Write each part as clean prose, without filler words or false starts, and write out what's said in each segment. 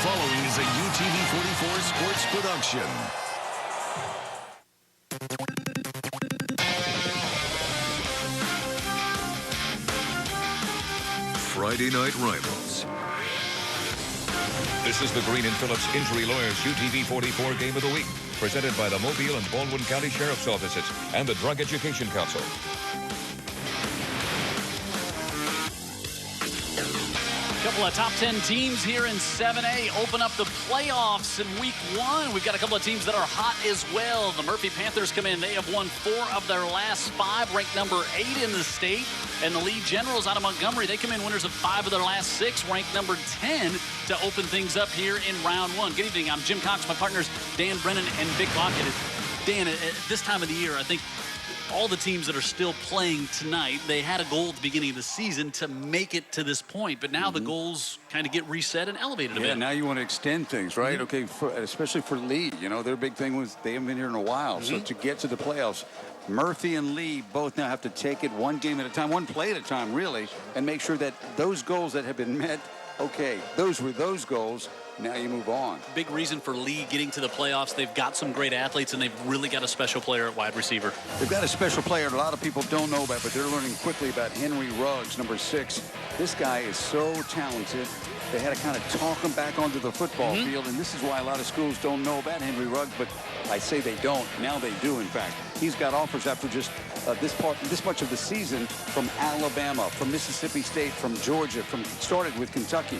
following is a UTV 44 sports production. Friday Night Rivals. This is the Green and Phillips Injury Lawyers UTV 44 Game of the Week, presented by the Mobile and Baldwin County Sheriff's Offices and the Drug Education Council. Couple of top 10 teams here in 7A open up the playoffs in week 1. We've got a couple of teams that are hot as well. The Murphy Panthers come in. They have won 4 of their last 5, ranked number 8 in the state. And the Lee Generals out of Montgomery, they come in winners of 5 of their last 6, ranked number 10 to open things up here in round 1. Good evening. I'm Jim Cox. My partners, Dan Brennan and Vic Lockett. Dan, at this time of the year, I think all the teams that are still playing tonight, they had a goal at the beginning of the season to make it to this point, but now the goals kind of get reset and elevated a bit. Yeah, now you want to extend things, right? Okay, especially for Lee. You know, their big thing was they haven't been here in a while. So to get to the playoffs, Murphy and Lee both now have to take it one game at a time, one play at a time, really, and make sure that those goals that have been met, okay, those were those goals. Now you move on. Big reason for Lee getting to the playoffs. They've got some great athletes, and they've really got a special player at wide receiver. They've got a special player that a lot of people don't know about, but they're learning quickly about Henry Ruggs, number 6. This guy is so talented. They had to kind of talk him back onto the football field, and this is why a lot of schools don't know about Henry Ruggs, but I say they don't. Now they do, in fact. He's got offers after just this much of the season from Alabama, from Mississippi State, from Georgia, started with Kentucky.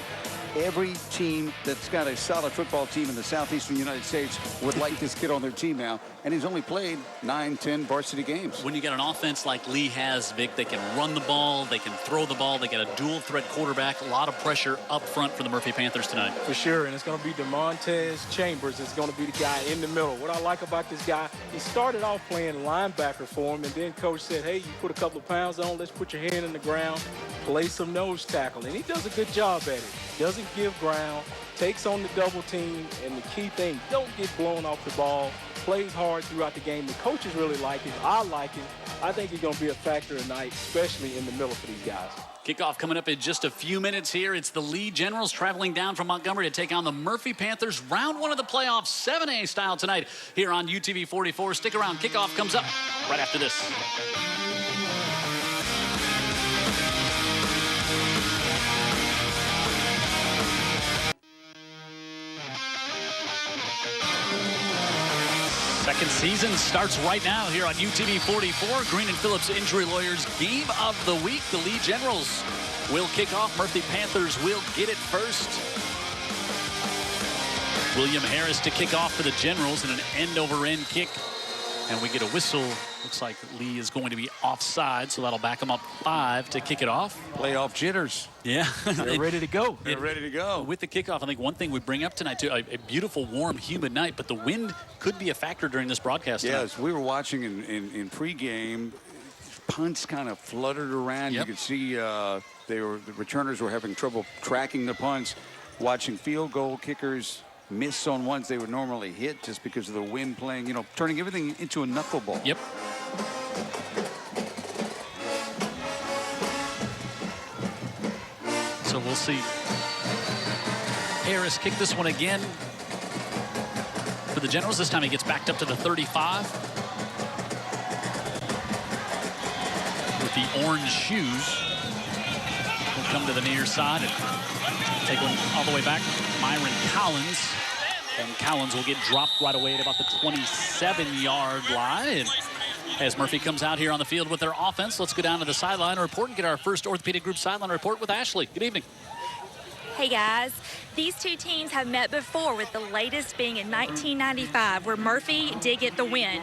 Every team that's got a solid football team in the southeastern United States would like this kid on their team now, and he's only played 9, 10 varsity games. When you got an offense like Lee has, Vic, they can run the ball, they can throw the ball, they got a dual threat quarterback, a lot of pressure up front for the Murphy Panthers tonight. For sure, and it's going to be DeMontez Chambers is going to be the guy in the middle. What I like about this guy, he started off playing linebacker for him, and then coach said, hey, you put a couple of pounds on, let's put your hand in the ground, play some nose tackle, and he does a good job at it. Doesn't give ground, takes on the double team, and the key thing, don't get blown off the ball, plays hard throughout the game. The coaches really like him. I like him. I think he's going to be a factor tonight, especially in the middle for these guys. Kickoff coming up in just a few minutes here. It's the Lee Generals traveling down from Montgomery to take on the Murphy Panthers. Round 1 of the playoffs, 7A style tonight here on UTV 44. Stick around. Kickoff comes up right after this. Second season starts right now here on UTV 44. Green and Phillips Injury Lawyers Game of the Week. The Lee Generals will kick off. Murphy Panthers will get it first. William Harris to kick off for the Generals in an end-over-end kick. And we get a whistle. Looks like Lee is going to be offside, so that'll back him up 5 to kick it off. Playoff jitters. Yeah. They're ready to go. They're ready to go. With the kickoff, I think one thing we bring up tonight, too, a beautiful, warm, humid night, but the wind could be a factor during this broadcast tonight. Yes, we were watching in pregame. Punts kind of fluttered around. Yep. You could see the returners were having trouble tracking the punts. Watching field goal kickers miss on ones they would normally hit just because of the wind playing, you know, turning everything into a knuckleball. Yep. So we'll see. Harris kick this one again for the Generals. This time he gets backed up to the 35. With the orange shoes. He'll come to the near side and take one all the way back. Myron Collins. And Collins will get dropped right away at about the 27-yard line. And as Murphy comes out here on the field with their offense, let's go down to the sideline report and get our first orthopedic group sideline report with Ashley. Good evening. Hey guys, these two teams have met before, with the latest being in 1995, where Murphy did get the win.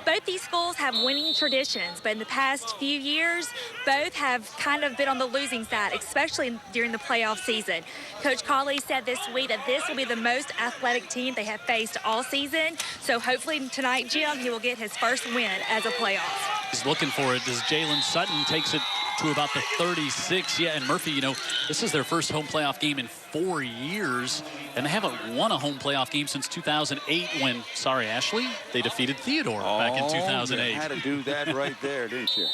Both these schools have winning traditions, but in the past few years, both have kind of been on the losing side, especially during the playoff season. Coach Cawley said this week that this will be the most athletic team they have faced all season. So hopefully tonight, Jim, he will get his first win as a playoff. He's looking for it as Jalen Sutton takes it to about the 36. Yeah, and Murphy, you know, this is their first home playoff game in 4 years, and they haven't won a home playoff game since 2008 when, sorry, Ashley, they defeated Theodore back in 2008. You had to do that right there, didn't you?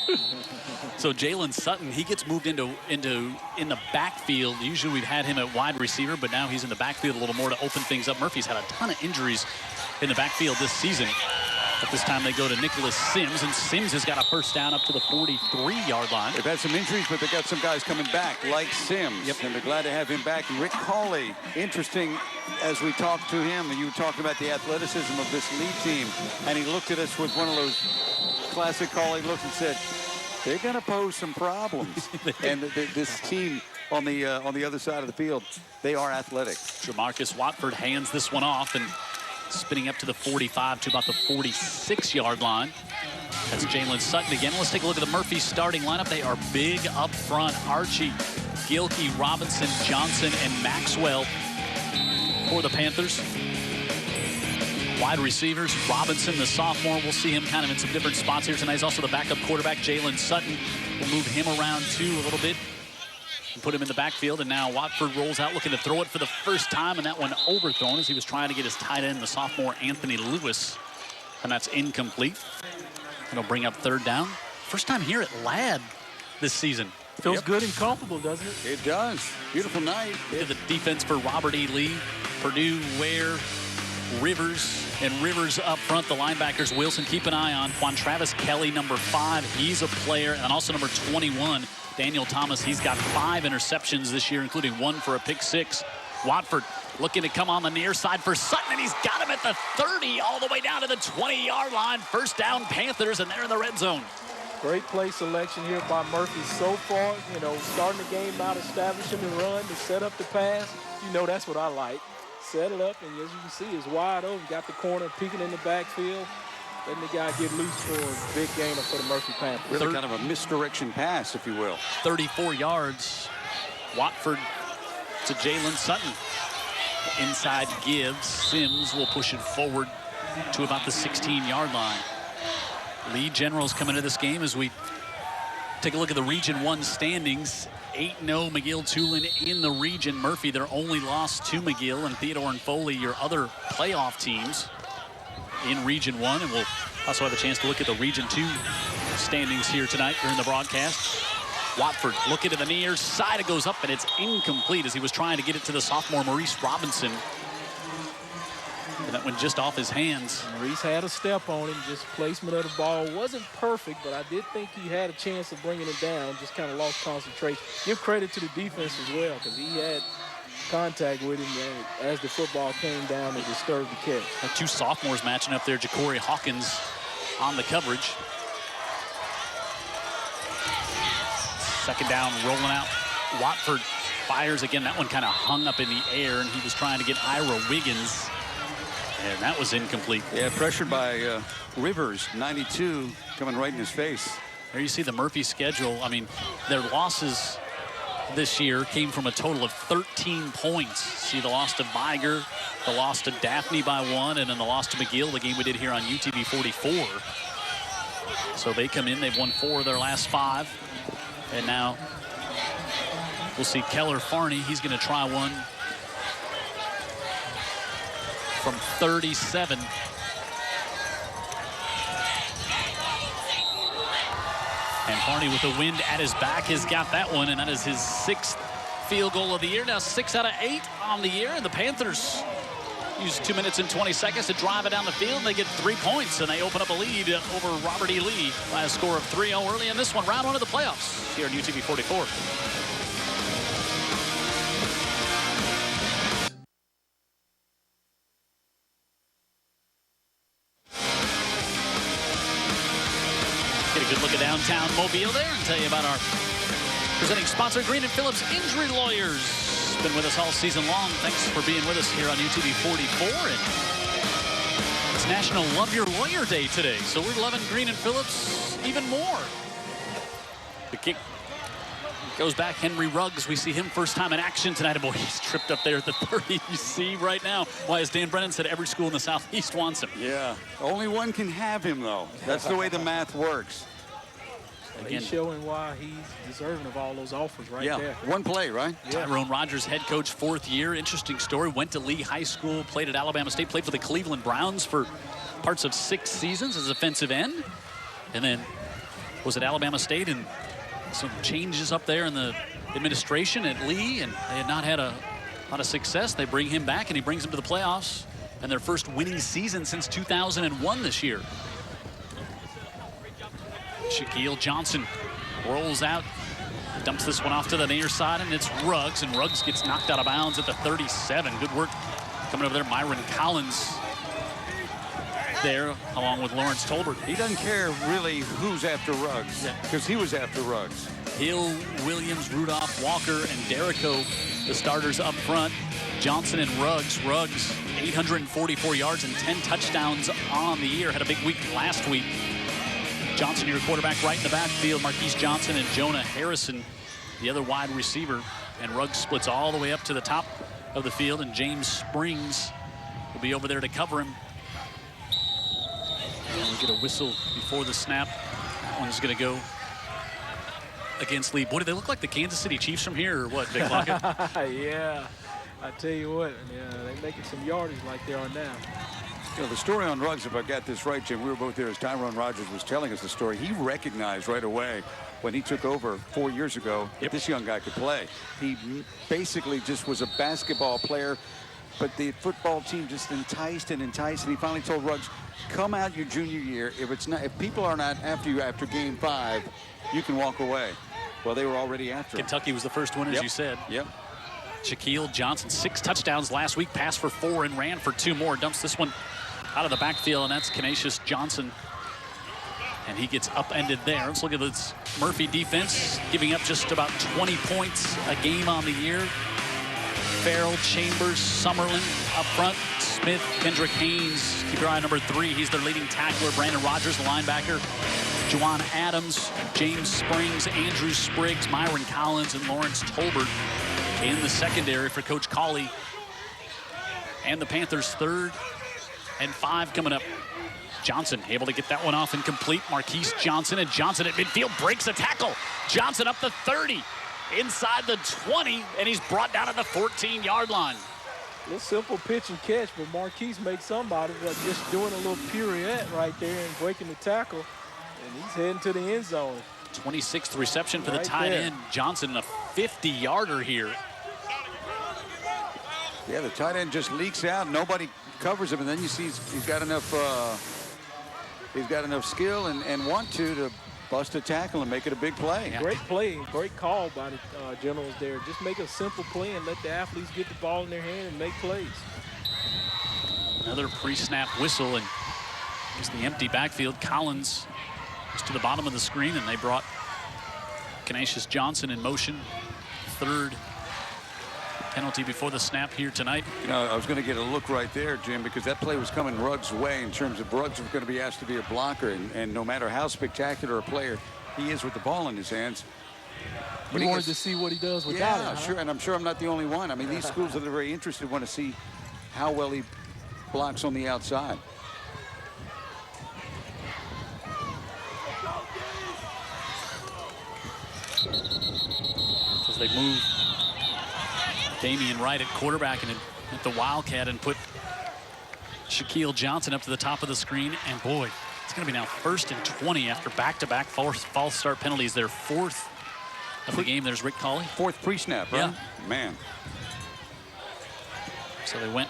So Jalen Sutton, he gets moved in the backfield. Usually we've had him at wide receiver, but now he's in the backfield a little more to open things up. Murphy's had a ton of injuries in the backfield this season. But this time they go to Nicholas Sims, and Sims has got a first down up to the 43-yard line. They've had some injuries, but they got some guys coming back, like Sims. Yep. And they're glad to have him back. Rick Cawley, interesting, as we talked to him, and you were talking about the athleticism of this lead team, and he looked at us with one of those classic Cawley looks and said, they're going to pose some problems. And this team on the other side of the field, they are athletic. Jamarcus Watford hands this one off, and spinning up to the 45 to about the 46-yard line. That's Jalen Sutton again. Let's take a look at the Murphy starting lineup. They are big up front. Archie, Gilkey, Robinson, Johnson, and Maxwell for the Panthers. Wide receivers, Robinson, the sophomore. We'll see him kind of in some different spots here tonight. He's also the backup quarterback, Jalen Sutton. We'll move him around too a little bit and put him in the backfield. And now Watford rolls out looking to throw it for the first time, and that one overthrown as he was trying to get his tight end, the sophomore Anthony Lewis. And that's incomplete. It'll bring up third down. First time here at Ladd this season. Feels good and comfortable, doesn't it? It does. Beautiful night. Look at the defense for Robert E. Lee. Purdue, Ware, Rivers, and Rivers up front. The linebackers, Wilson, keep an eye on. Juan Travis Kelly, number 5. He's a player. And also number 21, Daniel Thomas. He's got 5 interceptions this year, including 1 for a pick 6. Watford looking to come on the near side for Sutton, and he's got him at the 30 all the way down to the 20-yard line. First down, Panthers, and they're in the red zone. Great play selection here by Murphy so far. You know, starting the game out, establishing the run, to set up the pass. You know, that's what I like. Set it up, and as you can see, it's wide open. Got the corner peeking in the backfield. Letting the guy get loose for a big gainer for the Murphy Panthers. Really kind of a misdirection pass, if you will. 34 yards. Watford to Jalen Sutton. Inside gives. Sims will push it forward to about the 16-yard line. Lee Generals come into this game as we take a look at the Region 1 standings. 8-0 McGill-Tulane in the region. Murphy, their only loss to McGill, and Theodore and Foley, your other playoff teams in Region 1. And we'll also have a chance to look at the Region 2 standings here tonight during the broadcast. Watford looking to the near side. It goes up, and it's incomplete as he was trying to get it to the sophomore Maurice Robinson. And that went just off his hands. Maurice had a step on him. Just placement of the ball wasn't perfect, but I did think he had a chance of bringing it down. Just kind of lost concentration. Give credit to the defense as well, because he had contact with him as the football came down and disturbed the catch. 2 sophomores matching up there. Ja'Cory Hawkins on the coverage. Second down, rolling out. Watford fires again. That one kind of hung up in the air, and he was trying to get Ira Wiggins. And that was incomplete. Yeah, pressured by Rivers, 92, coming right in his face. There you see the Murphy schedule. I mean, their losses this year came from a total of 13 points. See the loss to Viger, the loss to Daphne by 1, and then the loss to McGill, the game we did here on UTV 44. So they come in, they've won 4 of their last 5. And now we'll see Keller Farney. He's going to try one from 37. And Farney with the wind at his back has got that one, and that is his 6th field goal of the year. Now 6 out of 8 on the year, and the Panthers use 2 minutes and 20 seconds to drive it down the field, and they get 3 points, and they open up a lead over Robert E. Lee by a score of 3-0 early in this one, round 1 of the playoffs here on UTV 44. Get a good look at downtown Mobile there and tell you about our presenting sponsor, Green & Phillips Injury Lawyers. Been with us all season long. Thanks for being with us here on UTV 44. And it's National Love Your Lawyer Day today, so we're loving Green & Phillips even more. The kick goes back. Henry Ruggs, we see him first time in action tonight. Boy, he's tripped up there at the 30. You see right now why, as Dan Brennan said, every school in the Southeast wants him. Yeah, only one can have him, though. That's the way the math works. Again, he's showing why he's deserving of all those offers right there. One play, right? Tyrone Rogers, head coach, 4th year. Interesting story. Went to Lee High School, played at Alabama State, played for the Cleveland Browns for parts of 6 seasons as defensive end, and then was at Alabama State, and some changes up there in the administration at Lee, and they had not had a lot of success. They bring him back, and he brings them to the playoffs, and their first winning season since 2001 this year. Shaquille Johnson rolls out, dumps this one off to the near side, and it's Ruggs, and Ruggs gets knocked out of bounds at the 37. Good work coming over there. Myron Collins there, along with Lawrence Tolbert. He doesn't care really who's after Ruggs, because he was after Ruggs. Hill, Williams, Rudolph, Walker, and Derrico, the starters up front. Johnson and Ruggs. Ruggs, 844 yards and 10 touchdowns on the year. Had a big week last week. Johnson, your quarterback, right in the backfield. Marquise Johnson and Jonah Harrison, the other wide receiver. And Ruggs splits all the way up to the top of the field, and James Springs will be over there to cover him. And we get a whistle before the snap. That one's going to go against Lee. Boy, do they look like the Kansas City Chiefs from here, or what, Vic Lockett? Yeah, I tell you what, they're making some yardage like they are now. You know, the story on Ruggs, if I got this right, Jim, we were both there as Tyrone Rogers was telling us the story. He recognized right away when he took over 4 years ago that this young guy could play. He basically just was a basketball player, but the football team just enticed, and he finally told Ruggs, come out your junior year. If people are not after you after game 5, you can walk away. Well, they were already after him. Kentucky was the first one, as you said. Yep. Shaquille Johnson, 6 touchdowns last week, passed for 4 and ran for 2 more. Dumps this one out of the backfield, and that's Canisius Johnson. And he gets upended there. Let's look at this Murphy defense, giving up just about 20 points a game on the year. Farrell, Chambers, Summerlin up front. Smith, Kendrick Haynes, keep your eye on number 3. He's their leading tackler. Brandon Rogers, the linebacker. Juwan Adams, James Springs, Andrew Spriggs, Myron Collins, and Lawrence Tolbert in the secondary for Coach Cawley. And the Panthers 3rd and 5 coming up. Johnson able to get that one off and complete. Marquise Johnson, and Johnson at midfield breaks a tackle. Johnson up the 30, inside the 20, and he's brought down at the 14-yard line. A little simple pitch and catch, but Marquise makes somebody just doing a little pirouette right there and breaking the tackle, and he's heading to the end zone. 26th reception for the tight end. Johnson in a 50-yarder here. Yeah, the tight end just leaks out. Nobody covers him, and then you see he's got enough skill and want to bust a tackle and make it a big play. Yeah. Great play, great call by the Generals there. Just make a simple play and let the athletes get the ball in their hand and make plays. Another pre-snap whistle, and just the empty backfield. Collins just to the bottom of the screen, and they brought Canisius Johnson in motion. 3rd penalty before the snap here tonight. You know, I was going to get a look right there, Jim, because that play was coming Ruggs' way in terms of Ruggs was going to be asked to be a blocker, and no matter how spectacular a player he is with the ball in his hands. But you wanted to see what he does without it, huh? Sure, and I'm sure I'm not the only one. I mean, these schools that are very interested want to see how well he blocks on the outside. As they move Damian Wright at quarterback and at the Wildcat, and put Shaquille Johnson up to the top of the screen. And boy, it's going to be now 1st and 20 after back-to-back false start penalties. Their 4th of the game. There's Rick Cawley. 4th pre-snap, right? Yeah. Man. So they went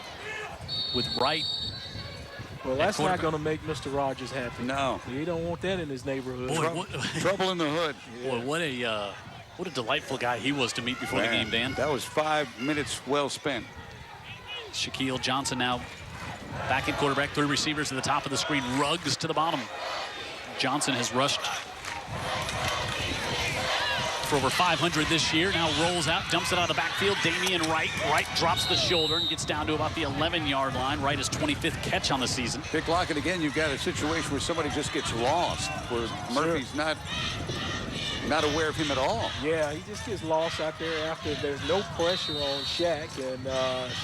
with Wright. Well, that's not going to make Mr. Rogers happy. No. He don't want that in his neighborhood. Boy, Trouble in the hood. Boy, what a delightful guy he was to meet before the game, Dan. That was 5 minutes well spent. Shaquille Johnson now back at quarterback. 3 receivers at the top of the screen. Ruggs to the bottom. Johnson has rushed for over 500 this year. Now rolls out, dumps it out of the backfield. Damian Wright. Wright drops the shoulder and gets down to about the 11-yard line. Wright is 25th catch on the season. Vic Lockett, again, you've got a situation where somebody just gets lost, where Murphy's not not aware of him at all. Yeah, he just gets lost out there after there's no pressure on Shaq. And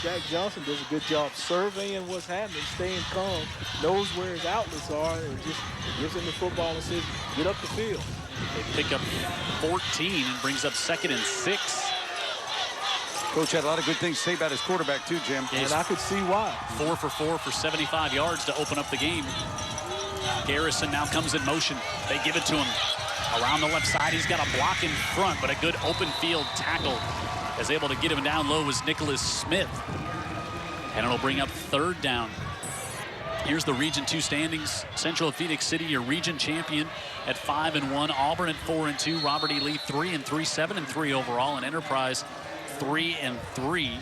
Shaq Johnson does a good job surveying what's happening, staying calm, knows where his outlets are, and just gives him the football and says, get up the field. They pick up 14 and brings up 2nd and 6. Coach had a lot of good things to say about his quarterback too, Jim. And I could see why. 4 for 4 for 75 yards to open up the game. Garrison now comes in motion. They give it to him. Around the left side, he's got a block in front, but a good open field tackle. Is able to get him down low was Nicholas Smith. And it'll bring up 3rd down. Here's the Region 2 standings. Central Phoenix City, your region champion at 5-1. Auburn at 4-2. Robert E. Lee 3-3, 7-3 overall. And Enterprise 3-3.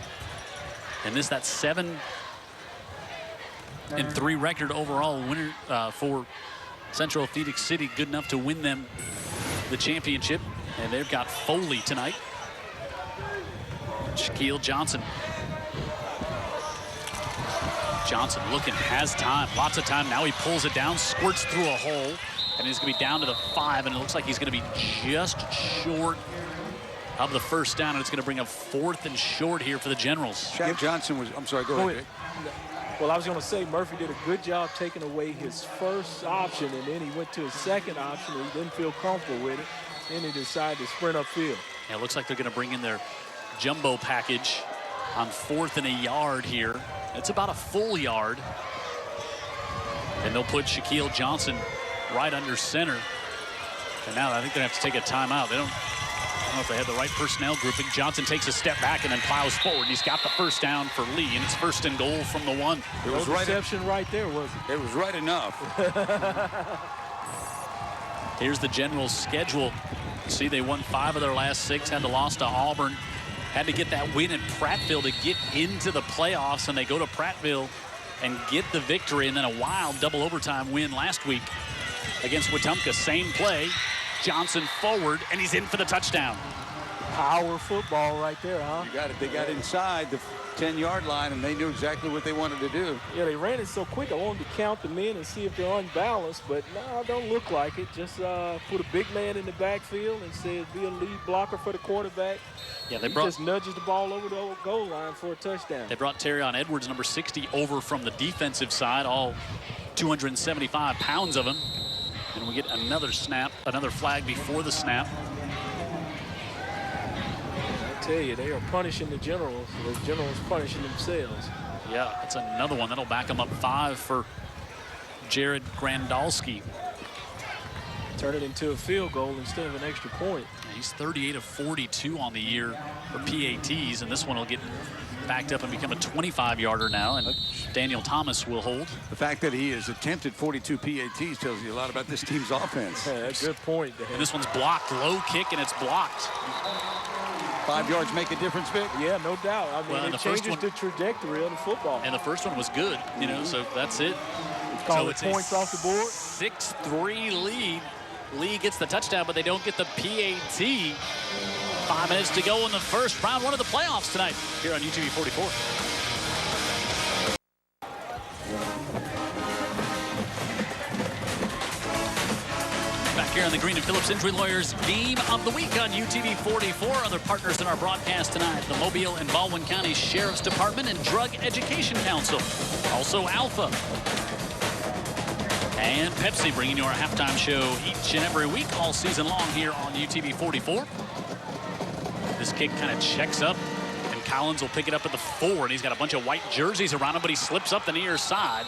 And that 7-3 record overall winner for Central Phoenix City. Good enough to win them the championship. And they've got Foley tonight. Shaquille Johnson. Johnson looking, has time, lots of time. Now he pulls it down, squirts through a hole, and he's going to be down to the 5, and it looks like he's going to be just short of the 1st down, and it's going to bring up 4th and short here for the Generals. Shaq Johnson was, I'm sorry, go ahead, Vic. Well, I was going to say Murphy did a good job taking away his first option, and then he went to his second option, and he didn't feel comfortable with it. Then he decided to sprint upfield. Yeah, it looks like they're going to bring in their jumbo package on 4th and a yard here. It's about a full yard. And they'll put Shaquille Johnson right under center. And now I think they have to take a timeout. I don't know if they had the right personnel grouping. Johnson takes a step back and then plows forward. He's got the 1st down for Lee, and it's 1st and goal from the 1. It was right reception right there, was it? It was right enough. Here's the Generals' schedule. See, they won 5 of their last 6, had the loss to Auburn. Had to get that win at Prattville to get into the playoffs, and they go to Prattville and get the victory, and then a wild double overtime win last week against Wetumpka. Same play, Johnson forward, and he's in for the touchdown. Power football right there, huh? You got it. They got inside the 10-yard line, and they knew exactly what they wanted to do. Yeah, they ran it so quick. I wanted to count them in and see if they're unbalanced, but no, don't look like it. Just put a big man in the backfield and said be a lead blocker for the quarterback. Yeah, he just nudges the ball over the goal line for a touchdown. They brought Terrion Edwards, number 60, over from the defensive side, all 275 pounds of him. And we get another snap, another flag before the snap. I tell you, they are punishing the Generals. The Generals punishing themselves. Yeah, that's another one. That'll back them up 5 for Jared Grandalski. Turn it into a field goal instead of an extra point. Yeah, he's 38 of 42 on the year for PATs, and this one will get backed up and become a 25-yarder now, and Daniel Thomas will hold. The fact that he has attempted 42 PATs tells you a lot about this team's offense. Yeah, that's a good point, Dan. And this one's blocked. Low kick, and it's blocked. 5 yards make a difference, Vic? Yeah, no doubt. I mean, Well, it changes the trajectory of the football. And the first one was good, you know, so that's it. So it's points off the board. 6-3 lead. Lee gets the touchdown, but they don't get the PAT. 5 minutes to go in the first. Round 1 of the playoffs tonight here on UTV 44. Back here on the Green and Phillips Injury Lawyers Game of the Week on UTV 44. Other partners in our broadcast tonight, the Mobile and Baldwin County Sheriff's Department and Drug Education Council. Also Alpha. And Pepsi bringing you our halftime show each and every week all season long here on UTV 44. This kick kind of checks up, and Collins will pick it up at the 4, and he's got a bunch of white jerseys around him, but he slips up the near side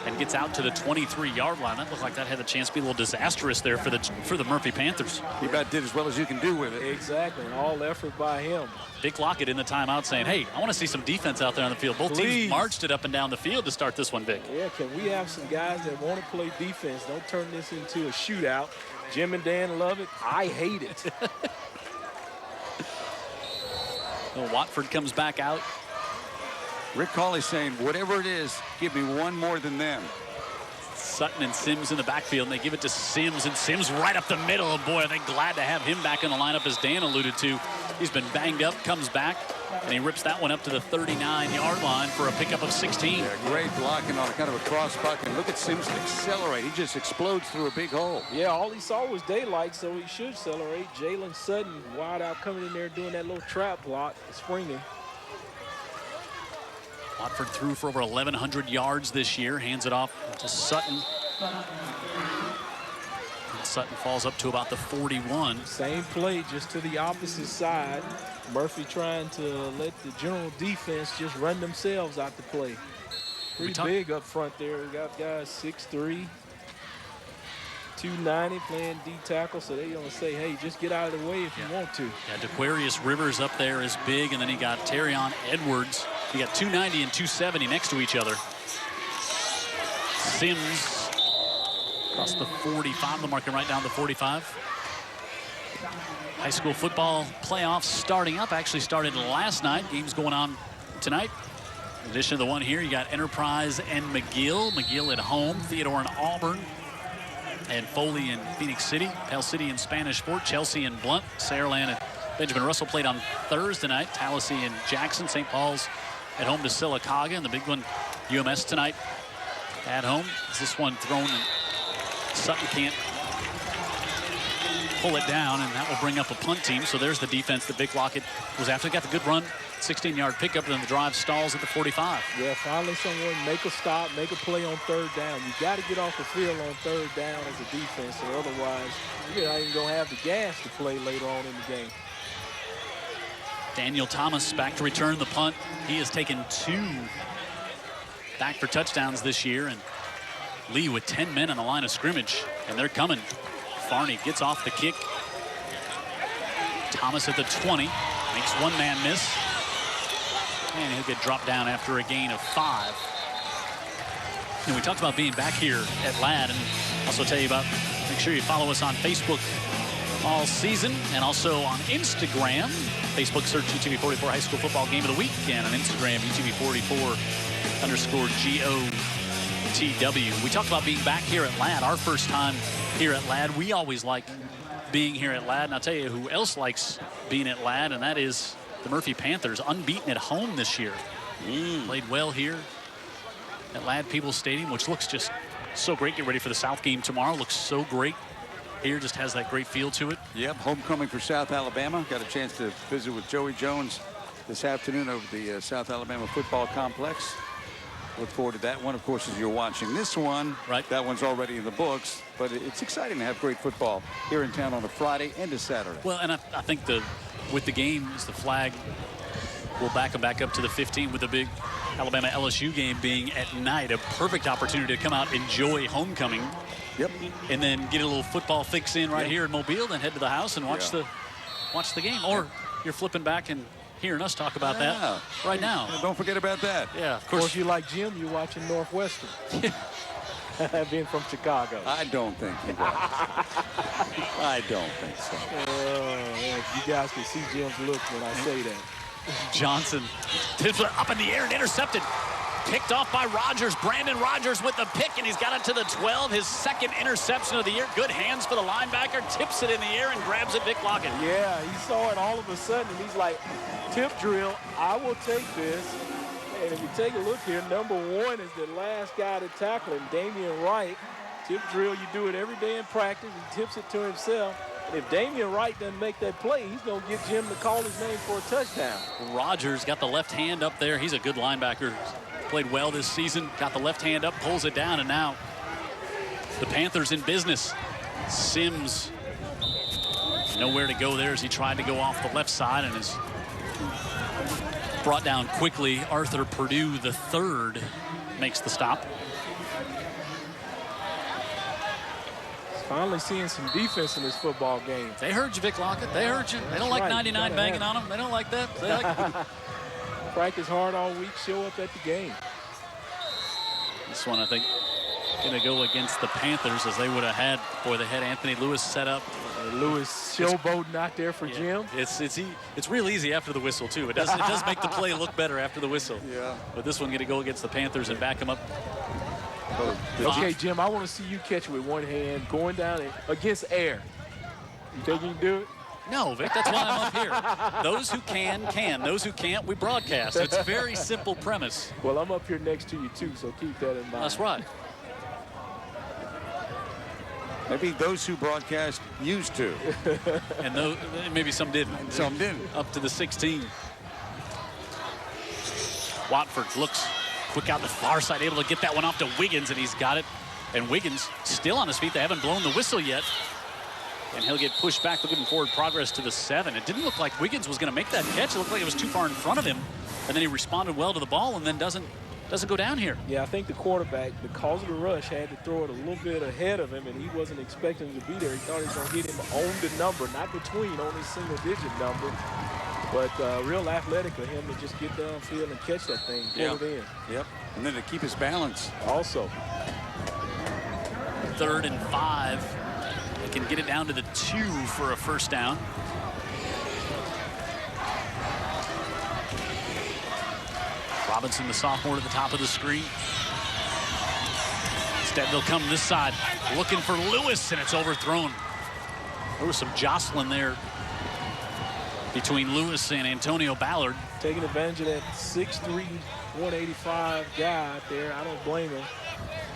and gets out to the 23-yard line. That looked like that had a chance to be a little disastrous there for the Murphy Panthers. He about did as well as you can do with it. Exactly, and all effort by him. Dick Lockett in the timeout saying, hey, I want to see some defense out there on the field. Both teams marched it up and down the field to start this one, Vic. Yeah, can we have some guys that want to play defense? Don't turn this into a shootout. Jim and Dan love it. I hate it. Well, Watford comes back out. Rick Cawley saying, whatever it is, give me one more than them. Sutton and Sims in the backfield, and they give it to Sims, and Sims right up the middle. And boy, are they glad to have him back in the lineup, as Dan alluded to. He's been banged up, comes back. And he rips that one up to the 39-yard line for a pickup of 16. Yeah, great blocking on a kind of a cross buck. And look at Sims accelerate. He just explodes through a big hole. Yeah, all he saw was daylight, so he should accelerate. Jalen Sutton wide out coming in there doing that little trap block, springing. Watford threw for over 1,100 yards this year. Hands it off to Sutton. And Sutton falls up to about the 41. Same play, just to the opposite side. Murphy trying to let the general defense just run themselves out the play. Pretty big up front there. We got guys 6'3", 290 playing D tackle, so they gonna say, hey, just get out of the way if you want to. Yeah, DeQuarius Rivers up there is big, and then he got Terrion Edwards. You got 290 and 270 next to each other. Sims across the 45, the marker right down the 45. High school football playoffs starting up. Actually started last night. Games going on tonight. In addition to the one here, you got Enterprise and McGill. McGill at home, Theodore and Auburn, and Foley and Phoenix City, Pell City and Spanish Fort, Chelsea and Blunt, Saraland and Benjamin Russell played on Thursday night. Tallahassee and Jackson, St. Paul's at home to Sylacauga, and the big one, UMS tonight at home. Is this one thrown? Sutton can't pull it down, and that will bring up a punt team. So there's the defense that Vic Lockett was after. Got the good run, 16-yard pickup, and then the drive stalls at the 45. Yeah, finally someone make a stop, make a play on third down. You got to get off the field on third down as a defense, or otherwise you're not even going to have the gas to play later on in the game. Daniel Thomas back to return the punt. He has taken 2 back for touchdowns this year, and Lee with 10 men on the line of scrimmage, and they're coming. Farney gets off the kick. Thomas at the 20, makes one man miss, and he'll get dropped down after a gain of 5. And we talked about being back here at Ladd, and also tell you about, make sure you follow us on Facebook all season, and also on Instagram. Facebook, search UTV44 High School Football Game of the Week, and on Instagram, UTV44_GOTW. We talked about being back here at Ladd, our first time here at Ladd. We always like being here at Ladd, and I'll tell you who else likes being at Ladd, and that is the Murphy Panthers, unbeaten at home this year. Played well here at Ladd-Peebles Stadium, which looks just so great. Get ready for the South game tomorrow. Looks so great here, just has that great feel to it. Yep, homecoming for South Alabama. Got a chance to visit with Joey Jones this afternoon over the South Alabama football complex. Look forward to that one. Of course, as you're watching this one, right, that one's already in the books, but it's exciting to have great football here in town on a Friday and a Saturday. Well, and I think with the games, the flag will back them back up to the 15, with the big Alabama LSU game being at night. A perfect opportunity to come out, enjoy homecoming. Yep. And then get a little football fix in right here in Mobile, then head to the house and watch the game. Or you're flipping back and hearing us talk about that right now. Yeah, don't forget about that. Yeah, of Of course. course, you like Jim, you're watching Northwestern. Being from Chicago. I don't think he does. I don't think so. You guys can see Jim's look when I say that. Johnson tips it up in the air and intercepted. Picked off by Rogers. Brandon Rogers with the pick, and he's got it to the 12. His second interception of the year. Good hands for the linebacker. Tips it in the air and grabs it, Vic Lockett. Yeah, he saw it all of a sudden, and he's like, tip drill, I will take this. And if you take a look here, number 1 is the last guy to tackle him, Damian Wright. Tip drill, you do it every day in practice. He tips it to himself. And if Damian Wright doesn't make that play, he's going to get Jim to call his name for a touchdown. Rogers got the left hand up there. He's a good linebacker. Played well this season. Got the left hand up, pulls it down, and now the Panthers in business. Sims nowhere to go there as he tried to go off the left side and is brought down quickly. Arthur Purdue, the third, makes the stop. Finally seeing some defense in this football game. They heard you, Vic Lockett. They heard you. They don't like 99 banging on them. They don't like that. They like practice hard all week, show up at the game. This one, I think, going to go against the Panthers, as they would have had. Boy, they had Anthony Lewis set up. Lewis showboating out there for Jim. It's real easy after the whistle, too. It does make the play look better after the whistle. Yeah. But this one going to go against the Panthers and back them up. Okay, Jim, I want to see you catch it with one hand going down against air. You think you can do it? No, Vic, that's why I'm up here. Those who can. Those who can't, we broadcast. It's a very simple premise. Well, I'm up here next to you, too, so keep that in mind. That's right. Maybe those who broadcast used to. And those, maybe some didn't. Some didn't. Up to the 16. Watford looks quick out the far side, able to get that one off to Wiggins, and he's got it. And Wiggins still on his feet. They haven't blown the whistle yet. And he'll get pushed back, looking forward progress to the 7. It didn't look like Wiggins was going to make that catch. It looked like it was too far in front of him. And then he responded well to the ball and then doesn't go down here. Yeah, I think the quarterback, because of the rush, had to throw it a little bit ahead of him, and he wasn't expecting him to be there. He thought he was going to hit him on the number, not between, on his single-digit number. But real athletic of him to just get downfield and catch that thing, pull it in. Yep, and then to keep his balance. Also. 3rd and 5. They can get it down to the 2 for a first down. Robinson, the sophomore, at the top of the screen. Instead, they'll come this side, looking for Lewis, and it's overthrown. There was some jostling there between Lewis and Antonio Ballard. Taking advantage of that 6'3", 185 guy out there. I don't blame him.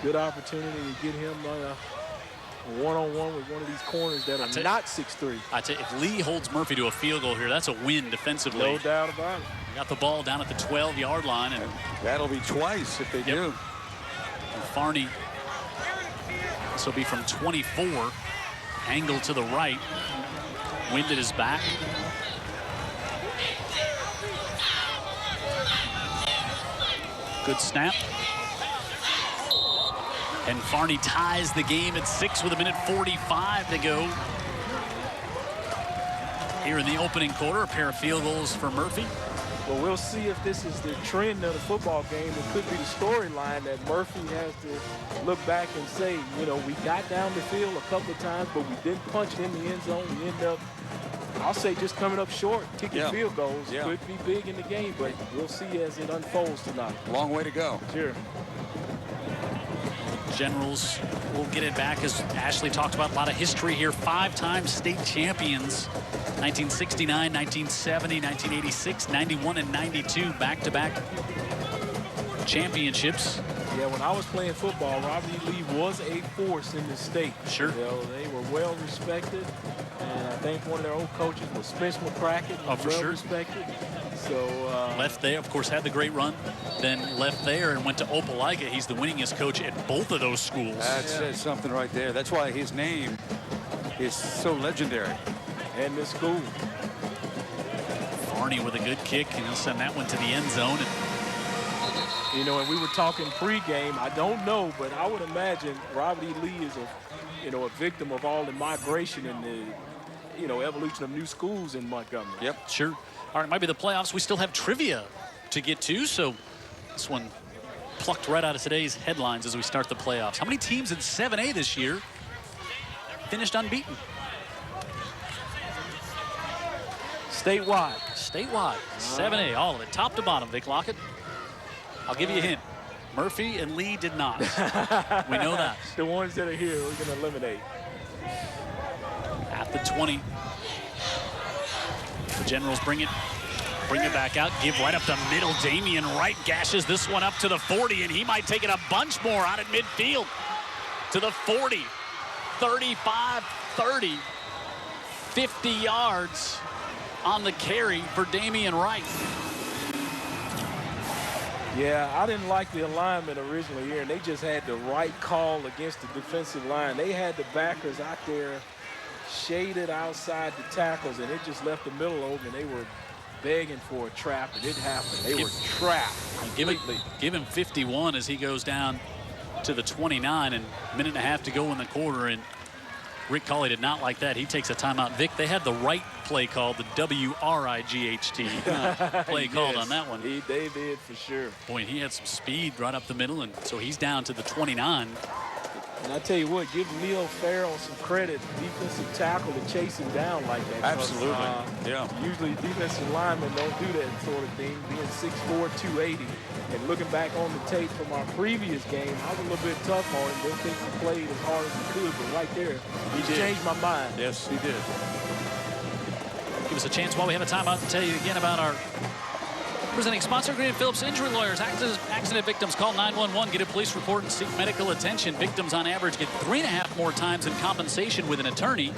Good opportunity to get him one-on-one with one of these corners that are not 6'3". I tell you, if Lee holds Murphy to a field goal here, that's a win defensively. No doubt about it. Got the ball down at the 12-yard line. And that'll be twice if they do. And Farney, this will be from 24. Angle to the right. Wind at his back. Good snap. And Farney ties the game at 6 with 1:45 to go. Here in the opening quarter, a pair of field goals for Murphy. Well, we'll see if this is the trend of the football game. It could be the storyline that Murphy has to look back and say, you know, we got down the field a couple of times, but we didn't punch it in the end zone. We end up, I'll say, just coming up short, kicking field goals. Could be big in the game, but we'll see as it unfolds tonight. Long way to go. Sure. Generals will get it back, as Ashley talked about. A lot of history here. 5-time state champions. 1969, 1970, 1986, 91, and 92. Back-to-back championships. Yeah, when I was playing football, Robert E. Lee was a force in the state. Sure. You know, they were well respected, and I think one of their old coaches was Spence McCracken. Oh, for sure. Respected. So left there, of course, had the great run. Then left there and went to Opelika. He's the winningest coach at both of those schools. That says something right there. That's why his name is so legendary. And this school. Farney with a good kick, and he'll send that one to the end zone. You know, and we were talking pregame. I don't know, but I would imagine Robert E. Lee is a victim of all the migration and the, evolution of new schools in Montgomery. Yep, sure. All right, might be the playoffs. We still have trivia to get to, so this one plucked right out of today's headlines as we start the playoffs. How many teams in 7A this year finished unbeaten? Statewide. 7A, all of it, top to bottom. Vic Lockett. I'll give you a hint. Murphy and Lee did not. We know that. The ones that are here, we're going to eliminate. At the 20. The Generals bring it back out, give right up the middle. Damian Wright gashes this one up to the 40, and he might take it a bunch more out at midfield. To the 40, 35, 30, 50 yards on the carry for Damian Wright. Yeah, I didn't like the alignment originally here, and they just had the right call against the defensive line. They had the backers out there shaded outside the tackles, and it just left the middle open. They were begging for a trap, and it happened. They were trapped completely. Give him 51 as he goes down to the 29, and a minute and a half to go in the quarter, and Rick Colley did not like that. He takes a timeout. Vic, they had the right play called, the W-R-I-G-H-T play called on that one. They did for sure. Boy, and he had some speed right up the middle, and so he's down to the 29. And I tell you what, give Neil Farrell some credit, defensive tackle, to chase him down like that. Absolutely. Usually defensive linemen don't do that sort of thing, being 6'4", 280. And looking back on the tape from our previous game, I was a little bit tough on him. Didn't think he played as hard as he could, but right there, he changed my mind. Yes, he did. Give us a chance while we have a timeout to tell you again about our presenting sponsor, Green & Phillips Injury Lawyers. Accident victims call 911, get a police report, and seek medical attention. Victims on average get 3.5 more times in compensation with an attorney.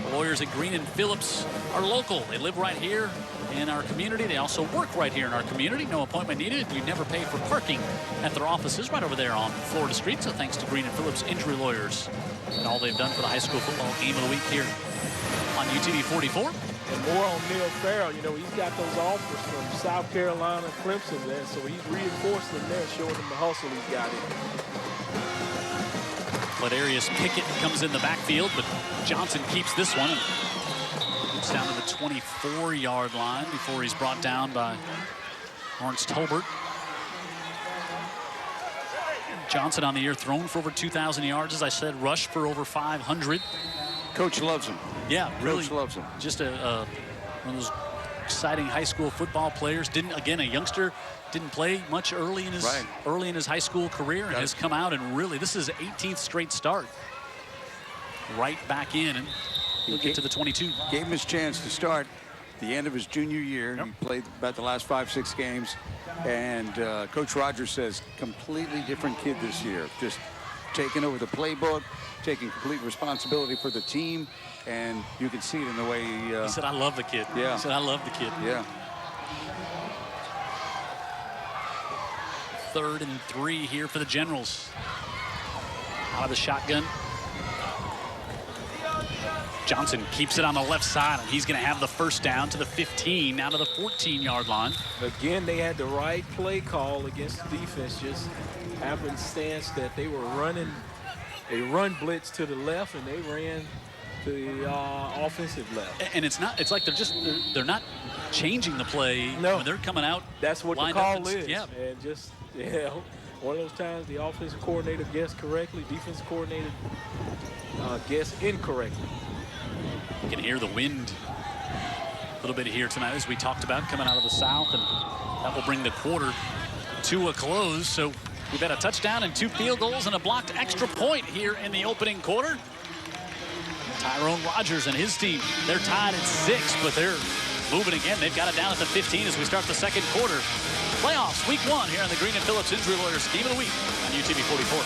The lawyers at Green & Phillips are local. They live right here in our community. They also work right here in our community. No appointment needed. You never pay for parking at their offices right over there on Florida Street. So thanks to Green & Phillips Injury Lawyers and all they've done for the high school football game of the week here on UTV 44. And more on Neil Farrell. You know, he's got those offers from South Carolina, Clemson there, so he's reinforcing them there, showing them the hustle he's got in. Ladarius Pickett comes in the backfield, but Johnson keeps this one. Gets down to the 24-yard line before he's brought down by Lawrence Tolbert. Johnson on the year thrown for over 2,000 yards, as I said, rushed for over 500. Coach loves him. Yeah, really. Coach loves him. Just one of those exciting high school football players. Again, a youngster, didn't play much early in his high school career, and has come out and really, this is his 18th straight start. Right back in, and he'll get to the 22. Gave him his chance to start the end of his junior year. Yep. He played about the last 5-6 games, and Coach Rogers says completely different kid this year. Just taking over the playbook, taking complete responsibility for the team, and you can see it in the way he said, I love the kid. Yeah. He said, I love the kid. Yeah. 3rd and 3 here for the Generals. Out of the shotgun. Johnson keeps it on the left side, and he's going to have the first down to the 15, out of the 14-yard line. Again, they had the right play call against the defense. Just happenstance that they were running a run blitz to the left, and they ran to the offensive left. And it's like they're not changing the play. No. When they're coming out. That's what the call is. Yeah. And just, yeah, one of those times the offensive coordinator guessed correctly, defensive coordinator guessed incorrectly. You can hear the wind a little bit here tonight, as we talked about, coming out of the south, and that will bring the quarter to a close. So we've had a touchdown and 2 field goals and a blocked extra point here in the opening quarter. Tyrone Rogers and his team, they're tied at 6, but they're moving again. They've got it down at the 15 as we start the second quarter. Playoffs, week 1 here on the Green & Phillips Injury Lawyers Game of the Week on UTV 44.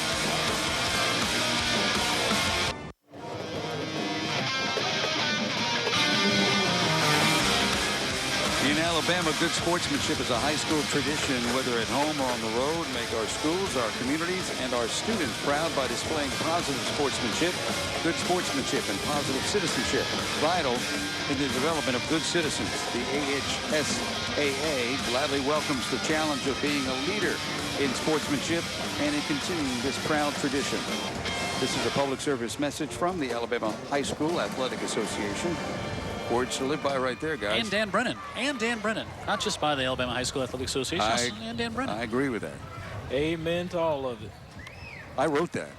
In Alabama, good sportsmanship is a high school tradition, whether at home or on the road. Make our schools, our communities, and our students proud by displaying positive sportsmanship, good sportsmanship, and positive citizenship. Vital in the development of good citizens. The AHSAA gladly welcomes the challenge of being a leader in sportsmanship and in continuing this proud tradition. This is a public service message from the Alabama High School Athletic Association. Words to live by right there, guys. And Dan Brennan. Not just by the Alabama High School Athletic Association, and Dan Brennan. I agree with that. Amen to all of it. I wrote that.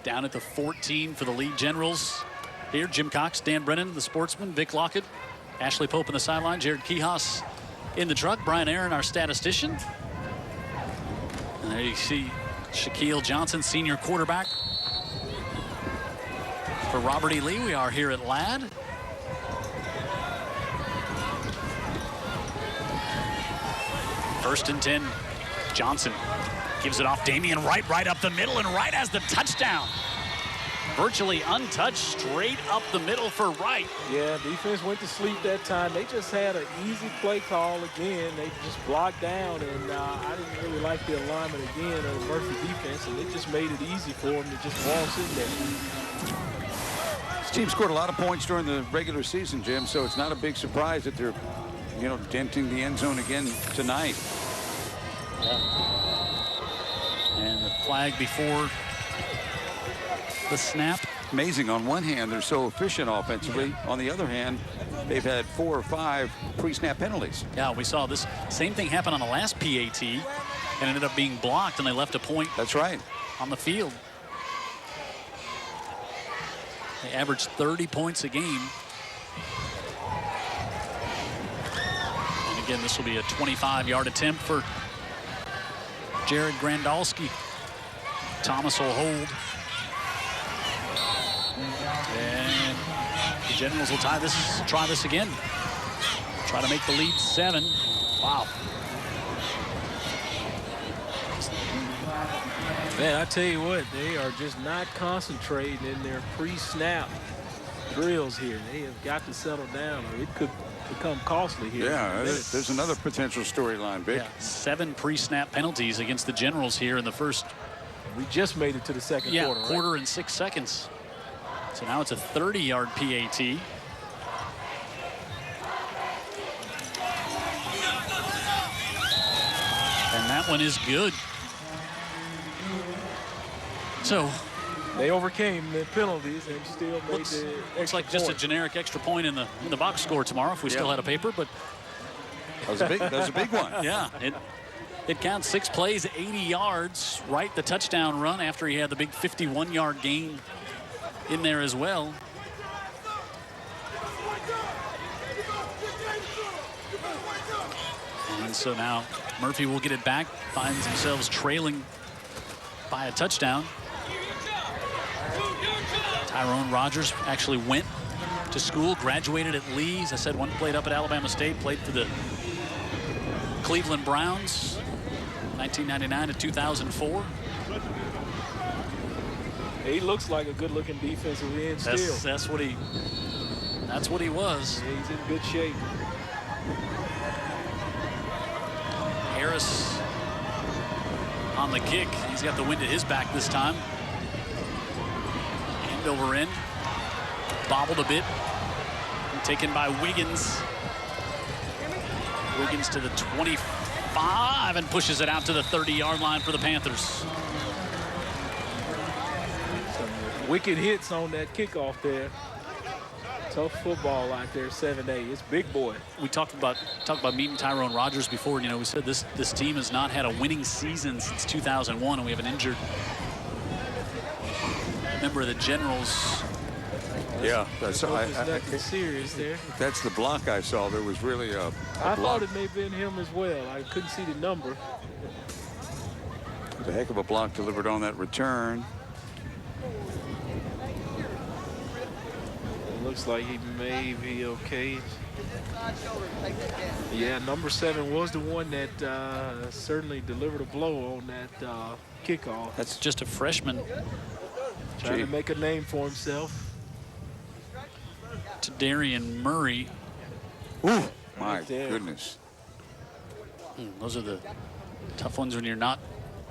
Down at the 14 for the lead Generals. Here, Jim Cox, Dan Brennan, the sportsman, Vic Lockett, Ashley Pope in the sideline, Jared Kihas in the truck, Brian Aaron, our statistician. And there you see Shaquille Johnson, senior quarterback. For Robert E. Lee, we are here at Ladd. First and 10. Johnson gives it off. Damian Wright right up the middle, and Wright has the touchdown. Virtually untouched, straight up the middle for Wright. Yeah, defense went to sleep that time. They just had an easy play call again. They just blocked down, and I didn't really like the alignment again of the Murphy defense, and it just made it easy for them to just waltz in there. This team scored a lot of points during the regular season, Jim, so it's not a big surprise that they're, denting the end zone again tonight. And the flag before the snap. Amazing. On one hand, they're so efficient offensively. Yeah. On the other hand, they've had 4 or 5 pre-snap penalties. Yeah, we saw this same thing happen on the last PAT and ended up being blocked, and they left a point. That's right. On the field. They averaged 30 points a game. And again, this will be a 25-yard attempt for Jared Grandalski. Thomas will hold. And Generals will try this again. Try to make the lead 7. Wow. Man, I tell you what, they are just not concentrating in their pre-snap drills here. They have got to settle down, or it could become costly here. Yeah, there's another potential storyline, Vic. Yeah, 7 pre-snap penalties against the Generals here in the first. We just made it to the second quarter. Quarter and 6 seconds. So now it's a 30-yard PAT. And that one is good. So they overcame the penalties and still made the looks like just a generic extra point in the box score tomorrow if we still had a paper, but that was a big one. Yeah, it counts. 6 plays, 80 yards, right? The touchdown run after he had the big 51-yard gain in there as well. And so now Murphy will get it back, finds themselves trailing by a touchdown. Tyrone Rogers actually went to school, graduated at Lee. As I said, one played up at Alabama State, played for the Cleveland Browns, 1999 to 2004. He looks like a good-looking defensive end still. That's what he was. Yeah, he's in good shape. Harris on the kick. He's got the wind at his back this time. End over end. Bobbled a bit. Taken by Wiggins. Wiggins to the 25 and pushes it out to the 30-yard line for the Panthers. Some wicked hits on that kickoff there. Tough football out there, 7A. It's big boy. We talked about meeting Tyrone Rogers before. You know, we said this team has not had a winning season since 2001, and we have an injured member of the Generals. Yeah, that's nothing serious there. That's the block I saw. There was really a I block. thought it may have been him as well. I couldn't see the number. It was a heck of a block delivered on that return. Looks like he may be okay. Yeah, number 7 was the one that certainly delivered a blow on that kickoff. That's just a freshman. Trying to make a name for himself. To Darian Murray. Ooh, my goodness. Those are the tough ones when you're not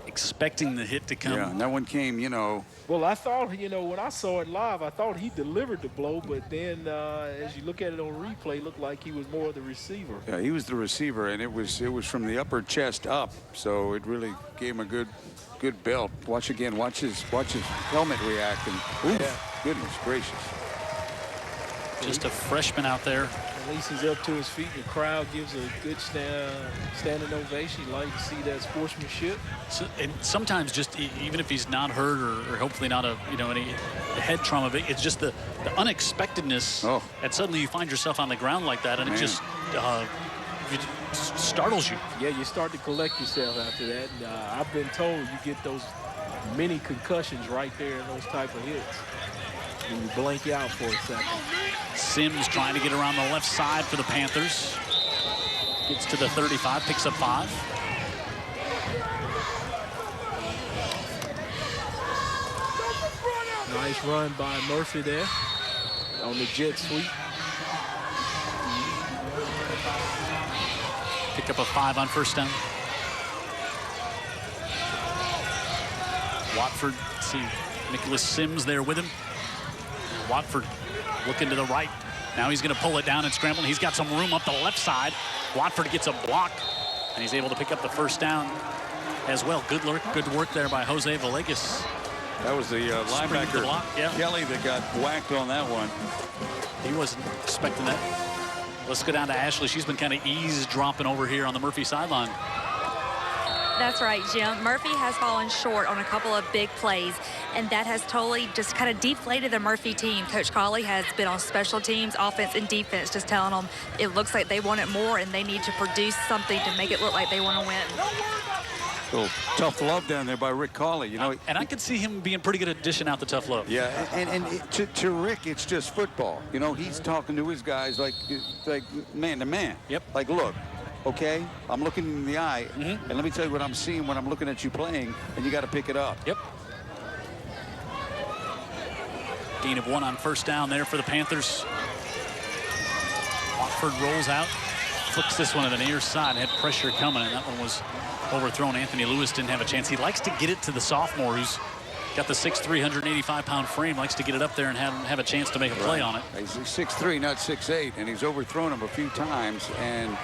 expecting the hit to come. Yeah, and that one came, you know. Well, I thought, when I saw it live, I thought he delivered the blow, but then as you look at it on replay, it looked like he was more of the receiver. Yeah, he was the receiver, and it was from the upper chest up, so it really gave him a good belt. Watch again. Watch his helmet react, and goodness gracious. Just a freshman out there. At least he's up to his feet. The crowd gives a good standing ovation. You like to see that sportsmanship. So, and sometimes just even if he's not hurt or hopefully not any head trauma, it's just the unexpectedness. Oh. And suddenly you find yourself on the ground like that, and it just startles you. Yeah, you start to collect yourself after that. And, I've been told you get those mini concussions right there in those type of hits. And you blank out for a second. Sims trying to get around the left side for the Panthers. Gets to the 35, picks up 5. Nice run by Murphy there on the jet sweep. Pick up a 5 on first down. Watford, see Nicholas Sims there with him. Watford looking to the right. Now he's going to pull it down and scramble. He's got some room up the left side. Watford gets a block, and he's able to pick up the first down as well. Good work there by Jose Villegas. That was the linebacker, block, yeah. Kelly, that got whacked on that one. He wasn't expecting that. Let's go down to Ashley. She's been kind of eavesdropping over here on the Murphy sideline. That's right, Jim. Murphy has fallen short on a couple of big plays, and that has totally just kind of deflated the Murphy team. Coach Cawley has been on special teams, offense and defense, just telling them it looks like they want it more and they need to produce something to make it look like they want to win. Little tough love down there by Rick Cawley. You know, and I could see him being pretty good at dishing out the tough love. yeah, to Rick, it's just football. You know, he's talking to his guys like man to man. Yep. Like, look, okay, I'm looking in the eye, and let me tell you what I'm seeing when I'm looking at you playing, and you got to pick it up. Yep. Gain of 1 on first down there for the Panthers. Watford rolls out, flicks this one to the near side, had pressure coming, and that one was overthrown. Anthony Lewis didn't have a chance. He likes to get it to the sophomore who's got the 6'3", 185-pound frame, likes to get it up there and have a chance to make a play on it. He's 6'3", not 6'8", and he's overthrown him a few times, and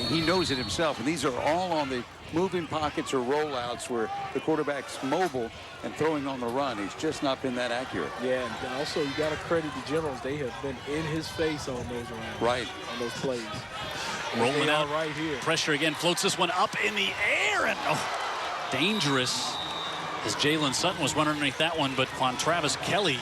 he knows it himself. And these are all on the moving pockets or rollouts where the quarterback's mobile and throwing on the run. He's just not been that accurate. Yeah, and also you got to credit the Generals. They have been in his face on those rounds. Right. On those plays. Rolling out right here. Pressure again, floats this one up in the air, and dangerous as Jalen Sutton was running underneath that one, but Travis Kelly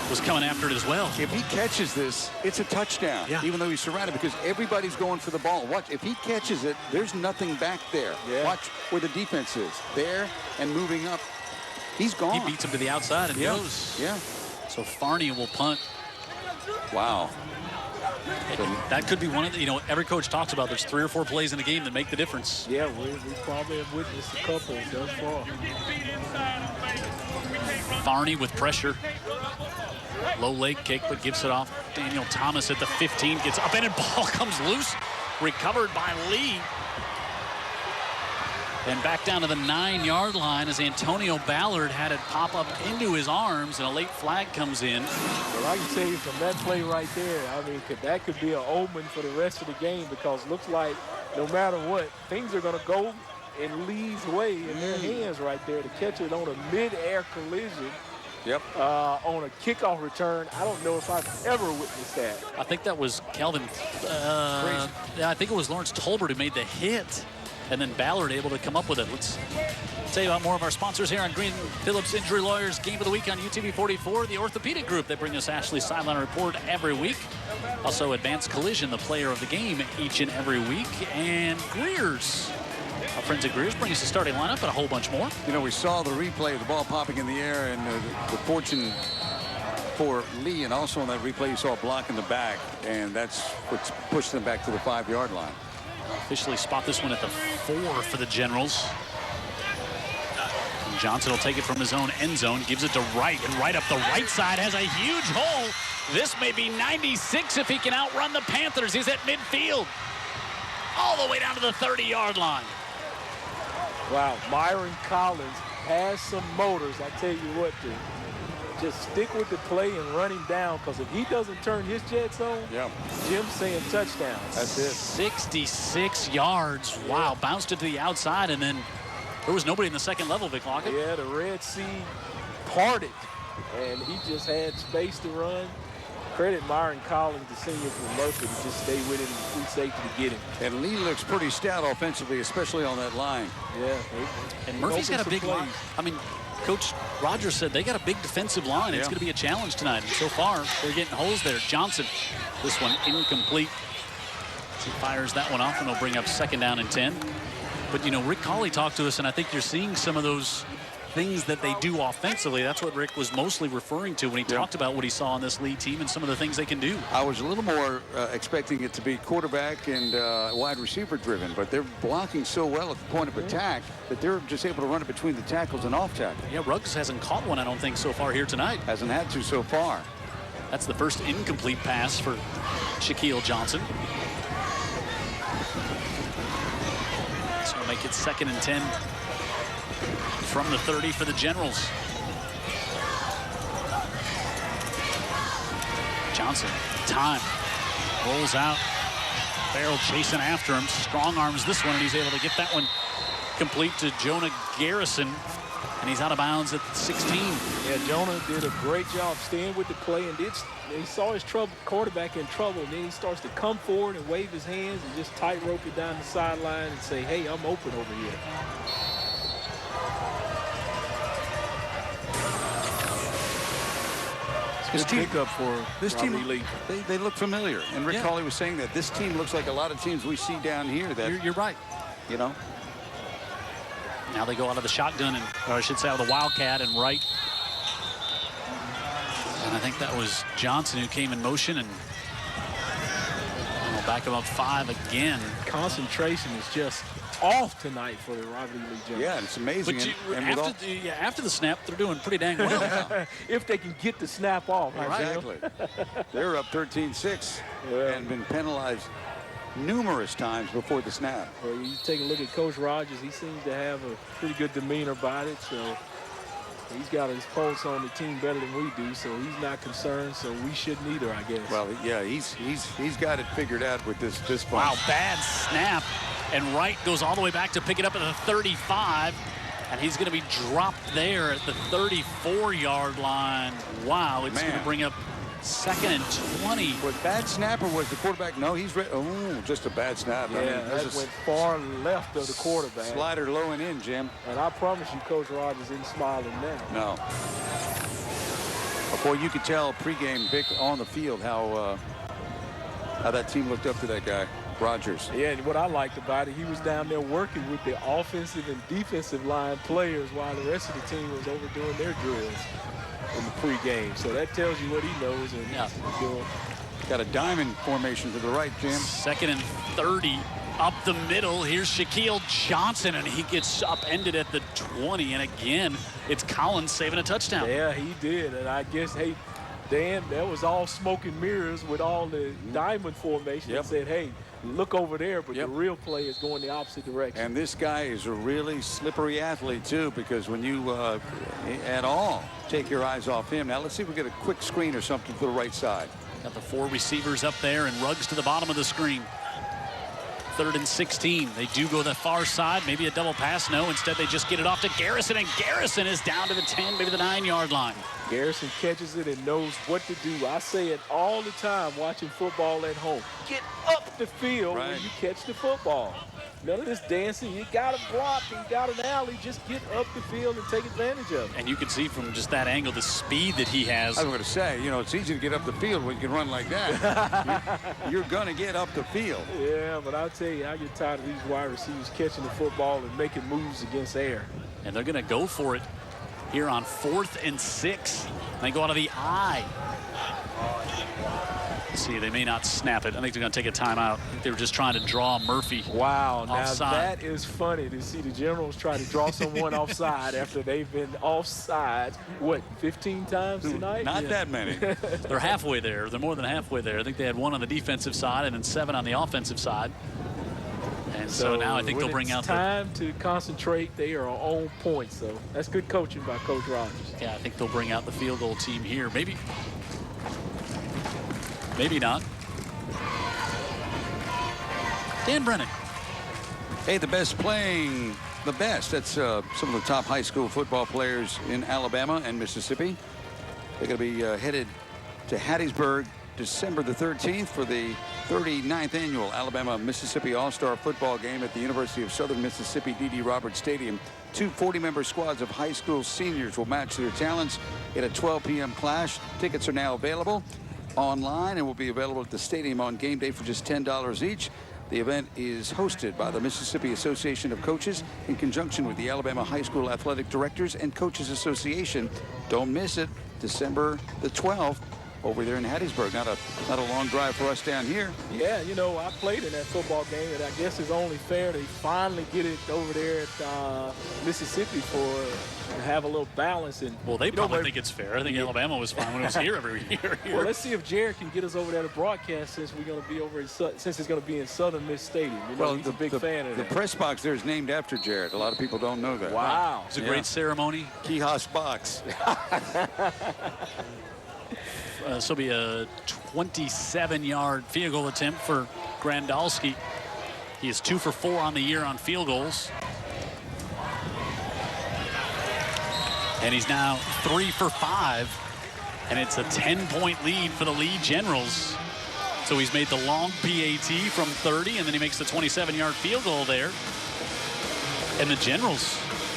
was coming after it as well. If he catches this, it's a touchdown, even though he's surrounded, because everybody's going for the ball. Watch, if he catches it, there's nothing back there. Yeah. Watch where the defense is. There and moving up. He's gone. He beats him to the outside and goes. Yeah. So Farney will punt. Wow. That could be one of the, every coach talks about there's 3 or 4 plays in the game that make the difference. Yeah, we probably have witnessed a couple thus far. Farney with pressure. Low leg kick, but gives it off. Daniel Thomas at the 15, gets up and ball comes loose. Recovered by Lee. And back down to the 9-yard line as Antonio Ballard had it pop up into his arms, and a late flag comes in. Well, I can tell you from that play right there, I mean, that could be an omen for the rest of the game, because it looks like no matter what, things are going to go in Lee's way in their hands right there to catch it on a mid-air collision. Yep. On a kickoff return. I don't know if I've ever witnessed that. I think that was Calvin. I think it was Lawrence Tolbert who made the hit, and then Ballard able to come up with it. Let's tell you about more of our sponsors here on Green Phillips Injury Lawyers Game of the Week on UTV 44. The Orthopedic Group, they bring us Ashley's Sideline Report every week. Also Advanced Collision, the player of the game each and every week. And Greer's. Our friends at Greer's bring us the starting lineup and a whole bunch more. You know, we saw the replay of the ball popping in the air, and the fortune for Lee, and also on that replay you saw a block in the back, and that's what's pushed them back to the 5-yard line. Officially spot this one at the 4 for the Generals. And Johnson will take it from his own end zone, gives it to Wright, and right up the right side has a huge hole. This may be 96 if he can outrun the Panthers. He's at midfield, all the way down to the 30-yard line. Wow, Myron Collins has some motors. I tell you what, to just stick with the play and run him down, because if he doesn't turn his jets on, Jim's saying touchdown. That's it. 66 yards. Wow, bounced it to the outside, and then there was nobody in the second level, Vic Lockett. Yeah, the Red Sea parted, and he just had space to run. Credit Myron Collins, the senior from Murphy, to just stay with him in safety to get him. And Lee looks pretty stout offensively, especially on that line. Yeah. And Murphy's got a big line. I mean, Coach Rogers said they got a big defensive line. It's going to be a challenge tonight. And so far, they're getting holes there. Johnson, this one incomplete. He fires that one off, and they'll bring up 2nd down and 10. But, Rick Cawley talked to us, and I think you're seeing some of those things that they do offensively. That's what Rick was mostly referring to when he talked about what he saw on this lead team and some of the things they can do. I was a little more expecting it to be quarterback and wide receiver driven, but they're blocking so well at the point of attack that they're just able to run it between the tackles and off tackle. Yeah, Ruggs hasn't caught one, I don't think, so far here tonight. Hasn't had to so far. That's the first incomplete pass for Shaquille Johnson. So we'll make it 2nd and 10. From the 30 for the Generals. Johnson, time, rolls out. Farrell chasing after him, strong arms this one, and he's able to get that one complete to Jonah Garrison, and he's out of bounds at 16. Yeah, Jonah did a great job staying with the play, and he saw his quarterback in trouble, and then he starts to come forward and wave his hands and just tightrope it down the sideline and say, hey, I'm open over here. This team, pickup for this team, Lee. They look familiar. And Rick Cawley was saying that this team looks like a lot of teams we see down here. That You're right. You know. Now they go out of the shotgun, or I should say out of the Wildcat and right. And I think that was Johnson who came in motion, and we'll back him up 5 again. Concentration is just off tonight for the Rivalry League Generals. Yeah, it's amazing. But after the snap, they're doing pretty dang well. If they can get the snap off. Exactly. They're up 13-6 and been penalized numerous times before the snap. Well, you take a look at Coach Rogers. He seems to have a pretty good demeanor about it. So he's got his pulse on the team better than we do. So he's not concerned. So we shouldn't either, I guess. Well, yeah, he's got it figured out with this bunch. Wow, bad snap. And Wright goes all the way back to pick it up at the 35. And he's going to be dropped there at the 34-yard line. Wow, it's going to bring up 2nd and 20. Was bad snap or was the quarterback? No, he's ready. Oh, just a bad snap. Yeah, that went far left of the quarterback. Slider low and in, Jim. And I promise you, Coach Rogers isn't smiling now. No. Boy, you could tell pregame Vic on the field how that team looked up to that guy, Rogers. Yeah, and what I liked about it, he was down there working with the offensive and defensive line players while the rest of the team was overdoing their drills in the pregame. So that tells you what he knows and he's doing. Got a diamond formation to the right, Jim. 2nd and 30 up the middle. Here's Shaquille Johnson, and he gets upended at the 20. And again, it's Collins saving a touchdown. Yeah, he did. And I guess, hey, Dan, that was all smoke and mirrors with all the diamond formation. That said, hey, look over there, but the real play is going the opposite direction. And this guy is a really slippery athlete, too, because when you at all take your eyes off him. Now, let's see if we get a quick screen or something to the right side. Got the 4 receivers up there and Ruggs to the bottom of the screen. 3rd and 16. They do go the far side. Maybe a double pass. No, instead they just get it off to Garrison, and Garrison is down to the 10, maybe the 9-yard line. Garrison catches it and knows what to do. I say it all the time watching football at home. Get up the field when you catch the football. None of this dancing. You got to block. You got an alley. Just get up the field and take advantage of it. And you can see from just that angle the speed that he has. I was going to say, you know, it's easy to get up the field when you can run like that. you're going to get up the field. Yeah, but I'll tell you, I get tired of these wide receivers catching the football and making moves against air. And they're going to go for it here on 4th and 6. They go out of the I. See, they may not snap it. I think they're going to take a timeout. I think they were just trying to draw Murphy. Wow, offside. Now that is funny to see the Generals try to draw someone offside after they've been offside, what, 15 times tonight? Not that many. They're halfway there. They're more than halfway there. I think they had 1 on the defensive side and then 7 on the offensive side. And so now I think they'll bring out time to concentrate. They are on point. So that's good coaching by Coach Rogers. Yeah, I think they'll bring out the field goal team here. Maybe not. Dan Brennan. Hey, the best playing the best. That's some of the top high school football players in Alabama and Mississippi. They're going to be headed to Hattiesburg December the 13th for the 39th annual Alabama-Mississippi All-Star Football Game at the University of Southern Mississippi D.D. Roberts Stadium. 2 40-member squads of high school seniors will match their talents in a 12 p.m. clash. Tickets are now available online and will be available at the stadium on game day for just $10 each. The event is hosted by the Mississippi Association of Coaches in conjunction with the Alabama High School Athletic Directors and Coaches Association. Don't miss it, December the 12th. Over there in Hattiesburg. Not a long drive for us down here. Yeah, you know, I played in that football game, and I guess it's only fair they finally get it over there at Mississippi to have a little balance. And well, they probably think it's fair. I think Alabama was fine when it was here every year. Well, let's see if Jared can get us over there to broadcast since we're going to be over since it's going to be in Southern Miss Stadium. You know, he's a big fan of that. The press box there is named after Jared. A lot of people don't know that. Wow. It's a great ceremony. Kihos box. This will be a 27-yard field goal attempt for Grandalski. He is 2 for 4 on the year on field goals. And he's now 3 for 5. And it's a 10-point lead for the Lee Generals. So he's made the long PAT from 30, and then he makes the 27-yard field goal there. And the Generals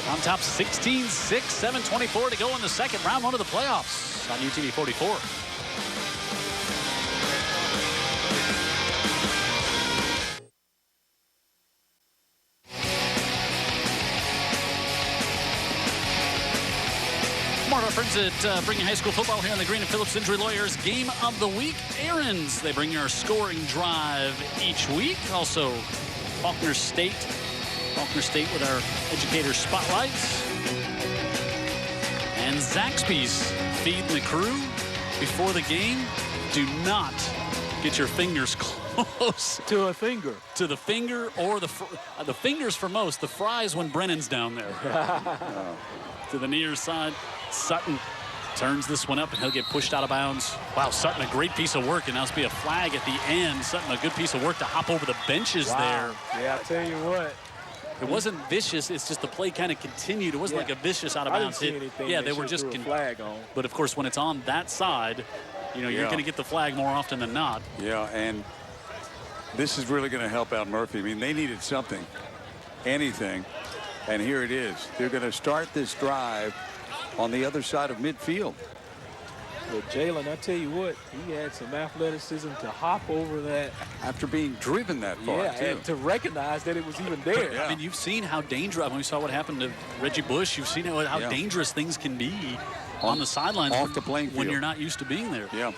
on top 16-6, 7:24 to go in the second, round 1 of the playoffs on UTV 44. More of our friends at bringing high school football here on the Green and Phillips Injury Lawyers Game of the Week. Aaron's. They bring you our scoring drive each week. Also, Faulkner State. Faulkner State with our educator spotlights. And Zaxby's feeding the crew before the game. Do not get your fingers close To a finger. to the finger or the fingers for most. The fries when Brennan's down there. To the near side. Sutton turns this one up, and he'll get pushed out of bounds. Wow, Sutton, a great piece of work, and now it's be a flag at the end. Sutton, a good piece of work to hop over the benches there. Yeah, I tell you what. It wasn't vicious. It's just the play kind of continued. It wasn't like a vicious out of bounds hit. Yeah, they were just a flag on. But of course, when it's on that side, you're going to get the flag more often than not. Yeah, and this is really going to help out Murphy. I mean, they needed something, anything, and here it is. They're going to start this drive on the other side of midfield. But Jalen, I tell you what, he had some athleticism to hop over that. After being driven that far, too. And to recognize that it was even there. I mean, you've seen how dangerous, when we saw what happened to Reggie Bush, you've seen how dangerous things can be on the sidelines off the playing field when you're not used to being there. Yeah.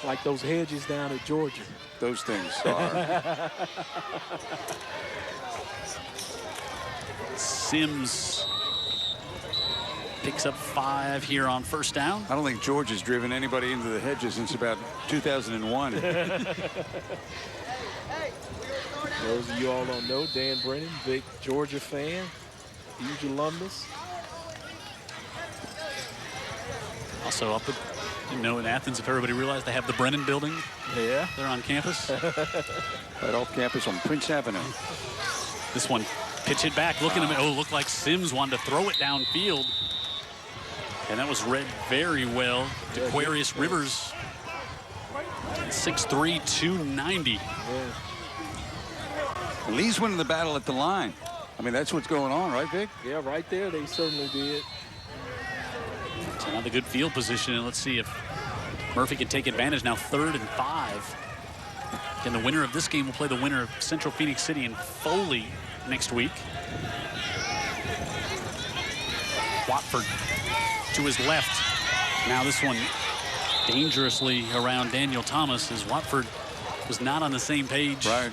Like those hedges down at Georgia. Those things are. Sims picks up 5 here on first down. I don't think George has driven anybody into the hedges since about 2001. Those of you all don't know, Dan Brennan, big Georgia fan, huge alumnus. Also up in Athens, if everybody realized they have the Brennan building. Yeah. They're on campus. Right off campus on Prince Avenue. This one, pitch it back, looking at him. Oh, looked like Sims wanted to throw it downfield. And that was read very well. Aquarius Rivers, 6'3", 290. Yeah. Lee's winning the battle at the line. I mean, that's what's going on, right, Vic? Yeah, right there, they certainly did. So another good field position, and let's see if Murphy can take advantage now. 3rd and 5. And the winner of this game will play the winner of Central Phoenix City and Foley next week. Watford to his left. Now this one dangerously around Daniel Thomas, as Watford was not on the same page. Right.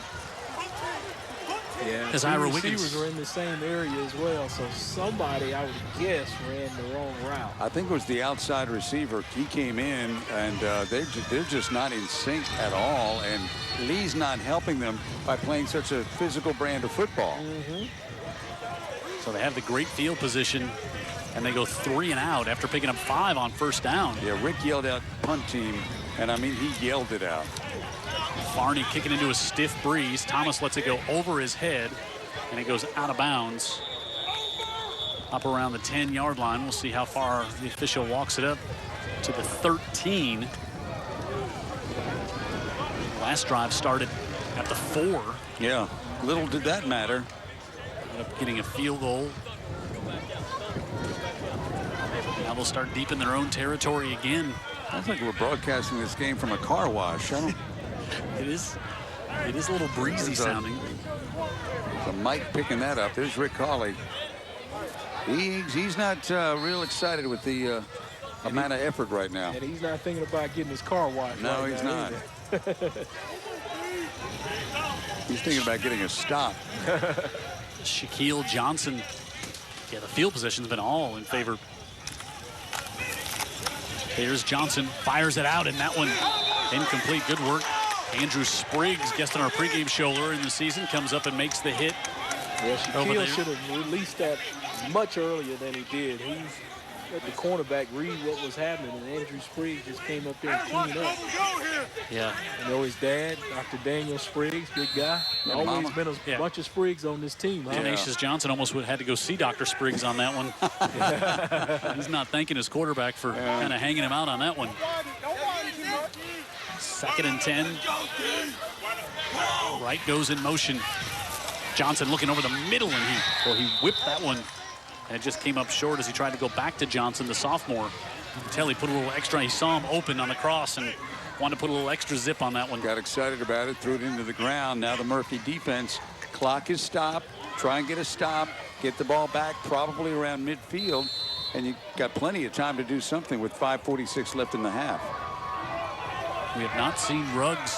Yeah, as the Ira receivers Wiggins were in the same area as well, so somebody, I would guess, ran the wrong route. I think it was the outside receiver. He came in, and they're just not in sync at all, and Lee's not helping them by playing such a physical brand of football. So they have the great field position, and they go 3 and out after picking up 5 on first down. Yeah, Rick yelled out punt team, and I mean, he yelled it out. Barney kicking into a stiff breeze. Thomas lets it go over his head, and it goes out of bounds up around the 10-yard line. We'll see how far the official walks it up to the 13. Last drive started at the 4. Yeah, little did that matter. Ended up getting a field goal. Now they'll start deep in their own territory again. Sounds like we're broadcasting this game from a car wash. I don't. It is a little breezy sounding. The mic picking that up. There's Rick Hawley. He's not real excited with the amount of effort right now. And he's not thinking about getting his car washed. No, right he's now not. either. He's thinking about getting a stop. Shaquille Johnson. Yeah, the field position's been all in favor. Here's Johnson, fires it out, and that one incomplete. Good work. Andrew Spriggs, guest on our pregame show earlier in the season, comes up and makes the hit. Yeah, Shaquille should have released that much earlier than he did. He let the cornerback read what was happening, and Andrew Spriggs just came up there and cleaned up. Yeah. You know his dad, Dr. Daniel Spriggs, big guy. Always been a bunch of Spriggs on this team. Huh? Tenacious Johnson almost had to go see Dr. Spriggs on that one. He's not thanking his quarterback for kind of hanging him out on that one. 2nd and 10. Wright goes in motion. Johnson looking over the middle, and he whipped that one. And it just came up short as he tried to go back to Johnson, the sophomore. You can tell he put a little extra. He saw him open on the cross and wanted to put a little extra zip on that one. Got excited about it, threw it into the ground. Now the Murphy defense. Clock is stopped. Try and get a stop. Get the ball back probably around midfield. And you got plenty of time to do something with 5:46 left in the half. We have not seen Ruggs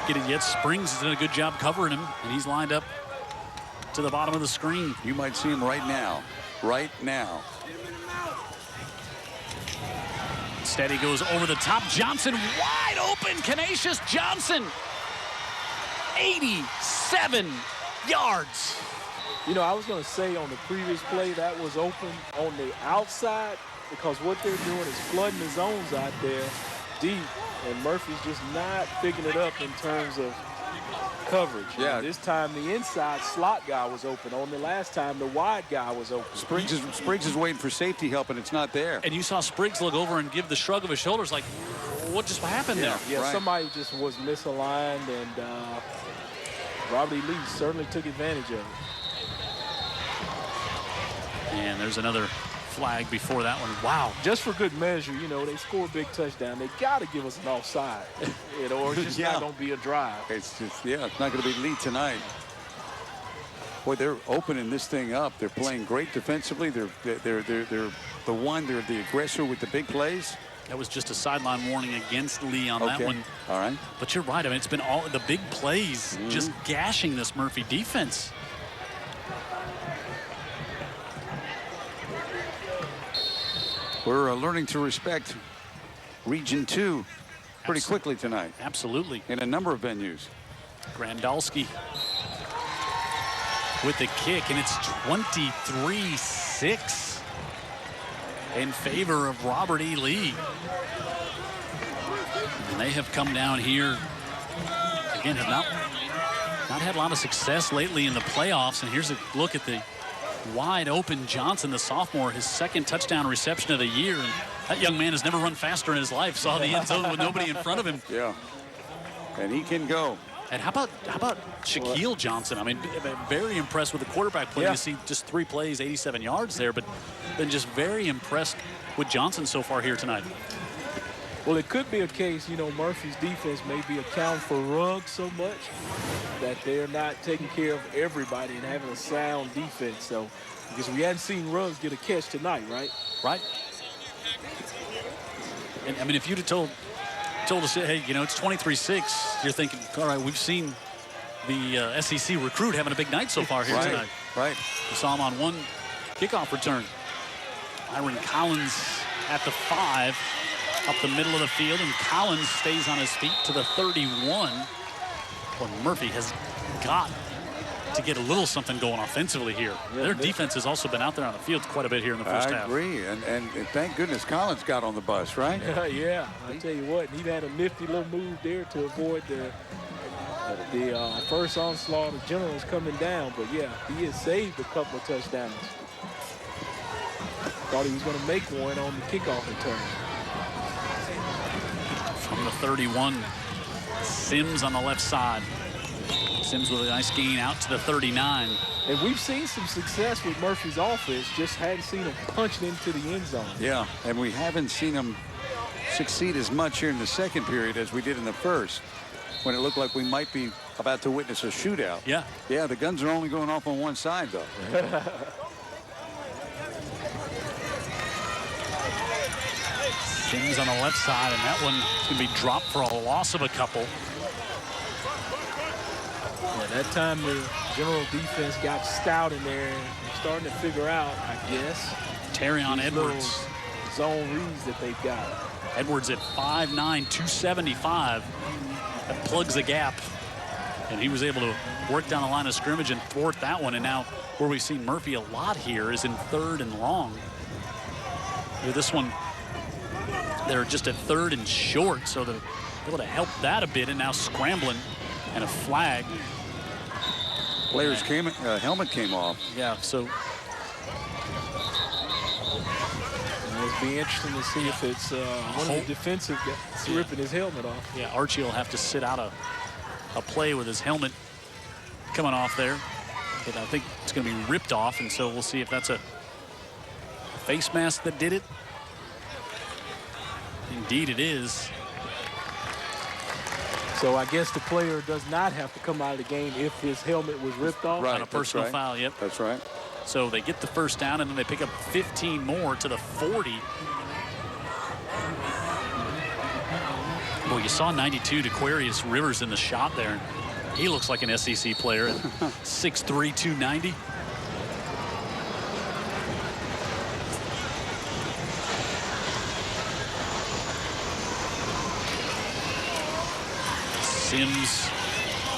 get it yet. Springs has done a good job covering him, and he's lined up to the bottom of the screen. You might see him right now. Right now. Instead, he goes over the top. Johnson wide open. Canisius Johnson. 87 yards. You know, I was going to say on the previous play that was open on the outside because what they're doing is flooding the zones out there deep, and Murphy's just not picking it up in terms of coverage. Yeah. And this time the inside slot guy was open. On the last time, the wide guy was open. Spriggs is waiting for safety help, and it's not there. And you saw Spriggs look over and give the shrug of his shoulders like, what just happened there? Yeah, right. Somebody just was misaligned, and Robert E. Lee certainly took advantage of it. And there's another flag before that one. Wow. Just for good measure, you know, they score a big touchdown. They got to give us an offside, you know, or it's just not going to be a drive. It's just, yeah, it's not going to be Lee tonight. Boy, they're opening this thing up. They're playing great defensively. They're the aggressor with the big plays. That was just a sideline warning against Lee on that one. All right. But you're right. I mean, it's been all the big plays just gashing this Murphy defense. We're learning to respect Region 2 pretty quickly tonight. Absolutely. In a number of venues. Grandalski with the kick, and it's 23-6 in favor of Robert E. Lee. And they have come down here, again, have not had a lot of success lately in the playoffs. And here's a look at the wide open Johnson, the sophomore, his second touchdown reception of the year. And that young man has never run faster in his life. Saw the end zone with nobody in front of him. Yeah. And he can go. And how about Shaquille Johnson? I mean, very impressed with the quarterback play. You see just 3 plays, 87 yards there, but been just very impressed with Johnson so far here tonight. Well, it could be a case, you know, Murphy's defense may be accounting for Ruggs so much that they're not taking care of everybody and having a sound defense. So, because we hadn't seen Ruggs get a catch tonight, right? Right. And I mean, if you'd have told us, hey, you know, it's 23-6, you're thinking, all right, we've seen the SEC recruit having a big night so far here tonight. Right. We saw him on one kickoff return. Myron Collins at the 5. Up the middle of the field, and Collins stays on his feet to the 31. Well, Murphy has got to get a little something going offensively here. Their defense has also been out there on the field quite a bit here in the first half. I agree, and thank goodness Collins got on the bus, right? Yeah, I tell you what, he had a nifty little move there to avoid the first onslaught of Generals coming down. But yeah, he has saved a couple of touchdowns. Thought he was going to make one on the kickoff return. From the 31, Sims on the left side. Sims with a nice gain out to the 39. And we've seen some success with Murphy's offense, just hadn't seen him punching into the end zone. Yeah, and we haven't seen him succeed as much here in the second period as we did in the first, when it looked like we might be about to witness a shootout. Yeah. Yeah, the guns are only going off on one side, though. Sims on the left side, and that one is going to be dropped for a loss of a couple. Yeah, that time the General defense got stout in there and starting to figure out, I guess, Terrion Edwards. Zone reads that they've got. Edwards at 5'9", 275. That plugs the gap. And he was able to work down the line of scrimmage and thwart that one. And now where we've seen Murphy a lot here is in 3rd and long. With this one, they're just at 3rd and short, so they're able to help that a bit, and now scrambling and a flag. Player's helmet came off. Yeah, so It'll be interesting to see if it's one of the defensive guys ripping his helmet off. Yeah, Archie will have to sit out a play with his helmet coming off there. But I think it's going to be ripped off, and so we'll see if that's a face mask that did it. Indeed it is. So I guess the player does not have to come out of the game if his helmet was ripped off. Right, On a personal foul, yep. That's right. So they get the first down, and then they pick up 15 more to the 40. Well, you saw 92 to Aquarius Rivers in the shot there. He looks like an SEC player at 6'3", 290. Sims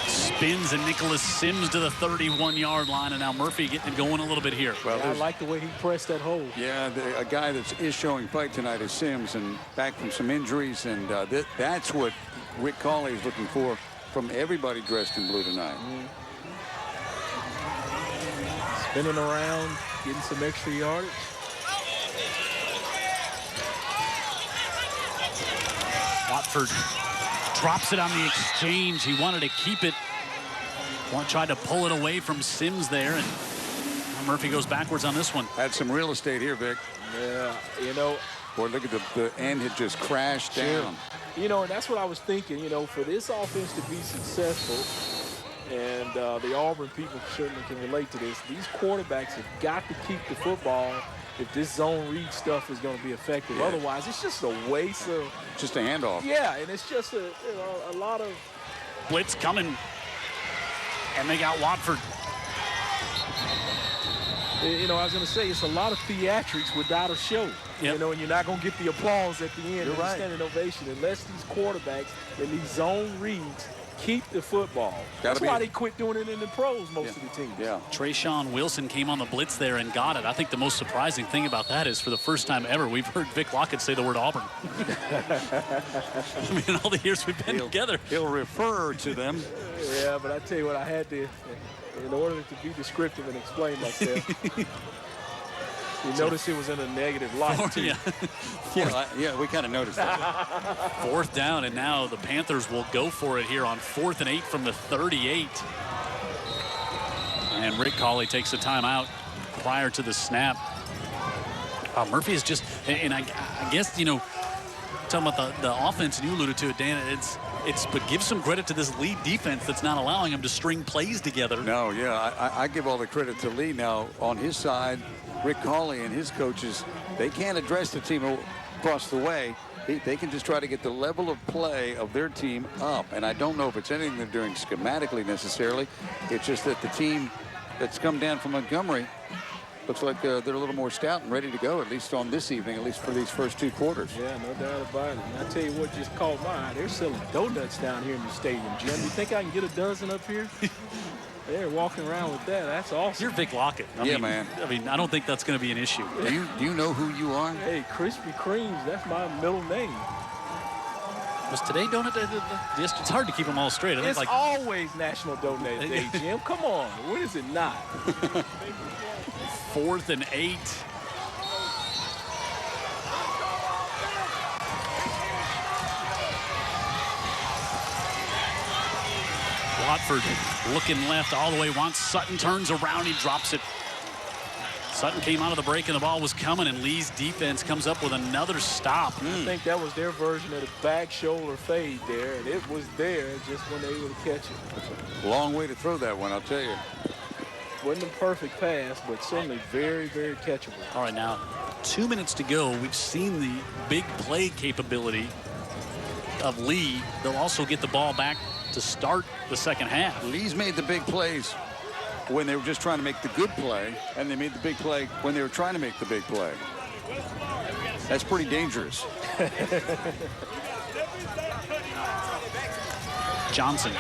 spins, and Nicholas Sims to the 31-yard line, and now Murphy getting it going a little bit here. Well, I like the way he pressed that hole. Yeah, a guy that is showing fight tonight is Sims, and back from some injuries, and that's what Rick Cawley is looking for from everybody dressed in blue tonight. Spinning around, getting some extra yardage. Watford drops it on the exchange. He wanted to keep it. Tried to pull it away from Sims there, and Murphy goes backwards on this one. Had some real estate here, Vic. Yeah, you know. Boy, look at the end had just crashed down. You know, and that's what I was thinking, you know, for this offense to be successful, and the Auburn people certainly can relate to this, these quarterbacks have got to keep the football if this zone read stuff is going to be effective. Yeah. Otherwise, it's just a waste of... Just a handoff. Yeah, and it's just a lot of... Blitz coming, and they got Watford. You know, I was going to say, it's a lot of theatrics without a show. Yep. You know, and you're not going to get the applause at the end of the standing ovation unless these quarterbacks and these zone reads keep the football. That's why they quit doing it in the pros, most of the teams. Yeah. Trayshawn Wilson came on the blitz there and got it. I think the most surprising thing about that is for the first time ever, we've heard Vic Lockett say the word Auburn. I mean, all the years we've been together. He'll refer to them. Yeah, but I tell you what, I had to, in order to be descriptive and explain myself, you notice it was in a negative light, too. Yeah, we kind of noticed that. 4th down, and now the Panthers will go for it here on 4th and 8 from the 38. And Rick Cawley takes a timeout prior to the snap. Murphy is just, and I guess, you know, talking about the offense, and you alluded to it, Dan, but give some credit to this Lee defense that's not allowing him to string plays together. No, yeah, I give all the credit to Lee. Now, on his side, Rick Cawley and his coaches, they can't address the team across the way. They can just try to get the level of play of their team up. And I don't know if it's anything they're doing schematically necessarily. It's just that the team that's come down from Montgomery looks like they're a little more stout and ready to go, at least on this evening, at least for these first 2 quarters. Yeah, no doubt about it. And I tell you what just caught my eye. They're selling donuts down here in the stadium, Jim. You think I can get a dozen up here? They're walking around with that. That's awesome. You're Vic Lockett. I mean, man. I mean, I don't think that's going to be an issue. Do you know who you are? Hey, Krispy Kremes, that's my middle name. Was today Donut Day? It's hard to keep them all straight. It's like always National Donut Day, Jim. Come on. When is it not? 4th and 8. Watford looking left all the way. Wants Sutton, turns around, he drops it. Sutton came out of the break and the ball was coming, and Lee's defense comes up with another stop. I think that was their version of the back shoulder fade there, and it was there just when they were able to catch it. Long way to throw that one, I'll tell you. Wasn't a perfect pass, but certainly very, very catchable. All right, now 2 minutes to go. We've seen the big play capability of Lee. They'll also get the ball back to start the second half. Lee's made the big plays when they were just trying to make the good play, and they made the big play when they were trying to make the big play. That's pretty dangerous. Johnson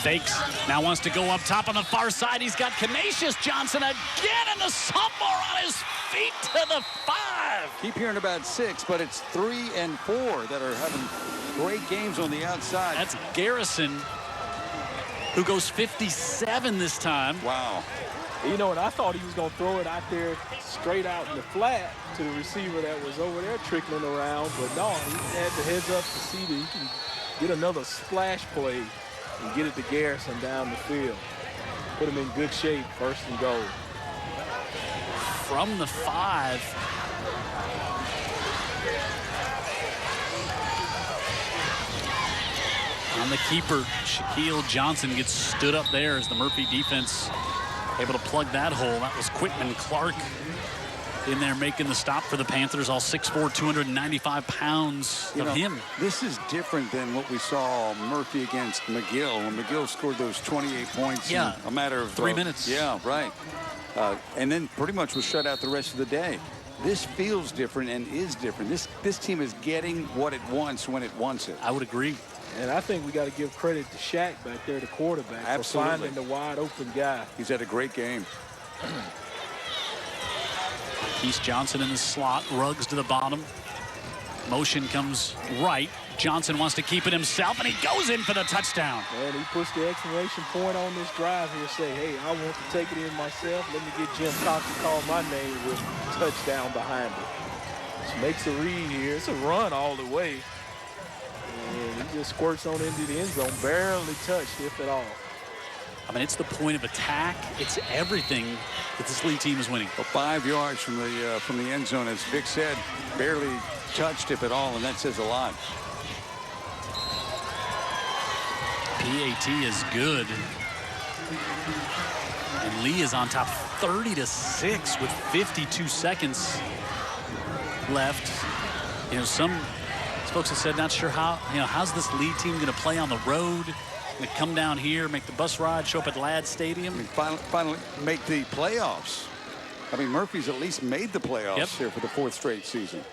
fakes, now wants to go up top on the far side. He's got Canisius Johnson again, and the sophomore on his feet to the 5. Keep hearing about 6, but it's 3 and 4 that are having great games on the outside. That's Garrison, who goes 57 this time. Wow. You know, and I thought he was going to throw it out there straight out in the flat to the receiver that was over there trickling around. But no, he had the heads up to see that he can get another splash play and get it to Garrison down the field. Put him in good shape, 1st and goal. From the 5. On the keeper, Shaquille Johnson gets stood up there as the Murphy defense able to plug that hole. That was Quitman Clark in there making the stop for the Panthers, all 6'4", 295 pounds of him. This is different than what we saw Murphy against McGill, when McGill scored those 28 points in a matter of 3 minutes. Yeah, right. And then pretty much was shut out the rest of the day. This feels different and is different. This team is getting what it wants when it wants it. I would agree. And I think we got to give credit to Shaq back there, the quarterback, Absolutely, for finding the wide open guy. He's had a great game. Keith Johnson in the slot, Ruggs to the bottom. Motion comes right. Johnson wants to keep it himself, and he goes in for the touchdown. And he puts the exclamation point on this drive here, say, hey, I want to take it in myself. Let me get Jim Cox to call my name with touchdown behind it. Just makes a read here. It's a run all the way. And he just squirts on into the end zone, barely touched, if at all. I mean, it's the point of attack. It's everything that this Lee team is winning. Well, 5 yards from the end zone, as Vic said, barely touched, if at all, and that says a lot. PAT is good. And Lee is on top 30-6 with 52 seconds left. You know, some folks have said not sure how's this Lee team going to play on the road. Going to come down here, make the bus ride, show up at Ladd Stadium. I mean, finally make the playoffs. I mean, Murphy's at least made the playoffs here for the 4th straight season.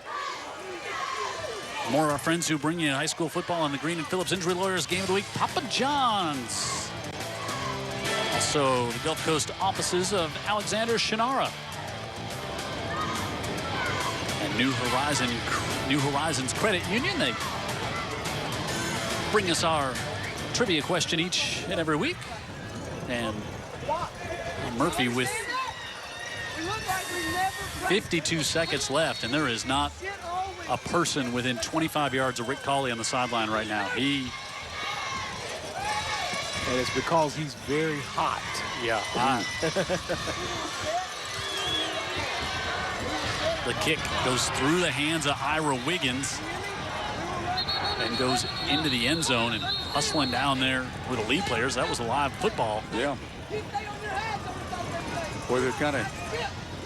More of our friends who bring you high school football on the Green and Phillips Injury Lawyers Game of the Week. Papa John's. Also, the Gulf Coast offices of Alexander Shannara. And New Horizons Credit Union. They bring us our trivia question each and every week. And Murphy with 52 seconds left, and there is not a person within 25 yards of Rick Cawley on the sideline right now. And it's because he's very hot. Yeah, hot. The kick goes through the hands of Ira Wiggins and goes into the end zone, and hustling down there with the Lee players. That was a live football. Yeah. Boy, they're kind of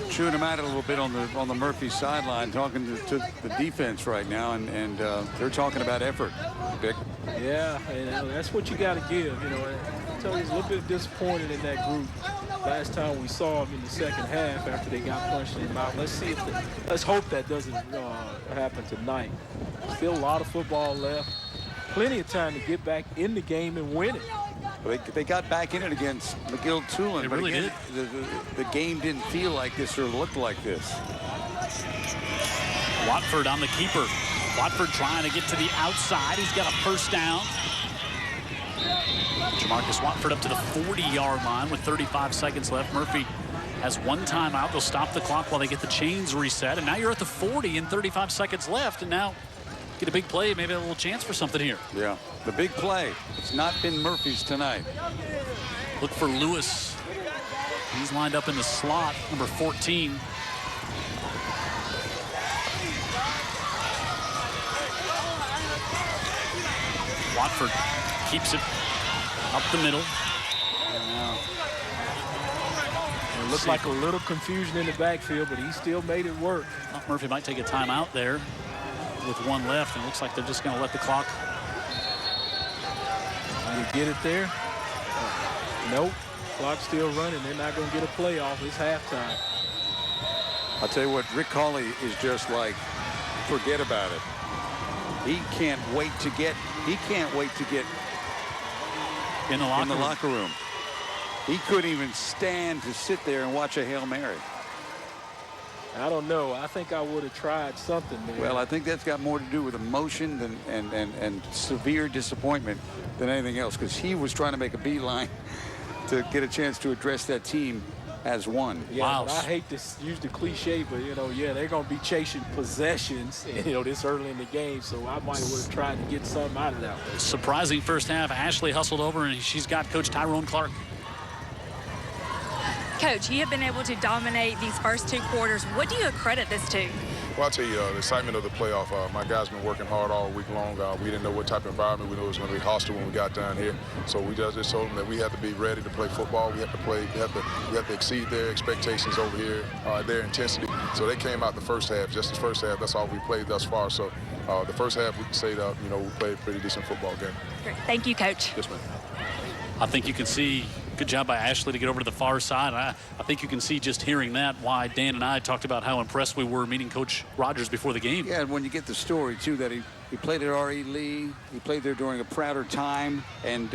chewing him out a little bit on the Murphy sideline, talking to the defense right now, and they're talking about effort, Vic. Yeah, and that's what you got to give. You know, I tell you, he's a little bit disappointed in that group. Last time we saw him in the second half after they got punched in the mouth. Let's hope that doesn't happen tonight. Still a lot of football left. Plenty of time to get back in the game and win it. They got back in it against McGill-Tulane. They really did. The game didn't feel like this or look like this. Watford on the keeper. Watford trying to get to the outside. He's got a first down. Jamarcus Watford up to the 40-yard line with 35 seconds left. Murphy has one timeout. They'll stop the clock while they get the chains reset. And now you're at the 40 and 35 seconds left. And now get a big play, maybe a little chance for something here. Yeah, the big play. It's not been Murphy's tonight. Look for Lewis. He's lined up in the slot, number 14. Watford keeps it up the middle. It looked like a little confusion in the backfield, but he still made it work. Well, Murphy might take a timeout there with one left, and it looks like they're just going to let the clock. Can you get it there? Nope. Clock's still running. They're not going to get a playoff. It's halftime. I'll tell you what, Rick Cawley is just like, forget about it. He can't wait to get In the locker room. He couldn't even stand to sit there and watch a Hail Mary. I don't know. I think I would have tried something there. Well, I think that's got more to do with emotion and severe disappointment than anything else, because he was trying to make a beeline to get a chance to address that team as one. Yeah, wow. I hate to use the cliche, but, they're going to be chasing possessions, this early in the game, so I might have tried to get something out of that one. Surprising first half. Ashley hustled over, and she's got Coach Tyrone Clark. Coach, you have been able to dominate these first two quarters. What do you accredit this to? Well, I'll tell you, the excitement of the playoff, my guys been working hard all week long. We didn't know what type of environment. We knew it was going to be hostile when we got down here. So we just told them that we had to be ready to play football. We have to exceed their expectations over here, their intensity. So they came out the first half, just the first half. That's all we played thus far. So the first half, we can say that, we played a pretty decent football game. Great. Thank you, Coach. Yes, ma'am. I think you can see, good job by Ashley to get over to the far side. I think you can see just hearing that why Dan and I talked about how impressed we were meeting Coach Rogers before the game. Yeah, and when you get the story, too, that he played at R.E. Lee. He played there during a prouder time, and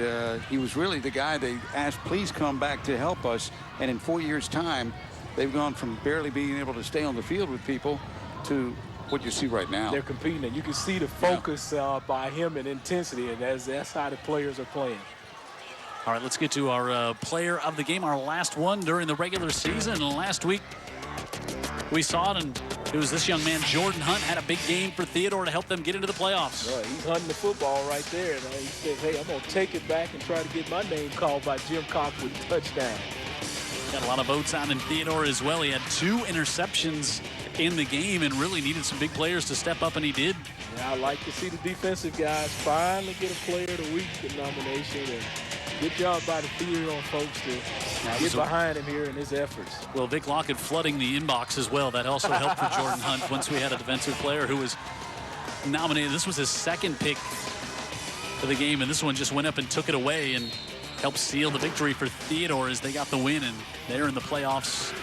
he was really the guy they asked, please come back to help us. And in 4 years' time, they've gone from barely being able to stay on the field with people to what you see right now. They're competing, and you can see the focus by him and intensity, and that's how the players are playing. All right, let's get to our player of the game, our last one during the regular season. And last week, we saw it, and it was this young man, Jordan Hunt, had a big game for Theodore to help them get into the playoffs. Well, he's hunting the football right there. He said, hey, I'm going to take it back and try to get my name called by Jim Cox with a touchdown. Got a lot of votes out in Theodore as well. He had 2 interceptions in the game and really needed some big players to step up, and he did. Yeah, I like to see the defensive guys finally get a Player of the Week nomination. And good job by the Theodore folks to get behind him here in his efforts. Well, Vic Lockett flooding the inbox as well. That also helped for Jordan Hunt once we had a defensive player who was nominated. This was his second pick for the game, and this one just went up and took it away and helped seal the victory for Theodore as they got the win, and they're in the playoffs.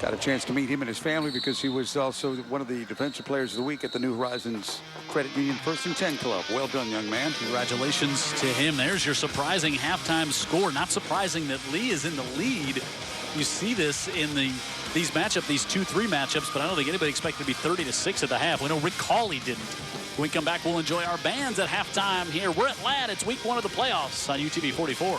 Got a chance to meet him and his family because he was also one of the Defensive Players of the Week at the New Horizons Credit Union 1st and 10 Club. Well done, young man. Congratulations to him. There's your surprising halftime score. Not surprising that Lee is in the lead. You see this in these 2-3 matchups, but I don't think anybody expected to be 30-6 at the half. We know Rick Cawley didn't. When we come back, we'll enjoy our bands at halftime here. We're at Ladd. It's week 1 of the playoffs on UTV 44.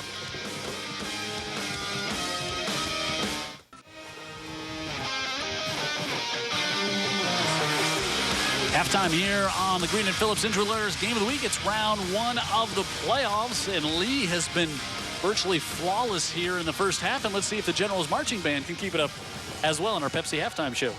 Halftime here on the Green and Phillips Injury Lawyers Game of the Week. It's round 1 of the playoffs, and Lee has been virtually flawless here in the first half. And let's see if the Generals Marching Band can keep it up as well in our Pepsi halftime show.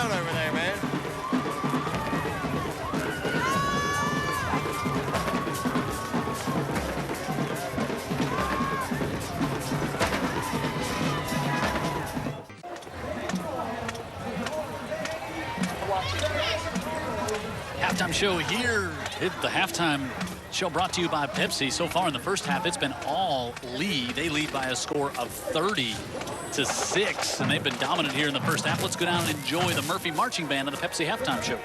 down over there, man. Halftime show here. The halftime show brought to you by Pepsi. So far in the first half, it's been all lead. They lead by a score of 30-6, and they've been dominant here in the first half. Let's go down and enjoy the Murphy Marching Band of the Pepsi halftime show.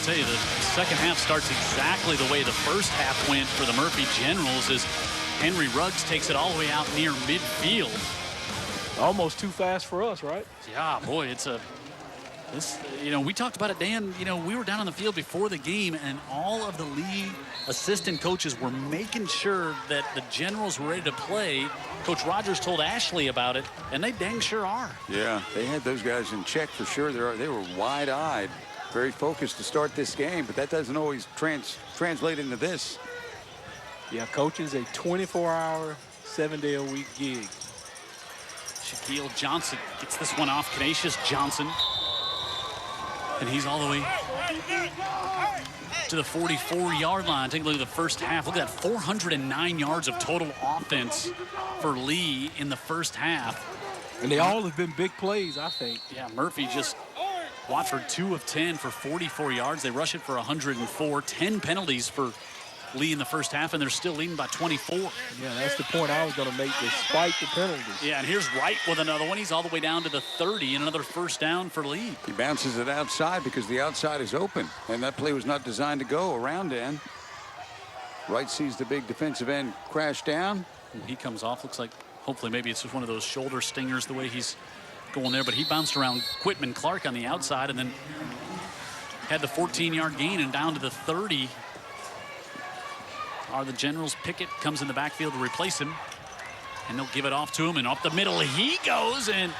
tell you, the second half starts exactly the way the first half went for the Murphy Generals as Henry Ruggs takes it all the way out near midfield. Almost too fast for us, right? Yeah, boy, we talked about it, Dan. We were down on the field before the game, and all of the Lee assistant coaches were making sure that the Generals were ready to play. Coach Rogers told Ashley about it, and they dang sure are. Yeah, they had those guys in check for sure. They were wide-eyed, very focused to start this game, but that doesn't always translate into this. Yeah, coaching's a 24-hour, 7-day-a-week gig. Shaquille Johnson gets this one off. Canisius Johnson. And he's all the way to the 44-yard line. Take a look at the first half. Look at that, 409 yards of total offense for Lee in the first half. And they all have been big plays, I think. Yeah, Murphy just Watford 2 of 10 for 44 yards. They rush it for 104. 10 penalties for Lee in the first half, and they're still leading by 24. Yeah, that's the point I was going to make, despite the penalties. Yeah, and here's Wright with another one. He's all the way down to the 30, and another first down for Lee. He bounces it outside because the outside is open, and that play was not designed to go around end. Wright sees the big defensive end crash down. And he comes off. Looks like hopefully maybe it's just one of those shoulder stingers the way he's going there, but he bounced around Quitman Clark on the outside and then had the 14-yard gain and down to the 30. Are the Generals. Pickett comes in the backfield to replace him, and they'll give it off to him, and up the middle he goes and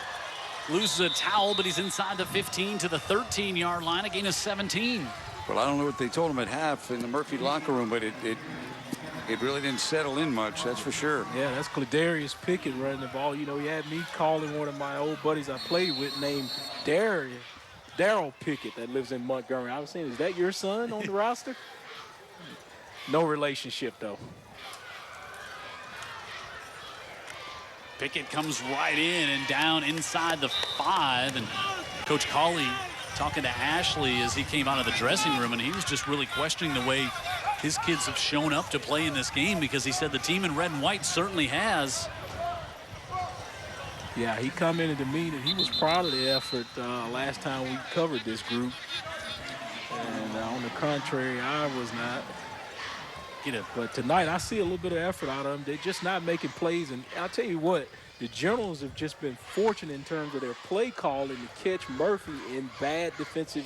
loses a towel, but he's inside the 15 to the 13-yard line. A gain of 17. Well, I don't know what they told him at half in the Murphy locker room, but it really didn't settle in much, that's for sure. Yeah, that's Cladarius Pickett running the ball. He had me calling one of my old buddies I played with named Daryl Pickett that lives in Montgomery. I was saying, is that your son on the roster? No relationship, though. Pickett comes right in and down inside the 5. And Coach Cawley talking to Ashley as he came out of the dressing room, and he was just really questioning the way his kids have shown up to play in this game, because he said the team in red and white certainly has. Yeah, he commented to me that he was proud of the effort last time we covered this group. And on the contrary, I was not. But tonight, I see a little bit of effort out of them. They're just not making plays. And I'll tell you what, the Generals have just been fortunate in terms of their play calling to catch Murphy in bad defensive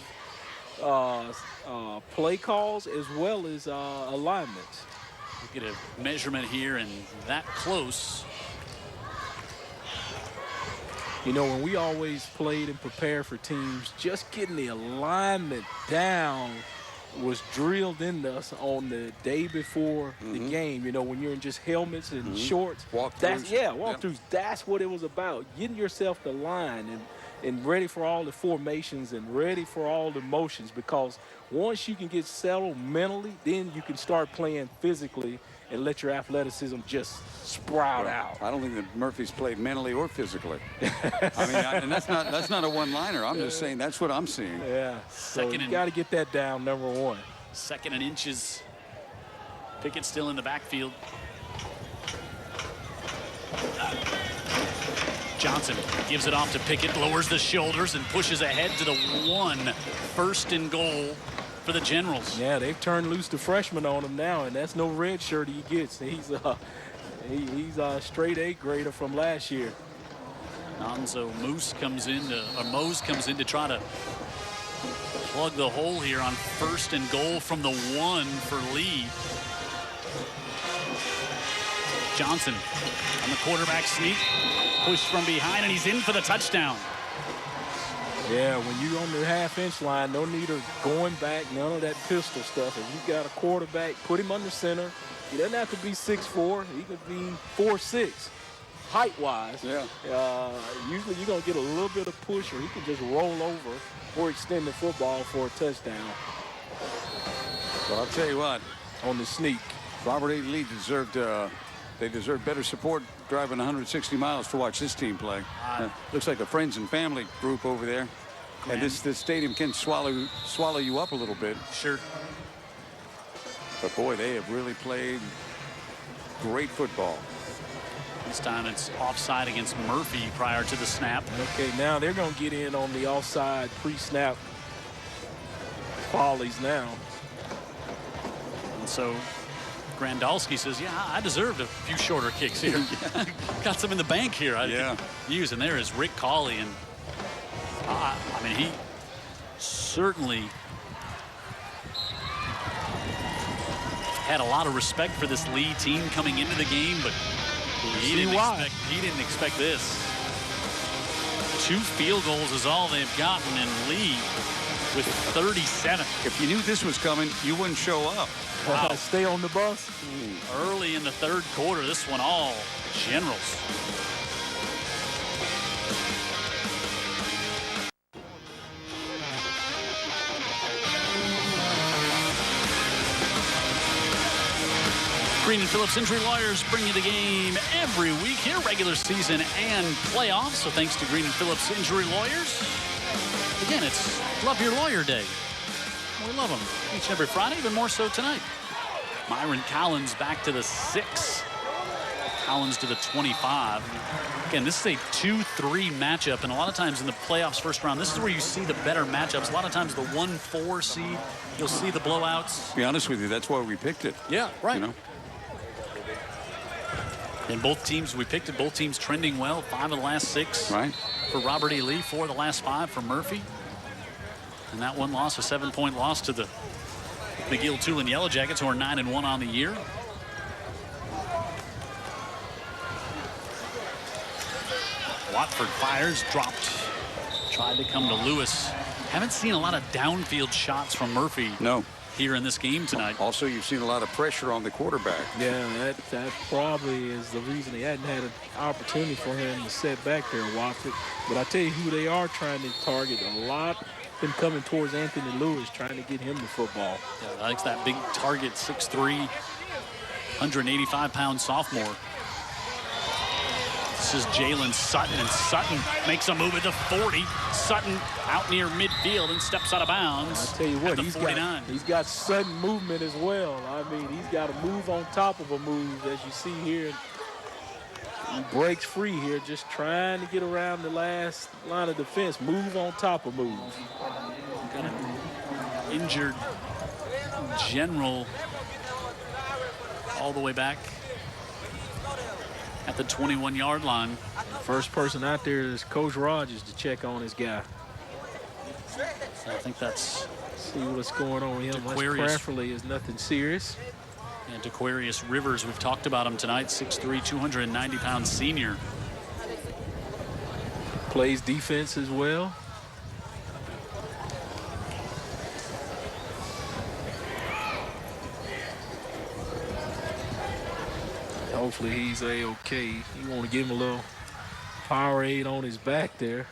play calls as well as alignments. We get a measurement here, and that close. When we always played and prepared for teams, just getting the alignment down was drilled into us on the day before the game. When you're in just helmets and shorts. Walkthroughs. That's what it was about. Getting yourself the line and ready for all the formations and ready for all the motions, because once you can get settled mentally, then you can start playing physically and let your athleticism just sprout out. I don't think that Murphy's played mentally or physically. And that's not a one-liner. I'm just saying that's what I'm seeing. Yeah. So you got to get that down, number one. 2nd and inches. Pickett still in the backfield. Johnson gives it off to Pickett, lowers the shoulders and pushes ahead to the 1. 1st and goal for the Generals. Yeah, they've turned loose the freshman on him now, and that's no red shirt he gets. He's a straight A grader from last year. Mose comes in to try to plug the hole here on 1st and goal from the 1 for Lee. Johnson on the quarterback sneak, pushed from behind, and he's in for the touchdown. Yeah, when you're on the half-inch line, no need of going back, none of that pistol stuff. If you got a quarterback, put him under center. He doesn't have to be 6'4". He could be 4'6", height-wise. Yeah. Usually you're going to get a little bit of push, or he can just roll over or extend the football for a touchdown. Well, I'll tell you what. On the sneak. Robert A. Lee deserved better support driving 160 miles to watch this team play. Looks like a friends and family group over there. And this stadium can swallow you up a little bit. Sure. But boy, they have really played great football. This time it's offside against Murphy prior to the snap. Okay, now they're going to get in on the offside pre-snap follies now. And so Grandalski says, yeah, I deserved a few shorter kicks here. Got some in the bank here I could use. And there is Rick Cawley. And I mean, he certainly had a lot of respect for this Lee team coming into the game, but he didn't expect this. 2 field goals is all they've gotten, and Lee with 37. If you knew this was coming, you wouldn't show up. Wow. Stay on the bus. Early in the 3rd quarter, this one all Generals. Green and Phillips Injury Lawyers bring you the game every week here, regular season and playoffs. So thanks to Green and Phillips Injury Lawyers. Again, it's Love Your Lawyer Day. We love them each and every Friday, even more so tonight. Myron Collins back to the 6. Collins to the 25. Again, this is a 2-3 matchup, and a lot of times in the playoffs first round, this is where you see the better matchups. A lot of times the 1-4 seed, you'll see the blowouts. To be honest with you, that's why we picked it. Yeah, right. You know? And both teams, we picked it, both teams trending well. 5 of the last 6 for Robert E. Lee, 4 of the last 5 for Murphy. And that one loss, a 7-point loss to the McGill-Tulane Yellow Jackets, who are 9-1 on the year. Watford fires, dropped, tried to come to Lewis. Haven't seen a lot of downfield shots from Murphy. No. Here in this game tonight. Also, you've seen a lot of pressure on the quarterback. Yeah, that probably is the reason he hadn't had an opportunity for him to set back there, Watford. But I tell you who they are trying to target a lot. Been coming towards Anthony Lewis, trying to get him the football. Yeah, I like that big target, 6'3", 185-pound sophomore. This is Jalen Sutton, and Sutton makes a move at the 40. Sutton out near midfield and steps out of bounds. I tell you what, he's got sudden movement as well. I mean, he's got a move on top of a move, as you see here. He breaks free here, just trying to get around the last line of defense. Move on top of move. Got an injured General all the way back at the 21-yard line. First person out there is Coach Rogers to check on his guy. So I think that's... See what's going on with him. Preferably is nothing serious. And DeQuarius Rivers, we've talked about him tonight, 6'3", 290-pound senior. Plays defense as well. Hopefully he's A-okay. You want to give him a little Powerade on his back there.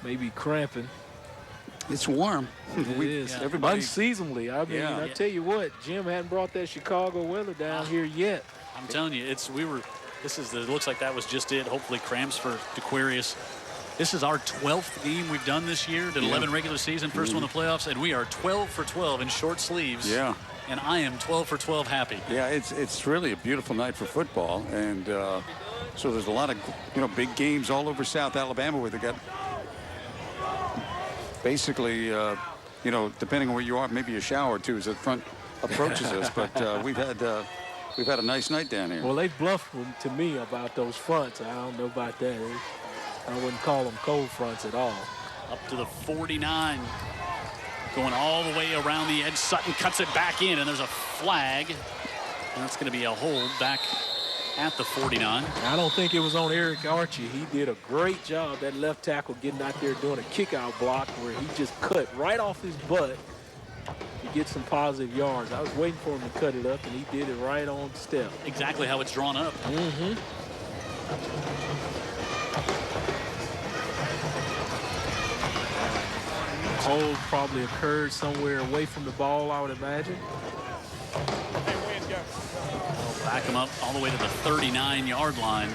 Maybe cramping. It's warm. It is. Yeah. Everybody unseasonably. I mean, I tell you what, Jim hadn't brought that Chicago weather down here yet. I'm telling you, it looks like that was just it. Hopefully cramps for DeQuarius. This is our 12th game we've done this year. Did 11 regular season, first one in the playoffs, and we are 12 for 12 in short sleeves. Yeah. And I am 12 for 12 happy. Yeah, it's really a beautiful night for football, and so there's a lot of big games all over South Alabama where they got basically depending on where you are, maybe a shower or two as the front approaches us. But we've had a nice night down here. Well, they bluffed to me about those fronts. I don't know about that. I wouldn't call them cold fronts at all. Up to the 49. Going all the way around the edge. Sutton cuts it back in, and there's a flag. And that's going to be a hold back at the 49. I don't think it was on Eric Archie. He did a great job, that left tackle, getting out there doing a kick-out block where he just cut right off his butt to get some positive yards. I was waiting for him to cut it up, and he did it right on the step. Exactly how it's drawn up. Mm-hmm. Hold probably occurred somewhere away from the ball, I would imagine. They'll back him up all the way to the 39-yard line.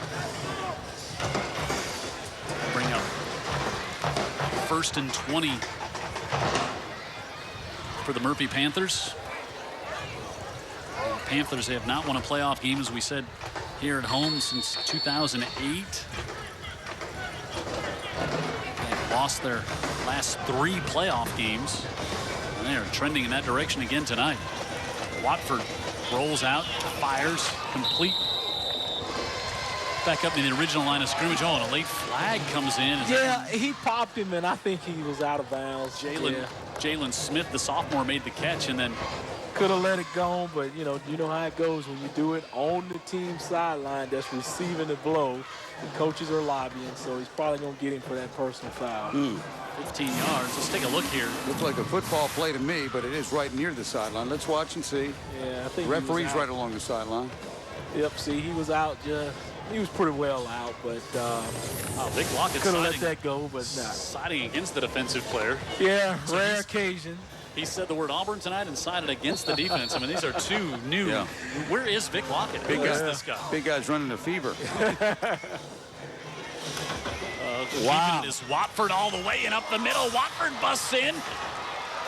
Bring up 1st and 20 for the Murphy Panthers. The Panthers have not won a playoff game, as we said, here at home since 2008. They've lost their last 3 playoff games. And they are trending in that direction again tonight. Watford rolls out, fires, complete. Back up in the original line of scrimmage. Oh, and a late flag comes in. Yeah, he popped him, and I think he was out of bounds. Jalen Smith, the sophomore, made the catch, and then could have let it go, but you know how it goes when you do it on the team sideline that's receiving the blow. The coaches are lobbying, so he's probably going to get him for that personal foul. 15 yards. Let's take a look here. Looks like a football play to me, but it is right near the sideline. Let's watch and see. Yeah, I think referee's right along the sideline. Yep, see, he was out just. He was pretty well out, but Vic Lockett could have let that go, but not. Siding against the defensive player. Yeah, so rare occasion. He said the word Auburn tonight and sided against the defense. I mean, these are two new. Yeah. Where is Vic Lockett? Who is this guy? Big guy's running a fever. Wow. Is Watford all the way and up the middle. Watford busts in.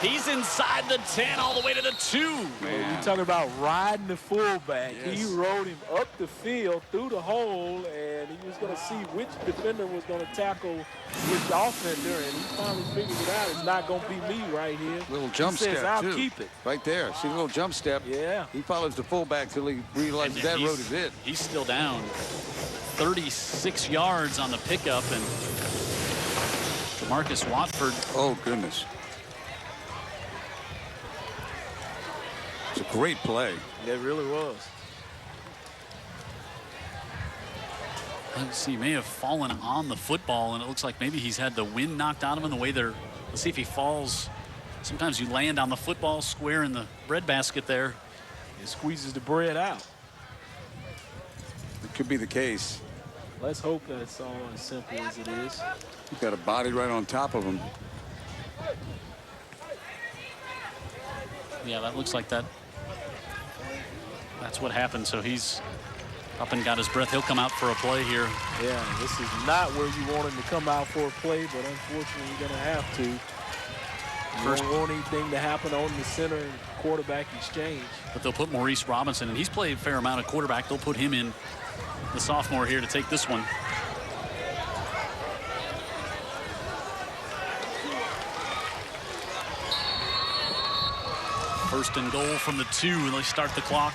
He's inside the 10 all the way to the 2. Man. You talking about riding the fullback. Yes. He rode him up the field through the hole, and he was going to see which defender was going to tackle which offender, and he finally figured it out. It's not going to be me right here. Little jump step, I'll too. keep it. Right there. See the little jump step? Yeah. He follows the fullback till he realizes that road is it. He's still down 36 yards on the pickup, and Marcus Watford. Oh, goodness. It's a great play. It really was. Let's see, he may have fallen on the football, and it looks like maybe he's had the wind knocked out of him the way they're. Let's see if he falls. Sometimes you land on the football square in the breadbasket there. It squeezes the bread out. It could be the case. Let's hope that's all as simple as it is. He's got a body right on top of him. Yeah, that looks like that. That's what happened. So he's up and got his breath. He'll come out for a play here. Yeah, this is not where you want him to come out for a play, but unfortunately you're going to have to. You don't want anything to happen on the center and quarterback exchange. But they'll put Maurice Robinson, and he's played a fair amount of quarterback. They'll put him in, the sophomore here, to take this one. First and goal from the 2, and they start the clock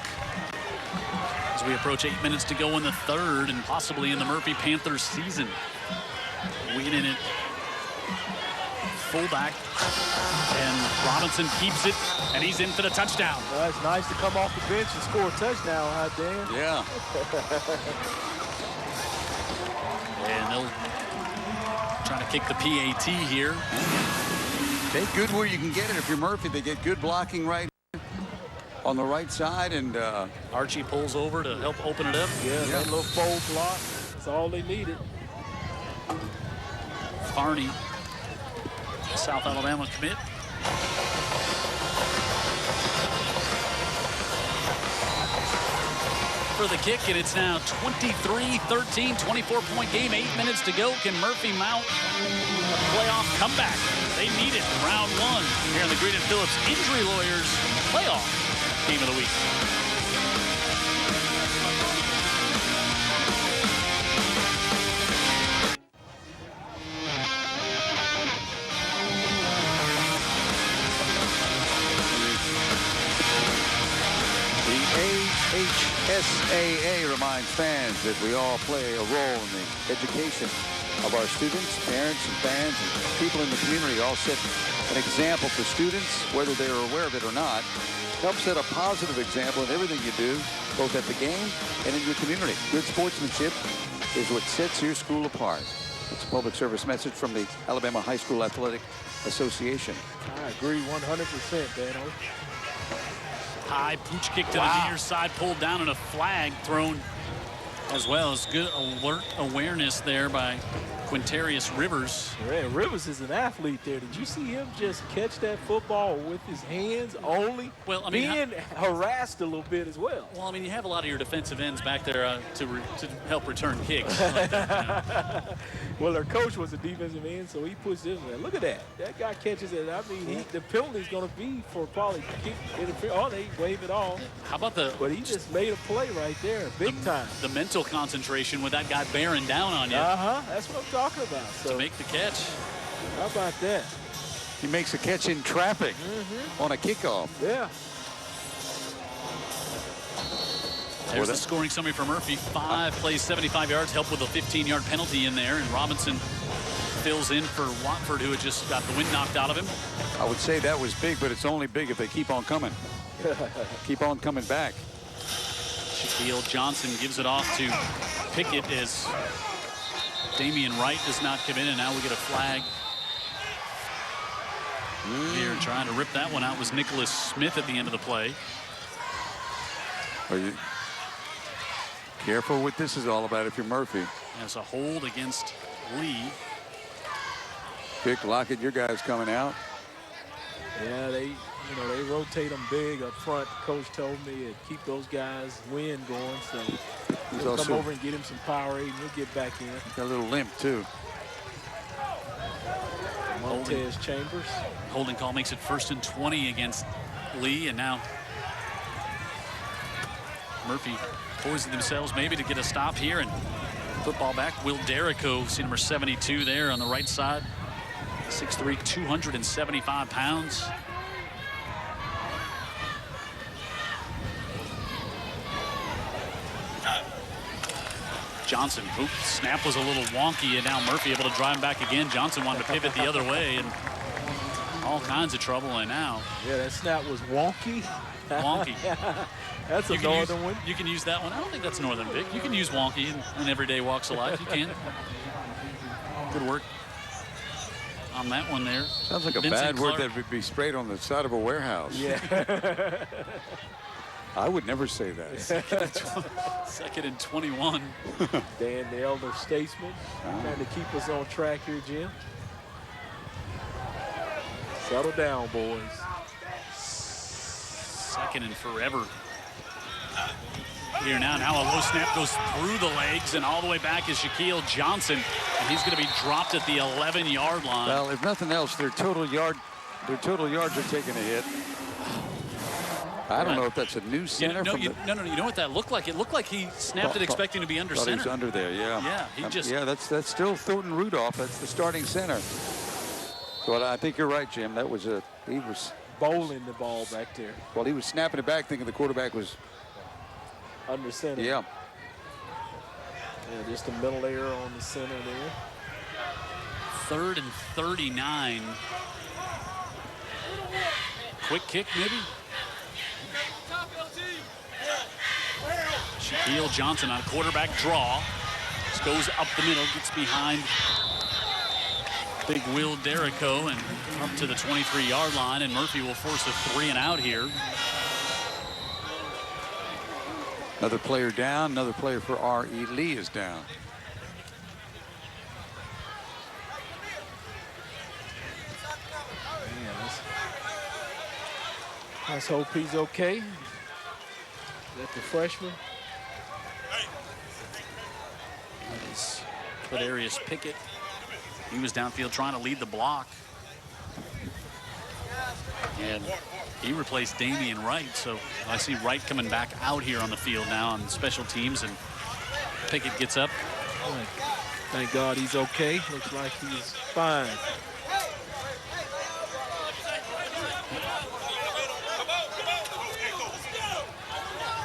as we approach 8 minutes to go in the third, and possibly in the Murphy Panthers season. Winning it fullback, and Robinson keeps it, and he's in for the touchdown. Well, it's nice to come off the bench and score a touchdown, huh, Dan? Yeah. And they'll try to kick the PAT here. Take good where you can get it. If you're Murphy, they get good blocking right on the right side, and Archie pulls over to help open it up. Yeah, that little fold block. That's all they needed. Farney, South Alabama commit. For the kick, and it's now 23-13, 24-point game, 8 minutes to go. Can Murphy mount a playoff comeback? They need it. Round 1 here in the Greeton Phillips Injury Lawyers playoff game of the week. SAA reminds fans that we all play a role in the education of our students, parents, and fans, and people in the community. All set an example for students, whether they're aware of it or not. Help set a positive example in everything you do, both at the game and in your community. Good sportsmanship is what sets your school apart. It's a public service message from the Alabama High School Athletic Association. I agree 100%, Dano. High pooch kick to the near side, pulled down, and a flag thrown as well. As good alert awareness there by Quintarius Rivers. Yeah, Rivers is an athlete there. Did you see him just catch that football with his hands only? Well, I mean, being harassed a little bit as well. Well, I mean, you have a lot of your defensive ends back there to help return kicks. Like that, well, their coach was a defensive end, so he puts this in. Look at that. That guy catches it. I mean, the penalty's going to be for probably kick interference. Oh, they wave it off. How about the? But he just made a play right there, big time. The mental concentration with that guy bearing down on you. That's what I'm talking about. So to make the catch. How about that? He makes a catch in traffic on a kickoff. Yeah. There's the scoring summary for Murphy. 5 plays, 75 yards, helped with a 15-yard penalty in there. And Robinson fills in for Watford, who had just got the wind knocked out of him. I would say that was big, but it's only big if they keep on coming. Keep on coming back. Shaquille Johnson gives it off to Pickett as Damian Wright does not come in, and now we get a flag. Here trying to rip that one out was Nicholas Smith at the end of the play. Are you careful what this is all about if you're Murphy? As a hold against Lee. Vic Lockett, your guy's coming out. Yeah, they rotate them big up front. Coach told me to keep those guys' wind going, so he'll come over and get him some power, and he'll get back in. Got a little limp too. Montez Chambers. Holding call makes it 1st and 20 against Lee, and now Murphy poising themselves maybe to get a stop here, and football back. Will Derrico, see number 72 there on the right side. 6'3", 275 pounds. Johnson, snap was a little wonky, and now Murphy able to drive him back again. Johnson wanted to pivot the other way, and all kinds of trouble, and now. Yeah, that snap was wonky. Wonky. That's a northern one. You can use that one. I don't think that's northern, Vic. You can use wonky in everyday walks of life. You can. Good work on that one there. Sounds like a bad word that would be sprayed on the side of a warehouse. Yeah. I would never say that. 2nd and 21. Dan, the elder statesman, trying to keep us on track here, Jim. Settle down, boys. 2nd and forever. Here now a low snap goes through the legs, and all the way back is Shaquille Johnson, and he's going to be dropped at the 11-yard line. Well, if nothing else, their total yards are taking a hit. I don't know if that's a new center. No, you know what that looked like? It looked like he snapped it expecting to be under center. He was under there, yeah. Yeah, he just. Yeah, that's still Thornton Rudolph. That's the starting center. But I think you're right, Jim. That was he was bowling the ball back there. Well, he was snapping it back, thinking the quarterback was under center. Yeah. Yeah, just a middle error on the center there. 3rd and 39. Quick kick, maybe. Shaquille Johnson on a quarterback draw. Just goes up the middle, gets behind big Will Derrico and up to the 23-yard line, and Murphy will force a 3-and-out here. Another player down. Another player for R.E. Lee is down. Let's hope he's okay. That's the freshman. Darius Pickett. He was downfield trying to lead the block. And he replaced Damian Wright. So I see Wright coming back out here on the field now on special teams, and Pickett gets up. Thank God he's okay. Looks like he's fine.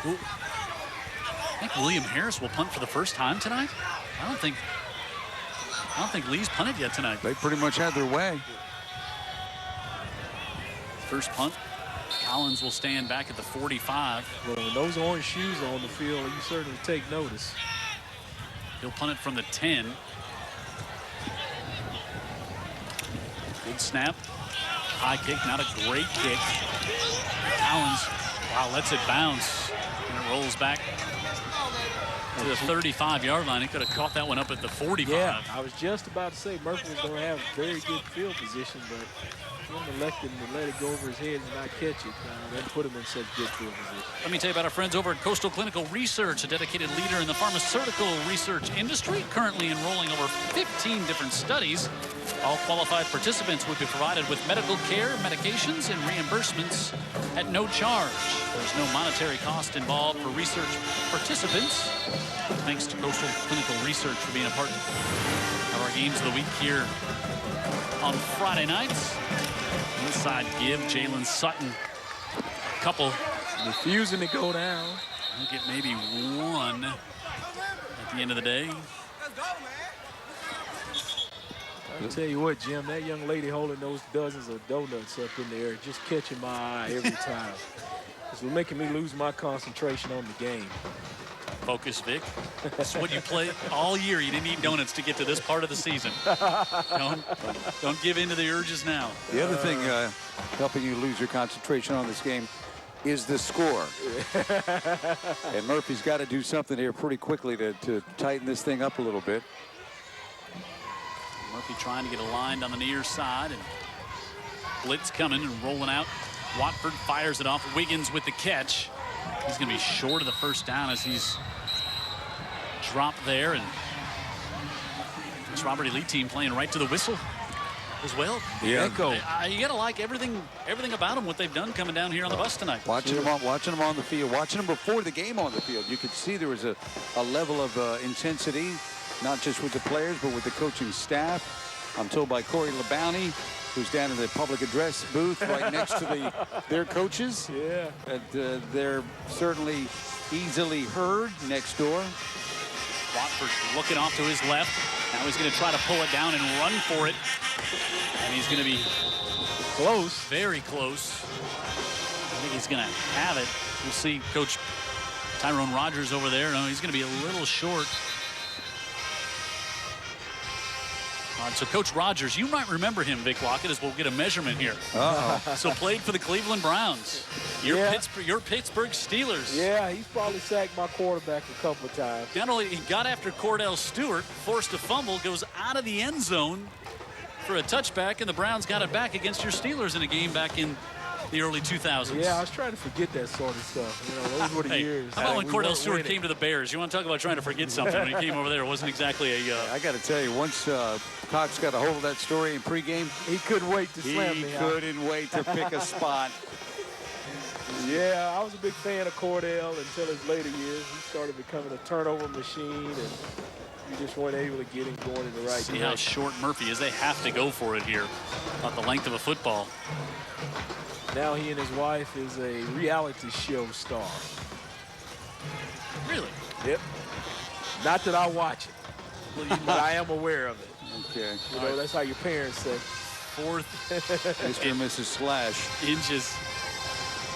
Ooh. I think William Harris will punt for the first time tonight. I don't think Lee's punted yet tonight. They pretty much had their way. First punt. Collins will stand back at the 45. Well, with those orange shoes on the field, you certainly take notice. He'll punt it from the 10. Good snap. High kick, not a great kick. Collins, wow, lets it bounce. And it rolls back to the 35-yard line. He could have caught that one up at the 45. Yeah, I was just about to say Murphy was going to have very good field position, but he elected to let it go over his head and not catch it. That put him in such good field position. Let me tell you about our friends over at Coastal Clinical Research, a dedicated leader in the pharmaceutical research industry, currently enrolling over 15 different studies. All qualified participants would be provided with medical care, medications, and reimbursements at no charge. There's no monetary cost involved for research participants. Thanks to Coastal Clinical Research for being a part of our games of the week here on Friday nights. Inside give, Jalen Sutton. A couple. Refusing to go down. He'll get maybe one at the end of the day. I'll tell you what, Jim, that young lady holding those dozens of donuts up in the air, just catching my eye every time. It's making me lose my concentration on the game. Focus, Vic. That's what you play all year. You didn't eat donuts to get to this part of the season. Don't give in to the urges now. The other thing helping you lose your concentration on this game is the score. And Murphy's got to do something here pretty quickly to tighten this thing up a little bit. Murphy trying to get aligned on the near side, and blitz coming and rolling out. Watford fires it off. Wiggins with the catch. He's going to be short of the first down as he's dropped there. And this Robert E. Lee team playing right to the whistle as well. Yeah. You got to like everything about them, what they've done coming down here on the bus tonight. Watching them on the field, watching them before the game on the field, you could see there was a level of intensity, not just with the players, but with the coaching staff. I'm told by Corey LeBounty, who's down in the public address booth right next to their coaches. Yeah. That they're certainly easily heard next door. Watford looking off to his left. Now he's going to try to pull it down and run for it. And he's going to be close, very close. I think he's going to have it. We'll see Coach Tyrone Rogers over there. No, he's going to be a little short. All right, so Coach Rogers, you might remember him, Vic Lockett, as we'll get a measurement here. So played for the Cleveland Browns. Your Pittsburgh Steelers. Yeah, he's probably sacked my quarterback a couple of times. Not only he got after Cordell Stewart, forced a fumble, goes out of the end zone for a touchback, and the Browns got it back against your Steelers in a game back in the early 2000s. Yeah, I was trying to forget that sort of stuff. You know, those were the years. How about when Cordell Stewart came to the Bears? You want to talk about trying to forget something? When he came over there, it wasn't exactly a... I got to tell you, once Cox got a hold of that story in pregame, he couldn't wait to slam me. He couldn't wait to pick a spot. Yeah, I was a big fan of Cordell until his later years. He started becoming a turnover machine, and you just weren't able to get him going in the right direction. See how short Murphy is. They have to go for it here. About the length of a football. Now he and his wife is a reality show star. Really? Yep. Not that I watch it, but I am aware of it. Okay. You know, that's how your parents say. Fourth. Mr. and Mrs. Slash. Inches.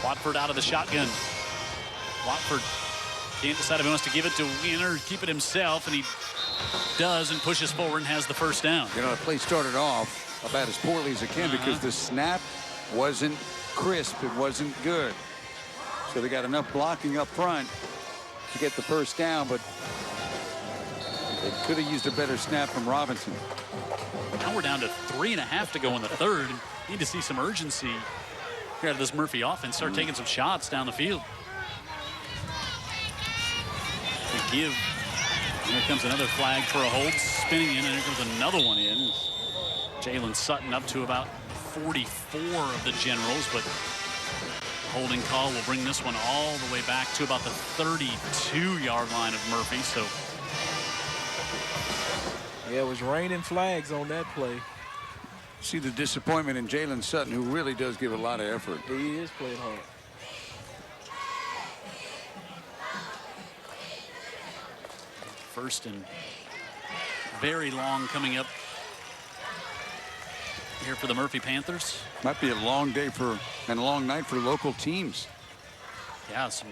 Watford out of the shotgun. Watford can't decide if he wants to give it to Wiener or keep it himself, and he does and pushes forward and has the first down. You know, the play started off about as poorly as it can because the snap wasn't crisp. It wasn't good. So they got enough blocking up front to get the first down, but they could have used a better snap from Robinson. Now we're down to 3.5 to go in the third. Need to see some urgency here out of this Murphy offense. Start taking some shots down the field. To give. Here comes another flag for a hold. Spinning in, and here comes another one in. Jalen Sutton up to about 44 of the Generals, but holding call will bring this one all the way back to about the 32-yard line of Murphy. So yeah, it was raining flags on that play. See the disappointment in Jalen Sutton, who really does give a lot of effort. He is playing hard. First and very long coming up here for the Murphy Panthers. Might be a long day and a long night for local teams. Yeah, some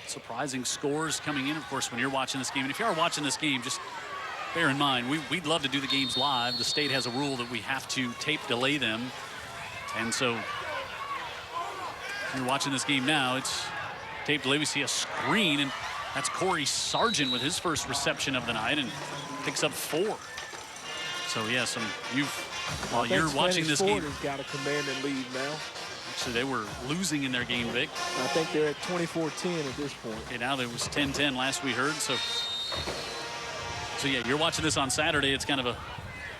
surprising scores coming in, of course, when you're watching this game. And if you are watching this game, just bear in mind, we'd love to do the games live. The state has a rule that we have to tape delay them. And so if you're watching this game now, it's tape delay. We see a screen, and that's Corey Sargent with his first reception of the night and picks up 4. So, yeah, while you're watching this game. Has got a commanding lead now. Actually, they were losing in their game, Vic. I think they're at 24-10 at this point. Okay, now there was 10-10 last we heard. So yeah, you're watching this on Saturday. It's kind of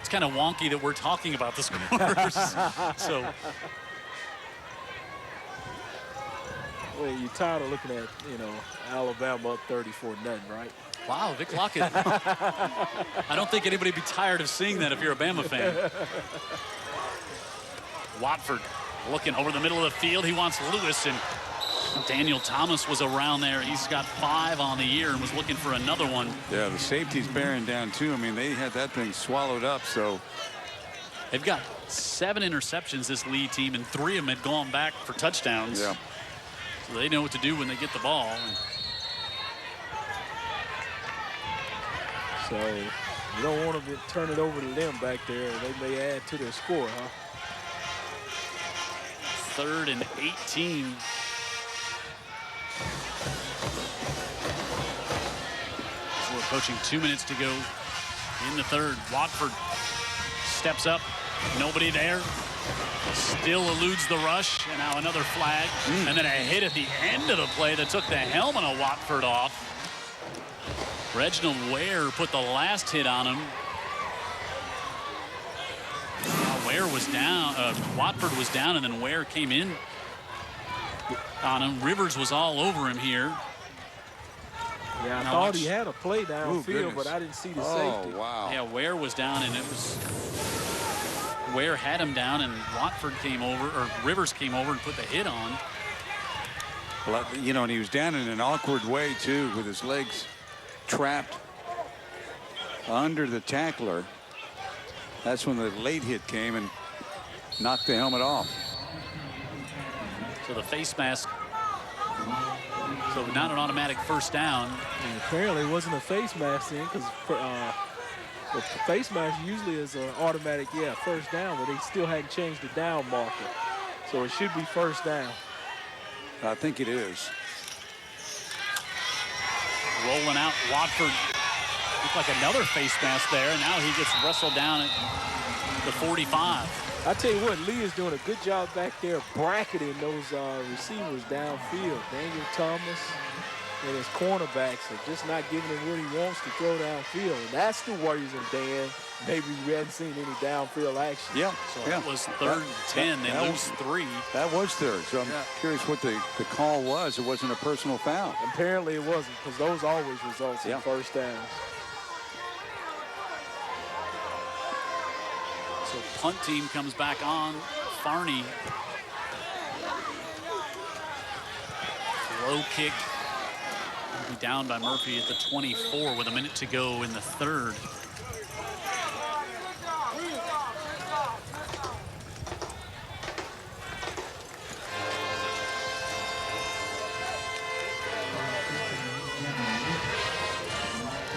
wonky that we're talking about the scores. So. Well, you're tired of looking at, Alabama up 34-0, right? Wow, Vic Lockett. I don't think anybody would be tired of seeing that if you're a Bama fan. Watford Looking over the middle of the field, he wants Lewis, and Daniel Thomas was around there. He's got 5 on the year and was looking for another one. Yeah, the safety's bearing down too. I mean, they had that thing swallowed up. So they've got 7 interceptions, this Lee team, and 3 of them had gone back for touchdowns. Yeah. So they know what to do when they get the ball. So you don't want to turn it over to them back there. They may add to their score, huh? 3rd and 18. So we're approaching 2 minutes to go in the 3rd. Watford steps up. Nobody there. Still eludes the rush. And now another flag. And then a hit at the end of the play that took the helmet of Watford off. Reginald Ware put the last hit on him. Ware was down. Watford was down, and then Ware came in on him. Rivers was all over him here. Yeah, I thought he had a play downfield, but I didn't see the safety. Oh, wow. Yeah, Ware was down, and it was Ware had him down, and Watford came over, or Rivers came over and put the hit on. Well, you know, and he was down in an awkward way too, with his legs trapped under the tackler. That's when the late hit came and knocked the helmet off. So the face mask. So not an automatic first down. And apparently it wasn't a face mask then, because the face mask usually is an automatic, first down, but they still hadn't changed the down marker. So it should be first down. I think it is. Rolling out, Watford. Looked like another face mask there, and now he gets wrestled down at the 45. I tell you what, Lee is doing a good job back there bracketing those receivers downfield. Daniel Thomas and his cornerbacks are just not giving him what he wants to throw downfield. And that's the worrisome, Dan. Maybe we hadn't seen any downfield action. Yeah, so it was 3rd and 10. They lose 3. That was 3rd. So I'm curious what the call was. It wasn't a personal foul. Apparently it wasn't, because those always result in first downs. So punt team comes back on. Farney. Low kick. Be down by Murphy at the 24 with a minute to go in the 3rd.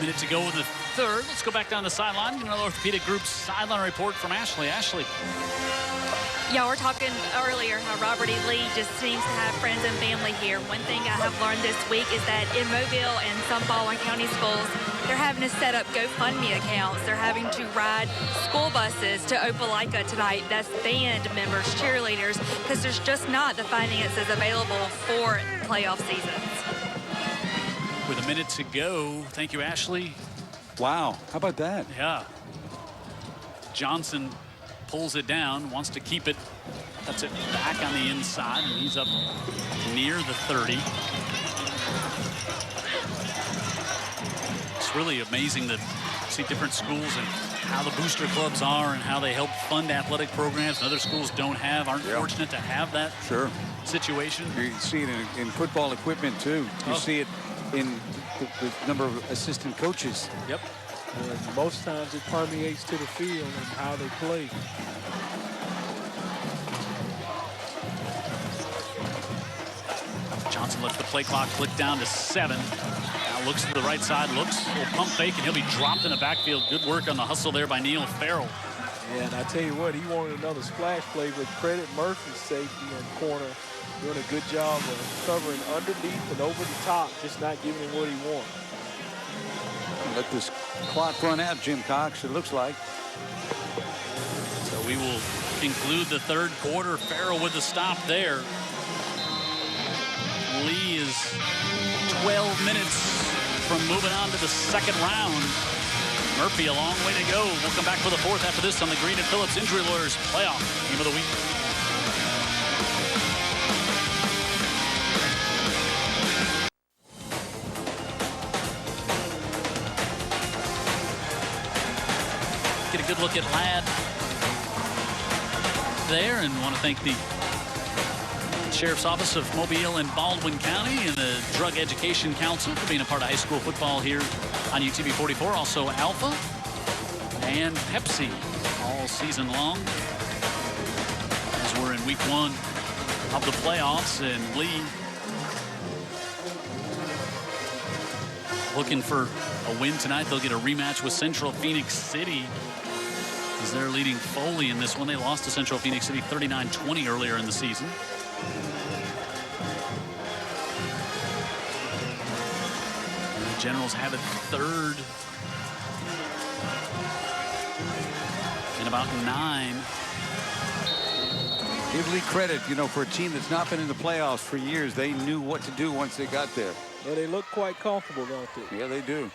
Minute to go in the 3rd. Let's go back down the sideline. Another Orthopedic Group's sideline report from Ashley. Ashley. Yeah, we're talking earlier how Robert E. Lee just seems to have friends and family here. One thing I have learned this week is that in Mobile and some Baldwin County schools, they're having to set up GoFundMe accounts. They're having to ride school buses to Opelika tonight. That's band members, cheerleaders, because there's just not the finances available for playoff seasons. With a minute to go. Thank you, Ashley. Wow, how about that? Yeah. Johnson pulls it down, wants to keep it, cuts it back on the inside, and he's up near the 30. It's really amazing to see different schools and how the booster clubs are and how they help fund athletic programs and other schools aren't fortunate to have that situation. You see it in football equipment too. You see it in the number of assistant coaches. Yep. And most times it permeates to the field and how they play. Johnson lets the play clock click down to 7. Now looks to the right side, looks, will pump fake, and he'll be dropped in the backfield. Good work on the hustle there by Neil Farrell. Yeah, and I tell you what, he wanted another splash play, but credit Murphy's safety in the corner, doing a good job of covering underneath and over the top, just not giving him what he wants. Let this clock run out, Jim Cox, it looks like. So we will conclude the 3rd quarter. Farrell with the stop there. Lee is 12 minutes from moving on to the 2nd round. Murphy a long way to go. We'll come back for the 4th after this on the Green and Phillips Injury Lawyers Playoff Game of the Week. Get a good look at Ladd there, and want to thank the Sheriff's Office of Mobile and Baldwin County and the Drug Education Council for being a part of high school football here on UTV 44. Also Alpha and Pepsi all season long as we're in week 1 of the playoffs. And Lee looking for a win tonight. They'll get a rematch with Central Phoenix City as they're leading Foley in this one. They lost to Central Phoenix City 39-20 earlier in the season. And the Generals have it 3rd in about 9. Give Lee credit, you know, for a team that's not been in the playoffs for years. They knew what to do once they got there. Yeah, they look quite comfortable, don't they? Yeah, they do.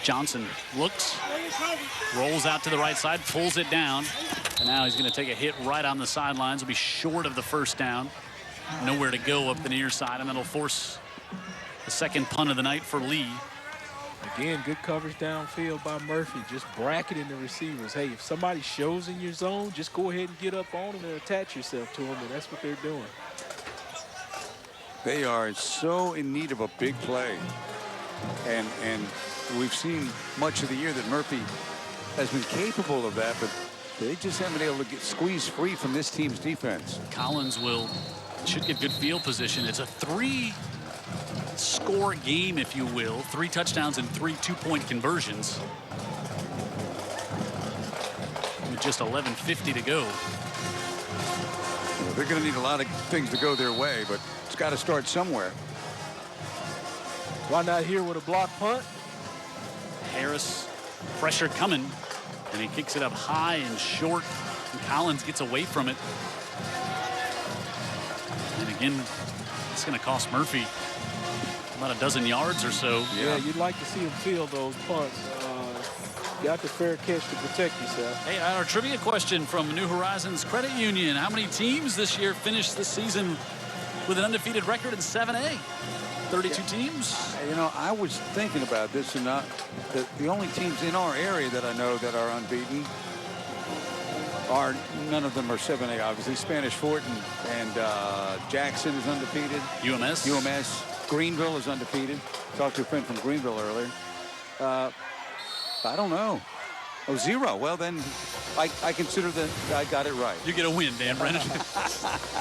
Johnson looks, rolls out to the right side, pulls it down, and now he's going to take a hit right on the sidelines. Will be short of the first down. Nowhere to go up the near side, and that'll force the second punt of the night for Lee. Again, good coverage downfield by Murphy, just bracketing the receivers. Hey, if somebody shows in your zone, just go ahead and get up on them and attach yourself to them, and that's what they're doing. They are so in need of a big play. And we've seen much of the year that Murphy has been capable of that, but they just haven't been able to get squeezed free from this team's defense. Collins should get good field position. It's a 3-score game, if you will. 3 touchdowns and 3 two-point conversions. With just 11:50 to go. Well, they're going to need a lot of things to go their way, but it's got to start somewhere. Why not here with a block punt? Harris, pressure coming, and he kicks it up high and short, and Collins gets away from it. And again, it's going to cost Murphy about a dozen yards or so. Yeah, you'd like to see him field those punts. Got the fair catch to protect yourself. Hey, our trivia question from New Horizons Credit Union. How many teams this year finished the season with an undefeated record in 7A? 32 teams? You know, I was thinking about this, and the only teams in our area that I know that are unbeaten are, none of them are 7A, obviously. Spanish Fort and Jackson is undefeated. UMS. Greenville is undefeated. Talked to a friend from Greenville earlier. I don't know. Oh, 0. Well, then I consider that I got it right. You get a win, Dan Brennan.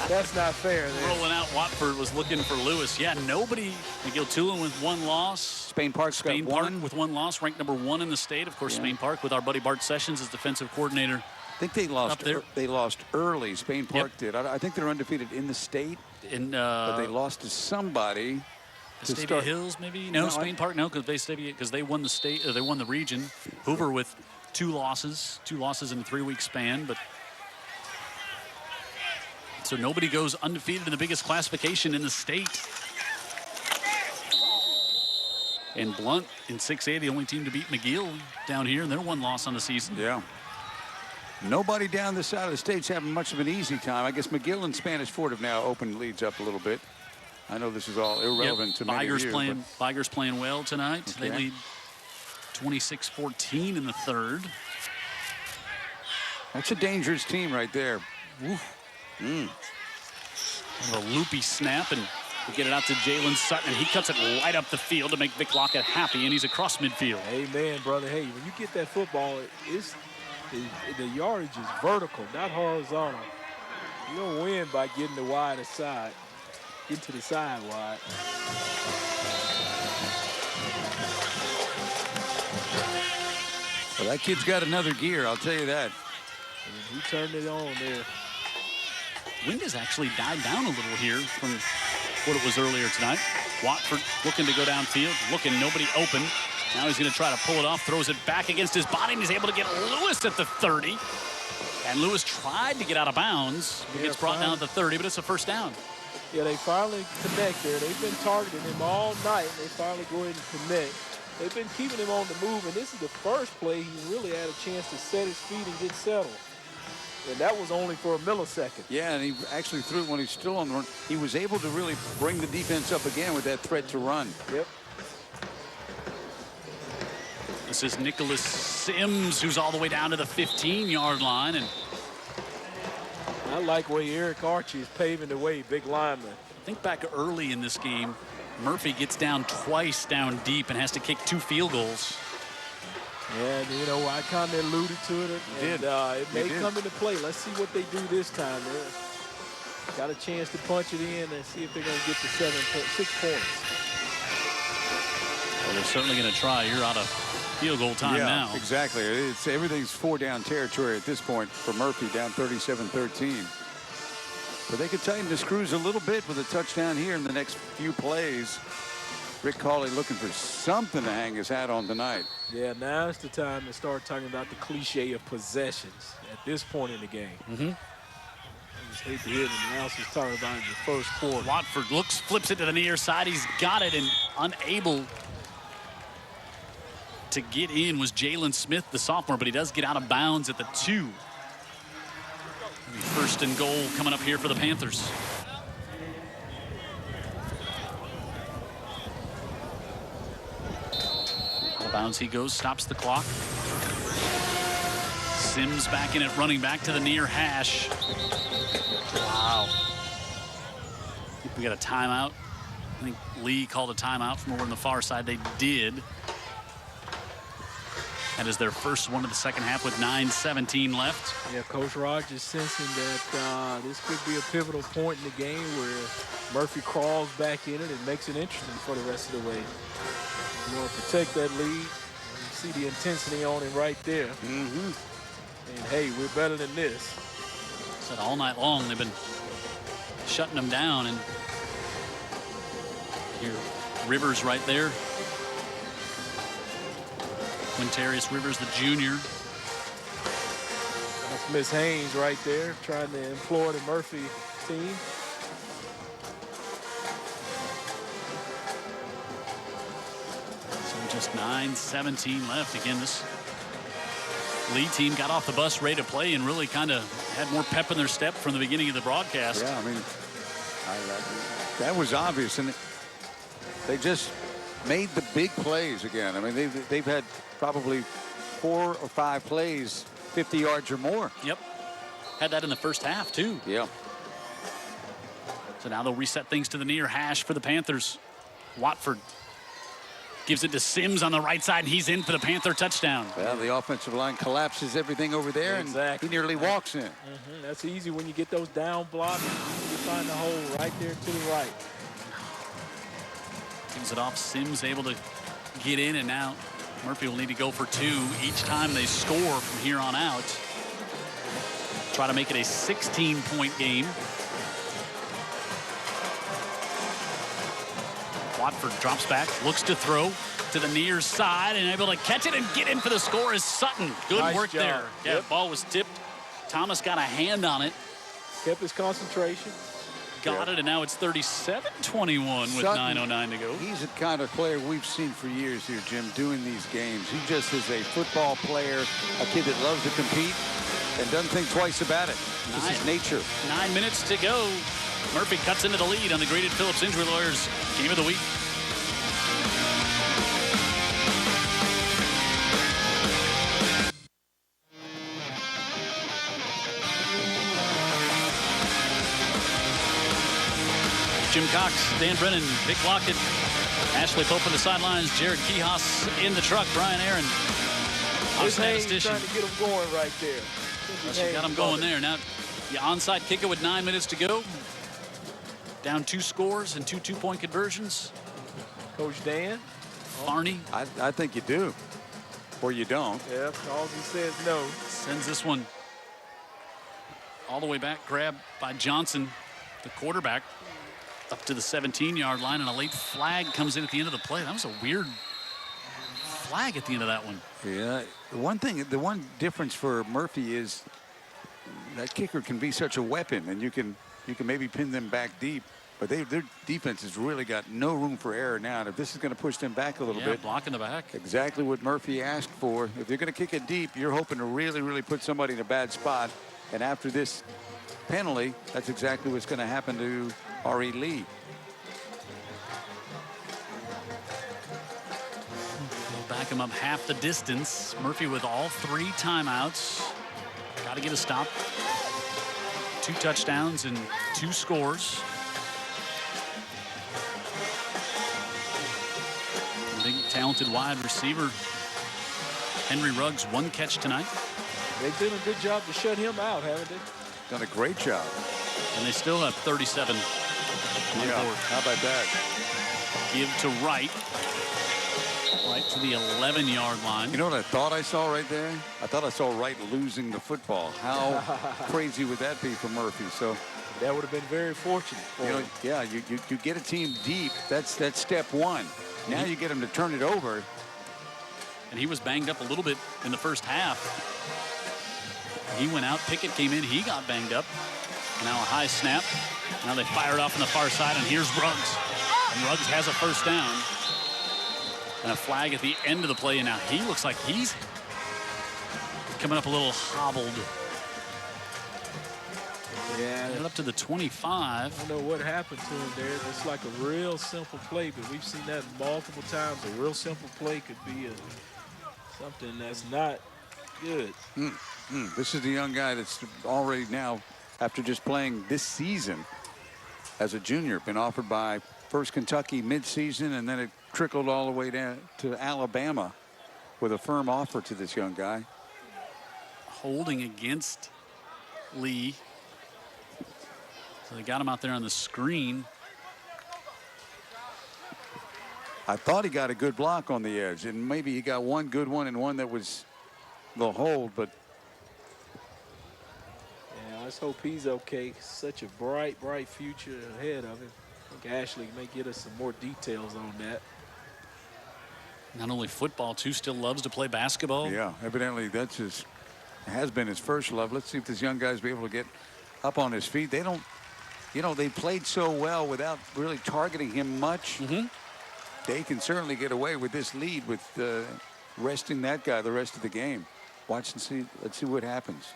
That's not fair. Rolling out, Watford was looking for Lewis. Yeah, nobody. McGill-Tulane with 1 loss. Spain Park with 1 loss, ranked number 1 in the state. Of course, Spain Park with our buddy Bart Sessions as defensive coordinator. I think they lost. They lost early. Spain Park did. I think they're undefeated in the state. But they lost to somebody. Vestavia Hills, maybe? No, Spain Park, no, because they won the state. They won the region. Hoover with 2 losses in a 3-week span. But so nobody goes undefeated in the biggest classification in the state. And Blunt in 6A, the only team to beat McGill down here, and they're 1 loss on the season. Yeah. Nobody down this side of the state's having much of an easy time. I guess McGill and Spanish Fort have now opened leads up a little bit. I know this is all irrelevant to many of you. Beiger's playing well tonight. Okay. They lead 26-14 in the 3rd. That's a dangerous team right there. Kind of a loopy snap, and we get it out to Jalen Sutton, and he cuts it right up the field to make Vic Lockett happy, and he's across midfield. Amen, brother. Hey, when you get that football, the yardage is vertical, not horizontal. You don't win by getting the wider side. Get to the side wide. Well, that kid's got another gear, I'll tell you that. And he turned it on there. Wind has actually died down a little here from what it was earlier tonight. Watford looking to go downfield, nobody open. Now he's going to try to pull it off, throws it back against his body, and he's able to get Lewis at the 30. And Lewis tried to get out of bounds. He gets brought down at the 30, but it's a first down. Yeah, they finally connect there. They've been targeting him all night, and they finally go ahead and connect. They've been keeping him on the move, and this is the first play he really had a chance to set his feet and get settled. And that was only for a millisecond. Yeah, and he actually threw it when he's still on the run. He was able to really bring the defense up again with that threat to run. Yep. This is Nicholas Sims, who's all the way down to the 15-yard line. And I like the way Eric Archie is paving the way, big lineman. I think back early in this game, Murphy gets down twice down deep and has to kick 2 field goals. And, you know, I kind of alluded to it. And, it may come into play. Let's see what they do this time. They got a chance to punch it in and see if they're going to get to 6 points. Well, they're certainly going to try. You're out of field goal time now. Exactly. Everything's 4-down territory at this point for Murphy, down 37-13. But they could tighten the screws a little bit with a touchdown here in the next few plays. Rick Cawley looking for something to hang his hat on tonight. Yeah, now is the time to start talking about the cliche of possessions at this point in the game. I just hate to hear the announcers talking about it in the first quarter. Watford flips it to the near side. He's got it, and unable to get in was Jalen Smith, the sophomore, but he does get out of bounds at the 2. First and goal coming up here for the Panthers. Out of bounds he goes, stops the clock. Sims back in it, running back to the near hash. Wow. I think we got a timeout. I think Lee called a timeout from over on the far side. They did. That is their first one of the second half with 9:17 left. Yeah, Coach Rogers sensing that this could be a pivotal point in the game where Murphy crawls back in it and makes it interesting for the rest of the way. You want to protect that lead. You see the intensity on him right there. And hey, we're better than this. Said all night long they've been shutting them down, and here Rivers right there. Quintarius Rivers, the junior. That's Miss Haynes right there, trying to implore the Murphy team. So just 9:17 left. Again, this Lee team got off the bus ready to play and really kind of had more pep in their step from the beginning of the broadcast. Yeah, I mean, that was obvious, and they just made the big plays again. I mean, they've had probably 4 or 5 plays, 50 yards or more. Yep. Had that in the first half, too. Yeah. So now they'll reset things to the near hash for the Panthers. Watford gives it to Sims on the right side, and he's in for the Panther touchdown. Well, the offensive line collapses everything over there, and he nearly walks in. That's easy when you get those down blocks. You find the hole right there to the right. Gives it off. Sims able to get in, and now Murphy will need to go for 2 each time they score from here on out. Try to make it a 16-point game. Watford drops back, looks to throw to the near side, and able to catch it and get in for the score is Sutton. Good Nice work job. there. Yeah, Yep. Ball was tipped. Thomas got a hand on it. Kept his concentration. Got it, and now it's 37-21 with Sutton, 9:09 to go. He's the kind of player we've seen for years here, Jim, doing these games. He just is a football player, a kid that loves to compete and doesn't think twice about it. This is nature. 9 minutes to go. Murphy cuts into the lead on the Graded Phillips Injury Lawyers Game of the Week. Jim Cox, Dan Brennan, Vic Lockett, Ashley Pope on the sidelines, Jared Kihas in the truck, Brian Aaron. His Haynes trying to get him going right there. She got him going there. Now, the onside kicker with 9 minutes to go. Down 2 scores and 2 two-point conversions. Coach Dan. Farney. I think you do, or you don't. Yeah, all he says no. Sends this one all the way back, grabbed by Johnson, the quarterback, up to the 17-yard line, and a late flag comes in at the end of the play. That was a weird flag at the end of that one. Yeah, the one difference for Murphy is that kicker can be such a weapon, and you can maybe pin them back deep. But their defense has really got no room for error now. And if this is going to push them back a little bit. Blocking the back. Exactly what Murphy asked for. If they're going to kick it deep, you're hoping to really, really put somebody in a bad spot. And after this penalty, that's exactly what's going to happen to R.E. Lee. Back back him up half the distance. Murphy with all 3 timeouts. Got to get a stop. 2 touchdowns and 2 scores. Big talented wide receiver Henry Ruggs, 1 catch tonight. They've done a good job to shut him out, haven't they? Done a great job. And they still have 37 on Yeah, board. how about that? Give to Wright. Right to the 11-yard line. You know what I thought I saw right there? I thought I saw Wright losing the football. How crazy would that be for Murphy? So that would have been very fortunate for him. yeah, you get a team deep. That's step 1. Now you get him to turn it over. And he was banged up a little bit in the first half. He went out. Pickett came in. He got banged up. Now a high snap. Now they fire it off on the far side, and here's Ruggs. And Ruggs has a first down. And a flag at the end of the play, and now he looks like he's coming up a little hobbled. Yeah. Up to the 25. I don't know what happened to him there. It's like a real simple play, but we've seen that multiple times. A real simple play could be something that's not good. This is the young guy that's already now, after just playing this season as a junior, been offered by first Kentucky midseason, and then it trickled all the way down to Alabama with a firm offer to this young guy. Holding against Lee. So they got him out there on the screen. I thought he got a good block on the edge, and maybe he got one good one and one that was the hold, but yeah, let's hope he's okay. Such a bright future ahead of him. I think Ashley may get us some more details on that. Not only football, too, still loves to play basketball. yeah, evidently that's has been his first love. Let's see if this young guy's be able to get up on his feet. They don't, they played so well without really targeting him much. They can certainly get away with this lead with resting that guy the rest of the game. Watch and see. Let's see what happens.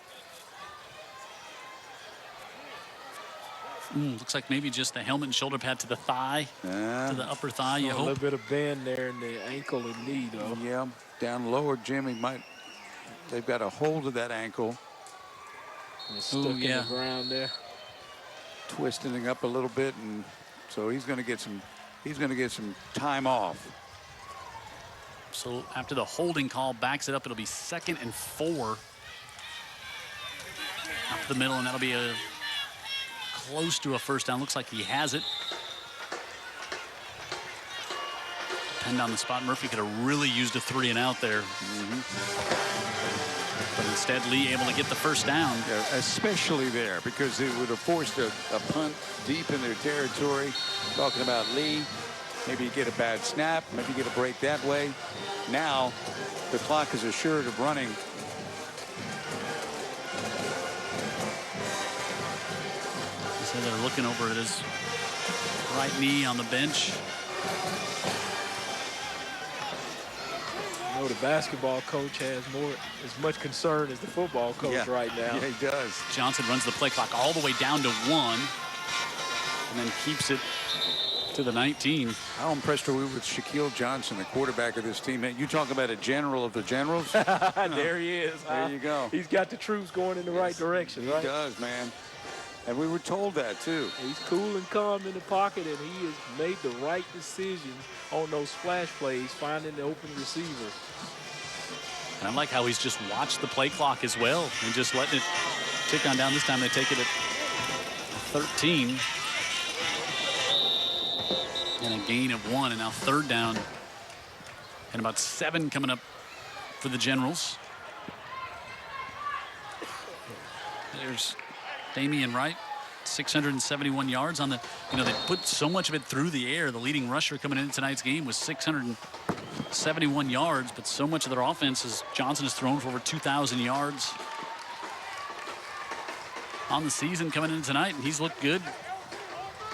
Looks like maybe just the helmet and shoulder pad to the thigh, to the upper thigh. You A hope. little bit of bend there in the ankle and knee, though. Yeah, down lower, Jimmy might. They've got a hold of that ankle. And it's stuck in the ground there. Twisting up a little bit, and so he's going to get some. He's going to get some time off. So after the holding call backs it up, it'll be 2nd and 4. Up the middle, and that'll be a close to a first down. Looks like he has it. Pinned on the spot. Murphy could have really used a 3 and out there. But instead, Lee able to get the first down. Yeah, especially there, because it would have forced a punt deep in their territory. Talking about Lee, maybe you get a bad snap, maybe you get a break that way. Now the clock is assured of running. So they're looking over at his right knee on the bench. The basketball coach has as much concern as the football coach right now. Yeah, he does. Johnson runs the play clock all the way down to 1 and then keeps it to the 19. How impressed are we with Shaquille Johnson, the quarterback of this team? You talk about a general of the generals. There he is. There you go. He's got the troops going in the right direction, right? He does, man. And we were told that, too. He's cool and calm in the pocket, and he has made the right decisions on those splash plays, finding the open receiver. And I like how he's just watched the play clock as well and just letting it tick on down. This time they take it at 13. And a gain of 1, and now 3rd down. And about 7 coming up for the Generals. There's Damian Wright, 671 yards on the, they put so much of it through the air. The leading rusher coming into tonight's game was 671 yards, but so much of their offense is Johnson has thrown for over 2,000 yards on the season coming in tonight, and he's looked good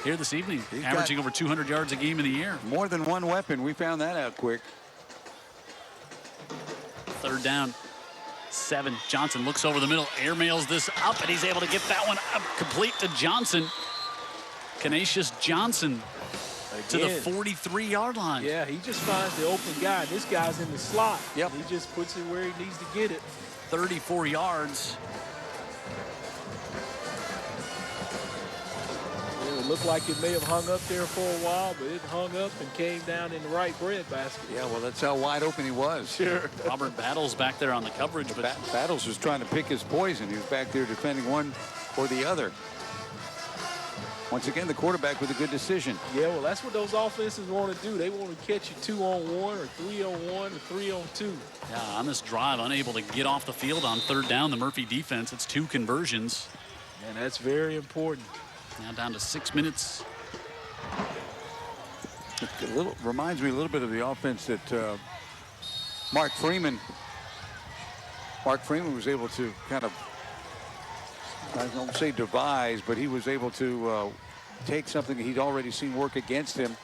here this evening, averaging over 200 yards a game in the air. More than one weapon. We found that out quick. 3rd down. 7. Johnson looks over the middle, airmails this up, and he's able to get that one up complete to Johnson. Canisius Johnson. to the 43-yard line. Yeah, he just finds the open guy. This guy's in the slot. Yep. He just puts it where he needs to get it. 34 yards. It looked like it may have hung up there for a while, but it hung up and came down in the right breadbasket. Yeah, well, that's how wide open he was. Sure. Robert Battles back there on the coverage. But Battles was trying to pick his poison. He was back there defending one or the other. Once again, the quarterback with a good decision. Yeah, well, that's what those offenses want to do. They want to catch you 2-on-1 or 3-on-1 or 3-on-2. yeah, on this drive, unable to get off the field on third down, the Murphy defense. It's 2 conversions. And that's very important. Now down to 6 minutes. It reminds me a little bit of the offense that Mark Freeman was able to kind of, I don't say devise, but he was able to take something he'd already seen work against him.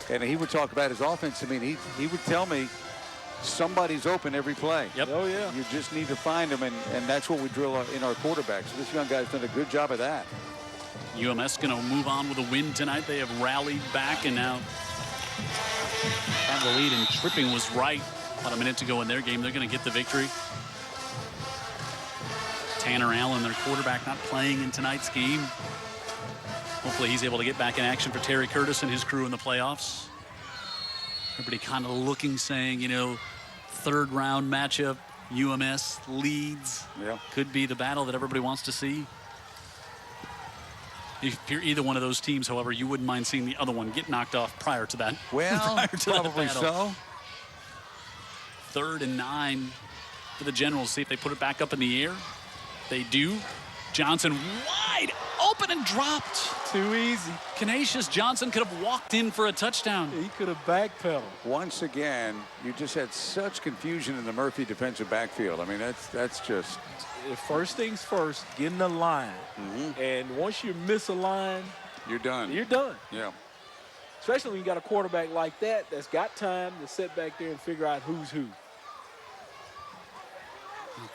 And he would talk about his offense. I mean, he would tell me somebody's open every play. Yep. Oh, yeah. You just need to find them, and that's what we drill in our quarterbacks. So this young guy's done a good job of that. UMS going to move on with a win tonight. They have rallied back and now have the lead, and Tripping was right about a minute to go in their game. They're going to get the victory. Tanner Allen, their quarterback, not playing in tonight's game. Hopefully he's able to get back in action for Terry Curtis and his crew in the playoffs. Everybody kind of looking, saying, you know, third round matchup, UMS Leeds. Yeah. Could be the battle that everybody wants to see. If you're either one of those teams, however, you wouldn't mind seeing the other one get knocked off prior to that. Well, prior to probably that so. 3rd and 9 for the Generals. See if they put it back up in the air. They do. Johnson wide open and dropped. Too easy. Canisius Johnson could have walked in for a touchdown. He could have backpedaled. Once again, you just had such confusion in the Murphy defensive backfield. I mean, that's just. First things first, get in the line. And once you miss a line, You're done. you're done. Yeah. Especially when you got a quarterback like that that's got time to sit back there and figure out who's who.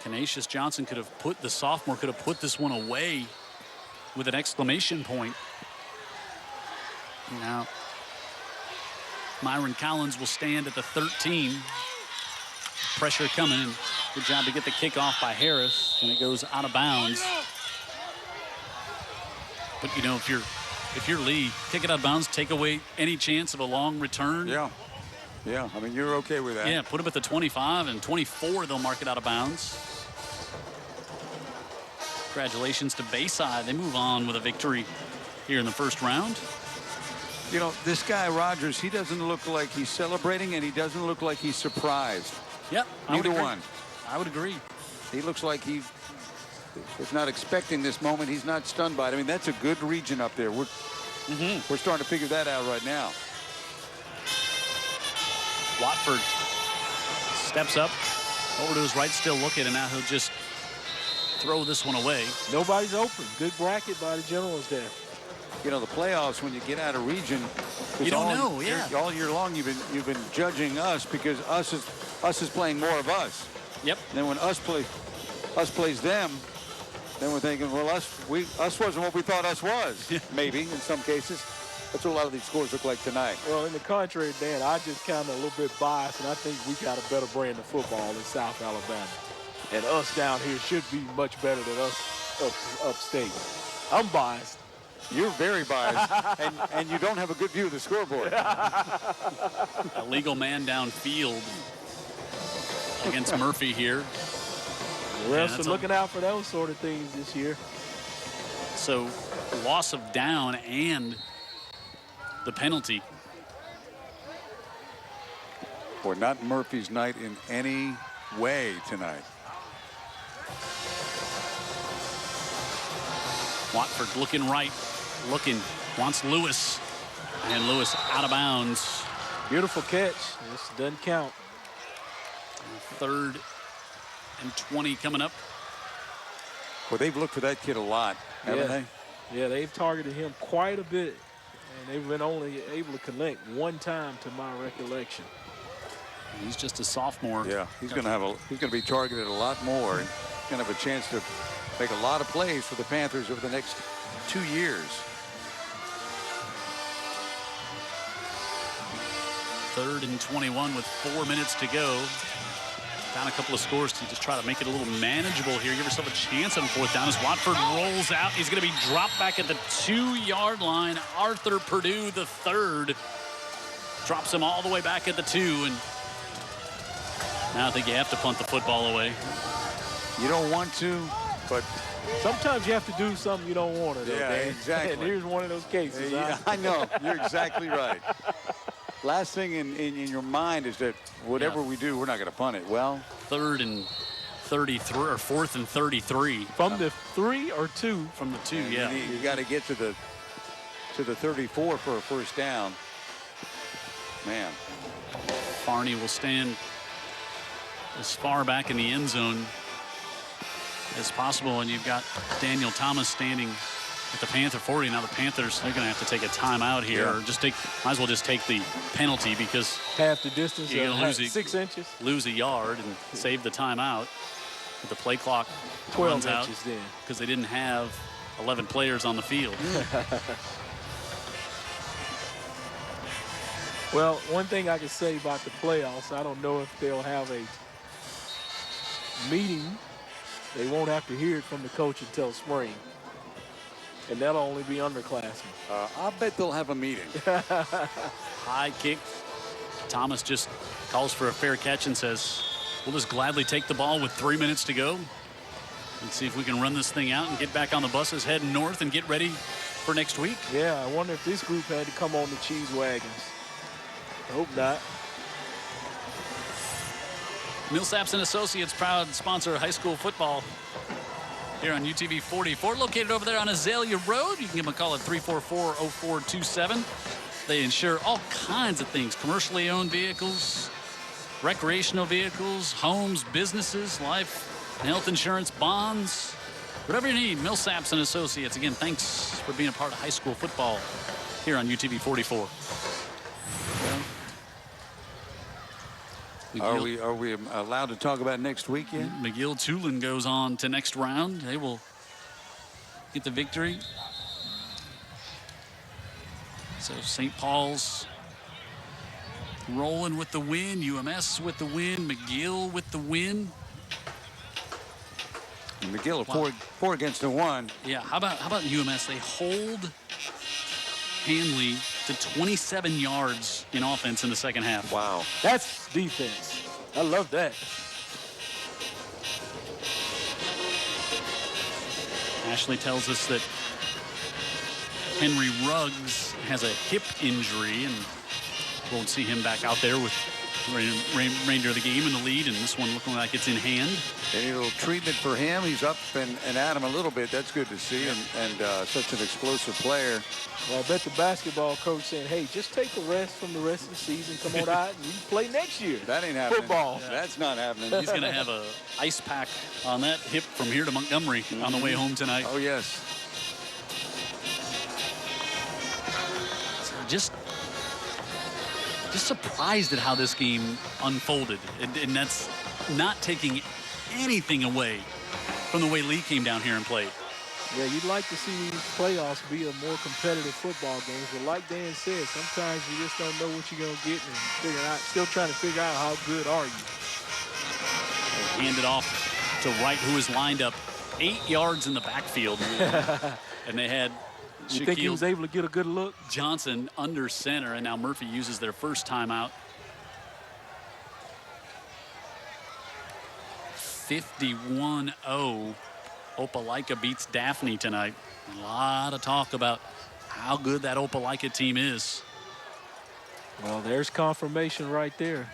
Canisius Johnson the sophomore could have put this one away with an exclamation point. Now, Myron Collins will stand at the 13. Pressure coming, and good job to get the kickoff by Harris, and it goes out of bounds. But you know, if you're Lee, kick it out of bounds, take away any chance of a long return. Yeah. Yeah. I mean, you're okay with that. Yeah, put him at the 25 and 24. They'll mark it out of bounds. Congratulations to Bayside. They move on with a victory here in the first round. You know, this guy Rogers, he doesn't look like he's celebrating, and he doesn't look like he's surprised. Yep. Neither one. I would agree. He looks like he is not expecting this moment. He's not stunned by it. I mean, that's a good region up there. We're starting to figure that out right now. Watford steps up over to his right, still looking, and now he'll just throw this one away. Nobody's open. Good bracket by the Generals there. You know, the playoffs, when you get out of region, You don't know, yeah. All year long, you've been judging us because us is playing more of us. Yep. And then when us plays them, then we're thinking, well, us wasn't what we thought us was. Maybe in some cases. That's what a lot of these scores look like tonight. Well, in the contrary, Dan, I just kind of a little bit biased, and I think we got a better brand of football in South Alabama. And us down here should be much better than us upstate. I'm biased. You're very biased, and you don't have a good view of the scoreboard. A legal man downfield against Murphy here. The refs are looking out for those sort of things this year. So, loss of down and the penalty. Boy, not Murphy's night in any way tonight. Watford looking right, wants Lewis, and Lewis out of bounds. Beautiful catch. This doesn't count. 3rd and 20 coming up. Well, they've looked for that kid a lot, haven't they? Yeah, they've targeted him quite a bit, and they've been only able to connect one time to my recollection. He's just a sophomore. Yeah, he's going to be targeted a lot more, and going to have a chance to make a lot of plays for the Panthers over the next 2 years. 3rd and 21 with 4 minutes to go. Down a couple of scores to just try to make it a little manageable here. Give yourself a chance on 4th down as Watford rolls out. He's going to be dropped back at the 2-yard line. Arthur Purdue, the third, drops him all the way back at the 2. And now I think you have to punt the football away. You don't want to, but sometimes you have to do something you don't want to do. Yeah, Dan. exactly. And here's one of those cases. yeah, I know. You're exactly right. Last thing in your mind is that whatever we do, we're not going to punt it. Well, 3rd and 33 or 4th and 33 from the 3 or 2? From the 2, yeah. You got to get to the 34 for a first down. Man, Barney will stand as far back in the end zone as possible, and you've got Daniel Thomas standing at the Panther 40. Now the Panthers, they're going to have to take a timeout here, or just might as well just take the penalty, because half the distance, you're going to lose 6 inches, lose a yard and save the timeout. But the play clock 12 runs out inches then, because they didn't have 11 players on the field. Well, one thing I can say about the playoffs, I don't know if they'll have a meeting. They won't have to hear it from the coach until spring. And that'll only be underclassmen. I bet they'll have a meeting. High kick. Thomas just calls for a fair catch and says, we'll just gladly take the ball with 3 minutes to go and see if we can run this thing out and get back on the buses heading north and get ready for next week. Yeah, I wonder if this group had to come on the cheese wagons. I hope not. Millsaps and Associates, proud sponsor of high school football here on UTV 44, located over there on Azalea Road. You can give them a call at 344-0427. They insure all kinds of things: commercially owned vehicles, recreational vehicles, homes, businesses, life and health insurance, bonds, whatever you need. Millsaps and Associates. Again, thanks for being a part of high school football here on UTV 44. Are we allowed to talk about next week yet? McGill Tulin goes on to next round. They will get the victory. So St. Paul's rolling with the win. UMS with the win. McGill with the win. And McGill four against the 1. Yeah. How about UMS? They hold Hanley to 27 yards in offense in the second half. Wow. That's defense. I love that. Ashley tells us that Henry Ruggs has a hip injury and won't see him back out there with remainder of the game in the lead, and this one looking like it's in hand. Any little treatment for him. He's up and at him a little bit. That's good to see. And such an explosive player. Well, I bet the basketball coach saying, hey, just take a rest from the rest of the season. Come on out and you play next year. That ain't happening. Football. Yeah. That's not happening. He's going to have a ice pack on that hip from here to Montgomery on the way home tonight. Oh, yes. So just surprised at how this game unfolded. And that's not taking anything away from the way Lee came down here and played. Yeah, you'd like to see these playoffs be a more competitive football game. But like Dan said, sometimes you just don't know what you're going to get and still trying to figure out how good are you. Hand it off to Wright, who is lined up 8 yards in the backfield. And they had You think he was able to get a good look? Johnson under center, and now Murphy uses their first timeout. 51-0. Opelika beats Daphne tonight. A lot of talk about how good that Opelika team is. Well, there's confirmation right there.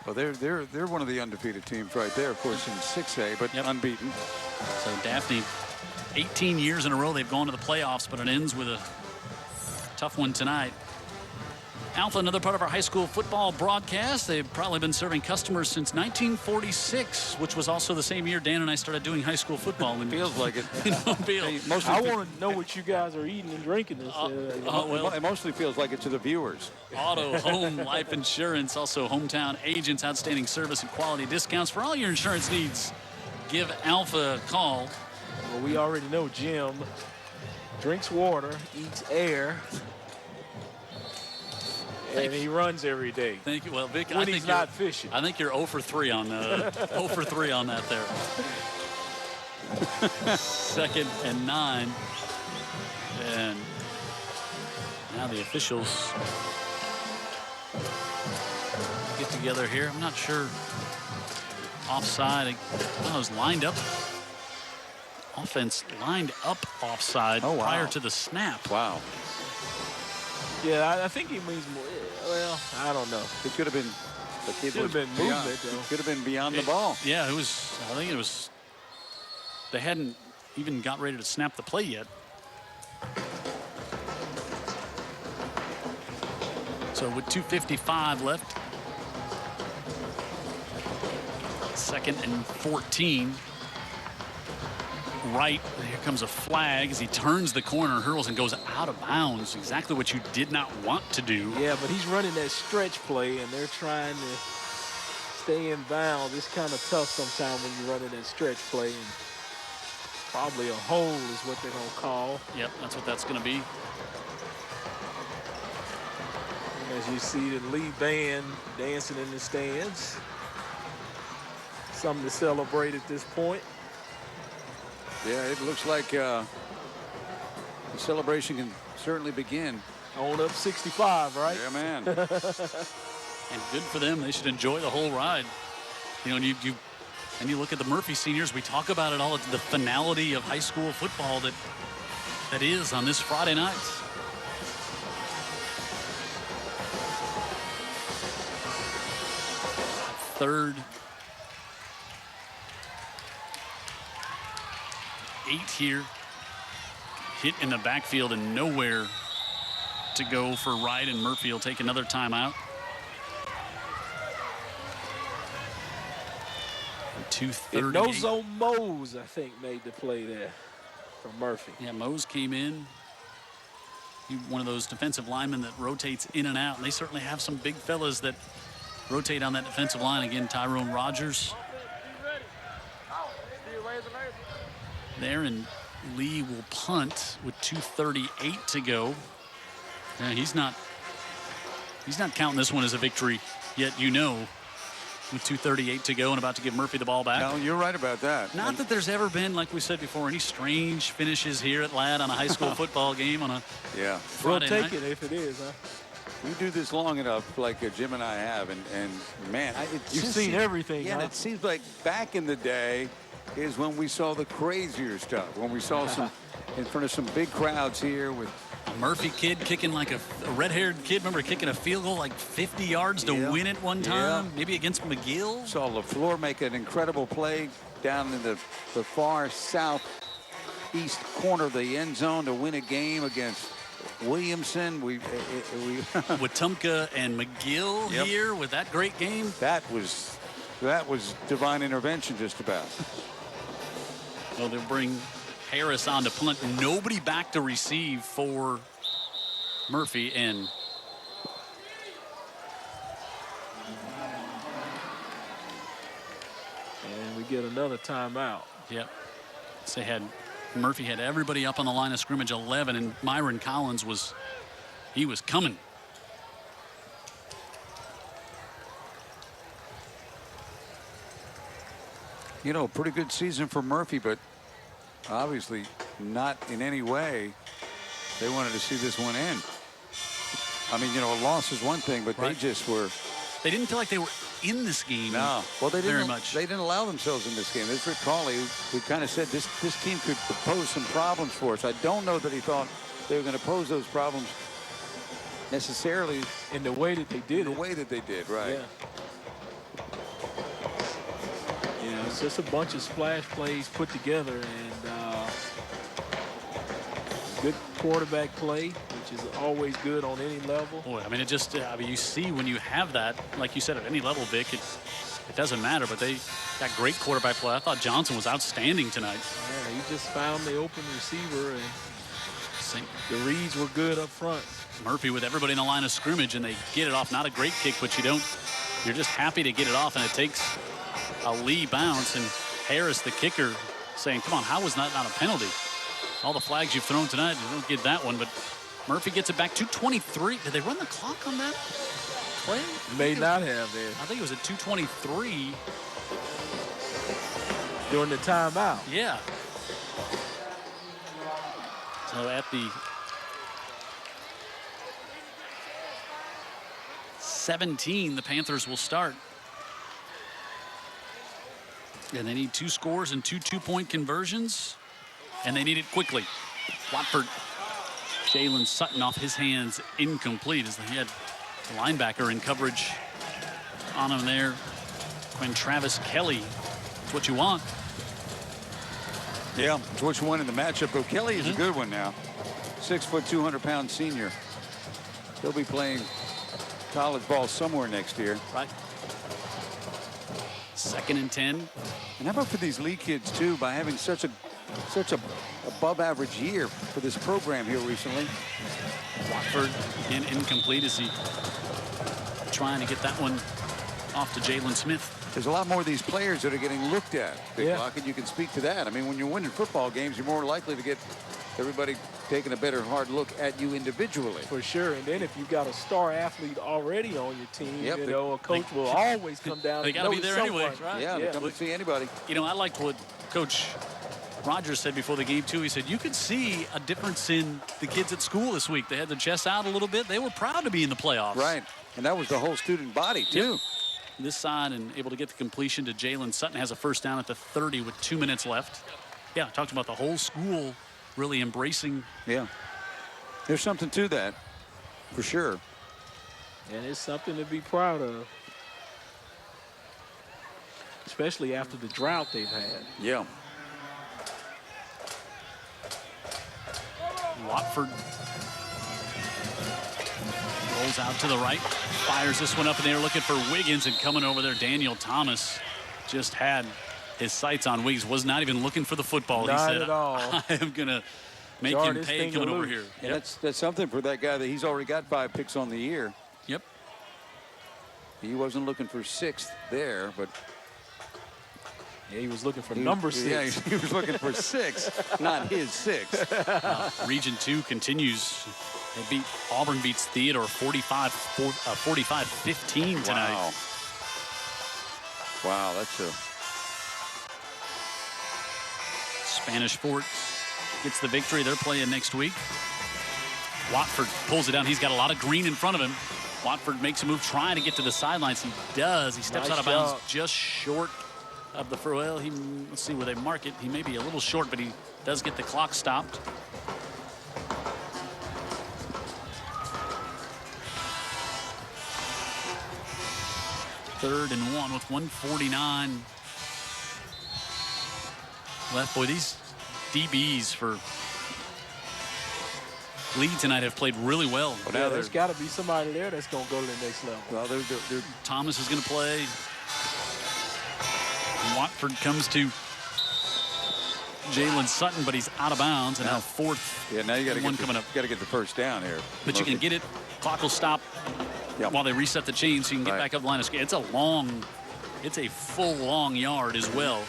Well, they're one of the undefeated teams right there, of course, in 6A, but unbeaten. So Daphne, 18 years in a row they've gone to the playoffs, but it ends with a tough one tonight. Alpha, another part of our high school football broadcast. They've probably been serving customers since 1946, which was also the same year Dan and I started doing high school football. It feels like it. I want to know what you guys are eating and drinking this. Well, it mostly feels like it to the viewers. Auto, home, life insurance, also hometown agents, outstanding service and quality discounts for all your insurance needs. Give Alpha a call. Well, we already know Jim drinks water, eats air, And he runs every day. Thank you. Well, Vic, when he's not fishing. I think you're 0 for 3 on 0 for 3 on that there. 2nd and 9. And now the officials get together here. I'm not sure. Offside. I was lined up. Offense lined up offside prior to the snap. Wow. Yeah, I think he means more. Well, I don't know. It could have been. It could have been movement. It could have been beyond the ball. Yeah, it was. I think it was. They hadn't even got ready to snap the play yet. So with 2:55 left, 2nd and 14. Right, here comes a flag as he turns the corner, hurls, and goes out of bounds. Exactly what you did not want to do. Yeah, but he's running that stretch play, and they're trying to stay in bounds. It's kind of tough sometimes when you're running that stretch play, and probably a hold is what they're going to call. Yep, that's what that's going to be. And as you see the lead band dancing in the stands. Something to celebrate at this point. Yeah, it looks like the celebration can certainly begin. On up 65, right? Yeah, man. And good for them. They should enjoy the whole ride. You know, and you look at the Murphy seniors. We talk about it all. The finality of high school football that is on this Friday night. Third 8 here. Hit in the backfield and nowhere to go for Wright, and Murphy will take another timeout. 2:38. Nozo Mose, I think, made the play there for Murphy. Yeah, Mose came in. He's one of those defensive linemen that rotates in and out. And they certainly have some big fellas that rotate on that defensive line. Again, Tyrone Rogers there, and Lee will punt with 2:38 to go. And he's not counting this one as a victory yet, you know, with 2:38 to go and about to give Murphy the ball back. No, you're right about that. Not that there's ever been, like we said before, any strange finishes here at Ladd on a high school football game on a Friday we'll night. take it if it is, huh? We do this long enough, like Jim and I have, and man, you've seen everything. Yeah, huh? and it seems like back in the day is when we saw the crazier stuff, when we saw some in front of some big crowds here with a Murphy kid kicking like a red-haired kid. Remember kicking a field goal like 50 yards to win it one time, maybe against McGill. Saw LaFleur make an incredible play down in the far southeast corner of the end zone to win a game against Williamson. With Tumka and McGill here with that great game. That was divine intervention, just about. Well, they'll bring Harris on to punt. Nobody back to receive for Murphy, and we get another timeout. Yep. So Murphy had everybody up on the line of scrimmage 11, and Myron Collins was coming. You know, pretty good season for Murphy, but obviously not in any way they wanted to see this one end. I mean, you know, a loss is one thing, but they just were. They didn't feel like they were in this game. No, well, they didn't. Very much. They didn't allow themselves in this game. This Rick Cawley, who kind of said this team could pose some problems for us. I don't know that he thought they were going to pose those problems necessarily in the way that they did. The way that they did, right? Yeah. It's just a bunch of splash plays put together, and good quarterback play, which is always good on any level. Boy, I mean, you see when you have that, like you said, at any level, Vic, it doesn't matter, but they got great quarterback play. I thought Johnson was outstanding tonight. Yeah, he just found the open receiver, and the reads were good up front. Murphy with everybody in the line of scrimmage, and they get it off. Not a great kick, but you're just happy to get it off, and it takes a Lee bounce, and Harris, the kicker, saying, come on, how was that not a penalty? All the flags you've thrown tonight, you don't get that one, but Murphy gets it back. 2:23. Did they run the clock on that play? May not have there. I think it was at 2:23. During the timeout. Yeah. So at the 17, the Panthers will start. And they need 2 scores and 2 two-point conversions. And they need it quickly. Watford, Jalen Sutton off his hands, incomplete as he had the linebacker in coverage on him there. Travis Kelly, that's what you want. Yeah, it's what you want in the matchup. But Kelly is a good one now. 6 foot, 200-pound senior. He'll be playing college ball somewhere next year. Right. 2nd and 10. And how about for these league kids too, by having such a above average year for this program here recently. Watford again incomplete as he trying to get that one off to Jalen Smith. There's a lot more of these players that are getting looked at, Big Yeah. Block, and you can speak to that. I mean, when you're winning football games, you're more likely to get everybody taking a better hard look at you individually. For sure. And then if you've got a star athlete already on your team, Yep, you know, a coach will always come down. They and got to be notice there anyway, someone. right? Yeah, they come and see anybody. You know, I liked what Coach Rogers said before the game, too. He said you could see a difference in the kids at school this week. They had their chests out a little bit. They were proud to be in the playoffs. Right. And that was the whole student body, too. Yep. This side and able to get the completion to Jalen Sutton. Has a first down at the 30 with 2 minutes left. Yeah, talked about the whole school really embracing. Yeah. There's something to that, for sure. And it's something to be proud of. Especially after the drought they've had. Yeah. Watford rolls out to the right, fires this one up in the air, looking for Wiggins, and coming over there, Daniel Thomas just had his sights on Wiggins, was not even looking for the football. Not he said, at all. I am going to make Yard him this pay thing coming to over lose. here. And that's something for that guy that he's already got 5 picks on the year. Yep. He wasn't looking for 6th there, but Yeah, he was looking for number 6. Yeah, he was looking for 6, not his 6. Region 2 continues. Auburn beats Theodore 45-15 tonight. Wow. Wow, that's a... Spanish Fort gets the victory. They're playing next week. Watford pulls it down. He's got a lot of green in front of him. Watford makes a move trying to get to the sidelines. He does. He steps Nice out of bounds job. just short of the well. Let's see where they mark it. He may be a little short, but he does get the clock stopped. Third and 1 with 1:49 left. Boy, these DBs for Lee tonight have played really well. Well, Yeah, now there's got to be somebody there that's going to go to the next level. well, they're Thomas is going to play. Watford comes to Jalen Sutton, but he's out of bounds, and now 4th. yeah. Now you got to one get coming up. Got to get the first down here. But you can get it. Clock will stop while they reset the chain, so you can get Right. back up the line of scrimmage. It's a full long yard as well.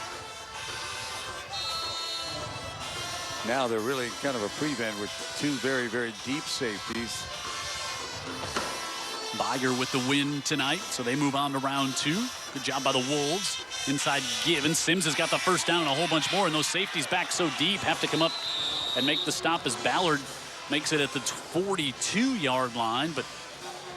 Now they're really kind of a prevent with 2 very, very deep safeties. Byer with the win tonight, so they move on to round 2. Good job by the Wolves. Inside Gibbons. Sims has got the first down and a whole bunch more, and those safeties back so deep have to come up and make the stop as Ballard makes it at the 42-yard line. But,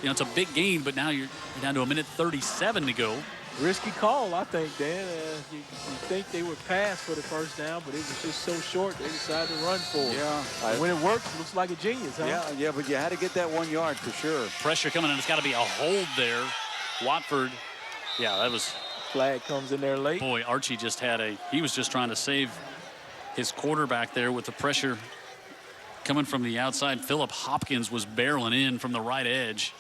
you know, it's a big gain, but now you're down to 1:37 to go. Risky call, I think, Dan. You think they would pass for the first down, but it was just so short, they decided to run for it. Yeah. And when it works, it looks like a genius, huh? Yeah, but you had to get that 1 yard for sure. Pressure coming, and it's got to be a hold there. Watford, yeah, that was... Flag comes in there late. Boy, Archie just he was just trying to save his quarterback there with the pressure coming from the outside. Phillip Hopkins was barreling in from the right edge.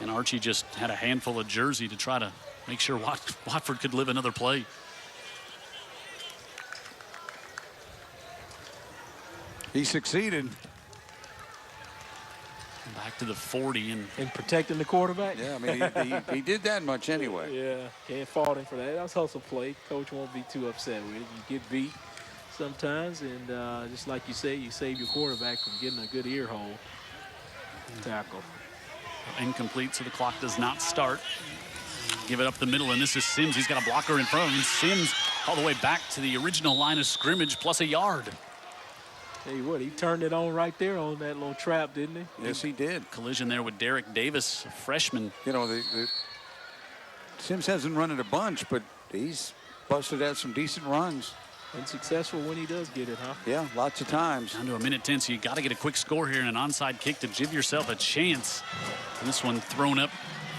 And Archie just had a handful of jersey to try to make sure Watford could live another play. He succeeded. Back to the 40 and In protecting the quarterback? Yeah, I mean, he did that much anyway. Yeah, can't fault him for that. That's hustle play. Coach won't be too upset with it. You get beat, sometimes, and just like you say, you save your quarterback from getting a good ear hole tackle. Incomplete, so the clock does not start. Give it up the middle, and this is Sims. He's got a blocker in front of him. Sims all the way back to the original line of scrimmage plus a yard. Tell you what, he turned it on right there on that little trap, didn't he? Yes, he did. Collision there with Derek Davis, a freshman. You know, Sims hasn't run it a bunch, but he's busted out some decent runs. And successful when he does get it, huh? Yeah, lots of times. Down to 1:10, so you got to get a quick score here and an onside kick to give yourself a chance. And this one thrown up.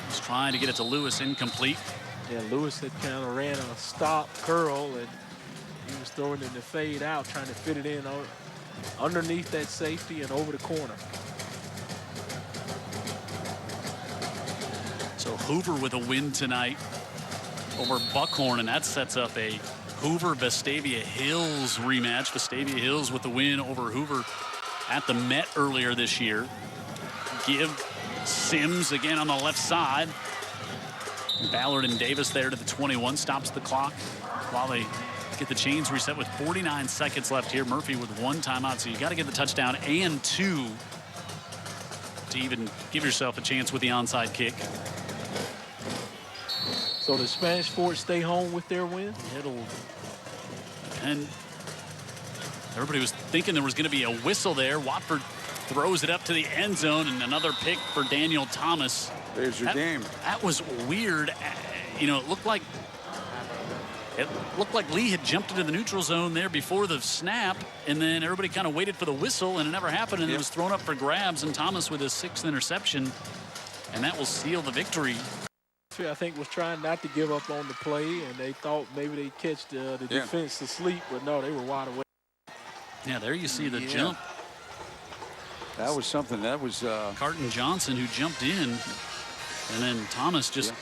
He's trying to get it to Lewis, incomplete. Yeah, Lewis had kind of ran a stop curl, and he was throwing it in the fade out, trying to fit it in underneath that safety and over the corner. So Hoover with a win tonight over Buckhorn, and that sets up a Hoover-Vestavia Hills rematch. Vestavia Hills with the win over Hoover at the Met earlier this year. Give Sims again on the left side. Ballard and Davis there to the 21, stops the clock while they get the chains reset with 49 seconds left here. Murphy with one timeout, so you got to get the touchdown and two to even give yourself a chance with the onside kick. So does Spanish Fort stay home with their win? And everybody was thinking there was going to be a whistle there. Watford throws it up to the end zone, and another pick for Daniel Thomas. There's your game. That was weird. You know, it looked like Lee had jumped into the neutral zone there before the snap, and then everybody kind of waited for the whistle, and it never happened, and it was thrown up for grabs, and Thomas with his 6th interception, and that will seal the victory. I think was trying not to give up on the play, and they thought maybe they'd catch the defense asleep, but no, they were wide awake. Yeah, there you see the jump. That was something. That was Carton Johnson who jumped in, and then Thomas just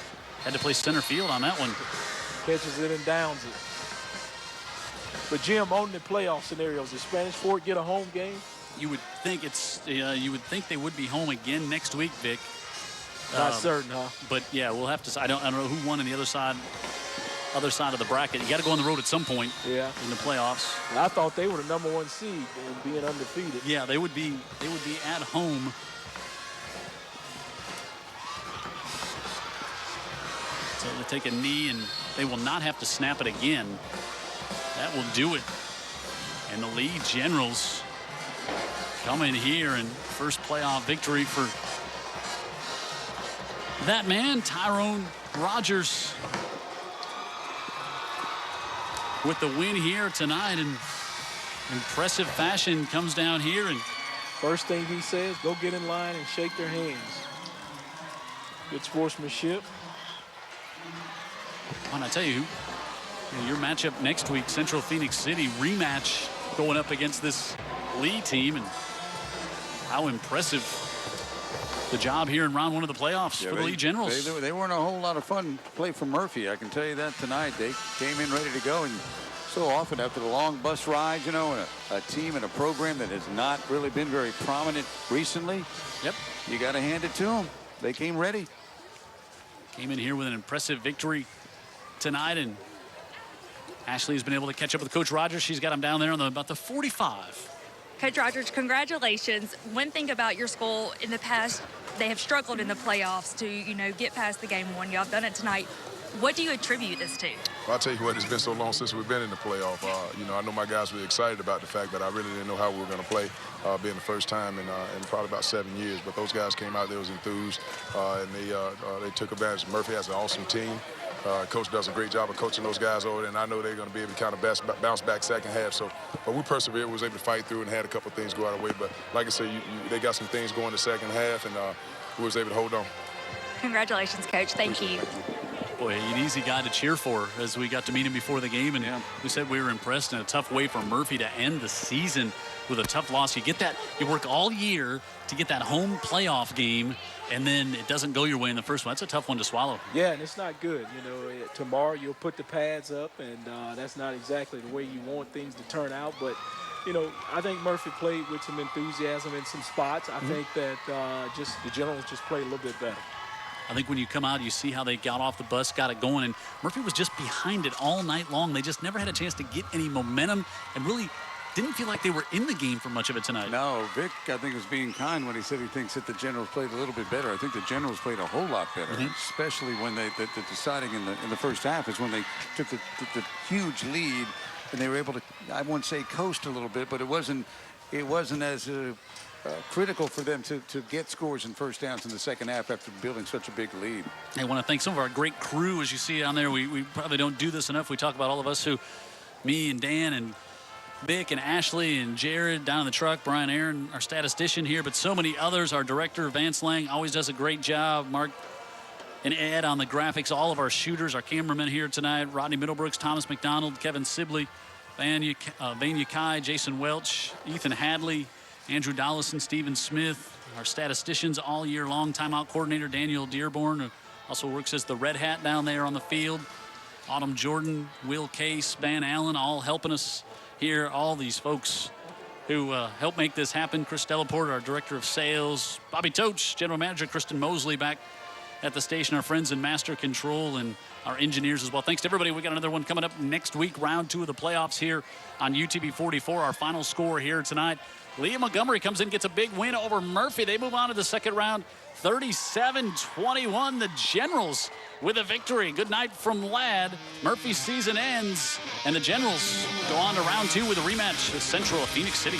had to play center field on that one. Catches it and downs it. But Jim, on the playoff scenarios, does Spanish Fort get a home game? You would think you would think they would be home again next week, Vic. Not certain, huh? But yeah, we'll have to. I don't know who won on the other side of the bracket. You got to go on the road at some point. Yeah. In the playoffs. I thought they were the #1 seed and being undefeated. Yeah, they would be at home. So they take a knee, and they will not have to snap it again. That will do it. And the Lee Generals come in here and first playoff victory for that man, Tyrone Rogers, with the win here tonight in impressive fashion. Comes down here, and first thing he says, go get in line and shake their hands. Good sportsmanship. And I tell you, your matchup next week, Central Phoenix City rematch going up against this Lee team, and how impressive the job here in round 1 of the playoffs for the Lee Generals. They weren't a whole lot of fun to play for Murphy. I can tell you that tonight. They came in ready to go, and so often after the long bus ride, you know, and a team and a program that has not really been very prominent recently. Yep. You got to hand it to them. They came ready. Came in here with an impressive victory tonight, and Ashley has been able to catch up with Coach Rogers. She's got him down there on about the 45. Coach Rogers, congratulations. One thing about your school in the past, they have struggled in the playoffs to, get past the game 1. Y'all have done it tonight. What do you attribute this to? Well, I'll tell you what, it's been so long since we've been in the playoff. I know my guys were excited about the fact that I really didn't know how we were going to play, being the first time in probably about 7 years. But those guys came out, they was enthused, and they took advantage. Murphy has an awesome team. Coach does a great job of coaching those guys over there, and I know they're going to be able to kind of bounce back second half. But we persevered, we was able to fight through and had a couple things go our way. But like I said, they got some things going the second half, and we was able to hold on. Congratulations, Coach. Thank you. Boy, an easy guy to cheer for as we got to meet him before the game, and we said we were impressed in a tough way for Murphy to end the season with a tough loss. You get that, you work all year to get that home playoff game, and then it doesn't go your way in the first one. That's a tough one to swallow. Yeah, and it's not good. Tomorrow you'll put the pads up, and that's not exactly the way you want things to turn out. But, I think Murphy played with some enthusiasm in some spots. I think that the Generals just played a little bit better. I think when you come out, you see how they got off the bus, got it going, and Murphy was just behind it all night long. They just never had a chance to get any momentum and really didn't feel like they were in the game for much of it tonight. No, Vic, I think, was being kind when he said he thinks that the Generals played a little bit better. I think the Generals played a whole lot better, especially when the deciding in the first half is when they took the huge lead and they were able to, I won't say coast a little bit, but it wasn't as critical for them to get scores and first downs in the second half after building such a big lead. I want to thank some of our great crew, as you see on there. We probably don't do this enough. We talk about all of us who, me and Dan and Vic and Ashley and Jared down in the truck, Brian Aaron, our statistician here, but so many others. Our director, Vance Lang, always does a great job. Mark and Ed on the graphics. All of our shooters, our cameramen here tonight, Rodney Middlebrooks, Thomas McDonald, Kevin Sibley, Van Yakai, Jason Welch, Ethan Hadley, Andrew Dollison, Stephen Smith, our statisticians all year long. Timeout coordinator, Daniel Dearborn, who also works as the Red Hat down there on the field. Autumn Jordan, Will Case, Van Allen, all helping us here. All these folks who help make this happen. Chris Delaporte, our director of sales. Bobby Toach, general manager. Kristen Mosley back at the station. Our friends in Master Control and our engineers as well. Thanks to everybody. We got another one coming up next week. Round 2 of the playoffs here on UTV 44. Our final score here tonight. Liam Montgomery comes in, gets a big win over Murphy. They move on to the second round, 37-21. The Generals with a victory. Good night from Ladd. Murphy's season ends, and the Generals go on to round 2 with a rematch with Central of Phoenix City.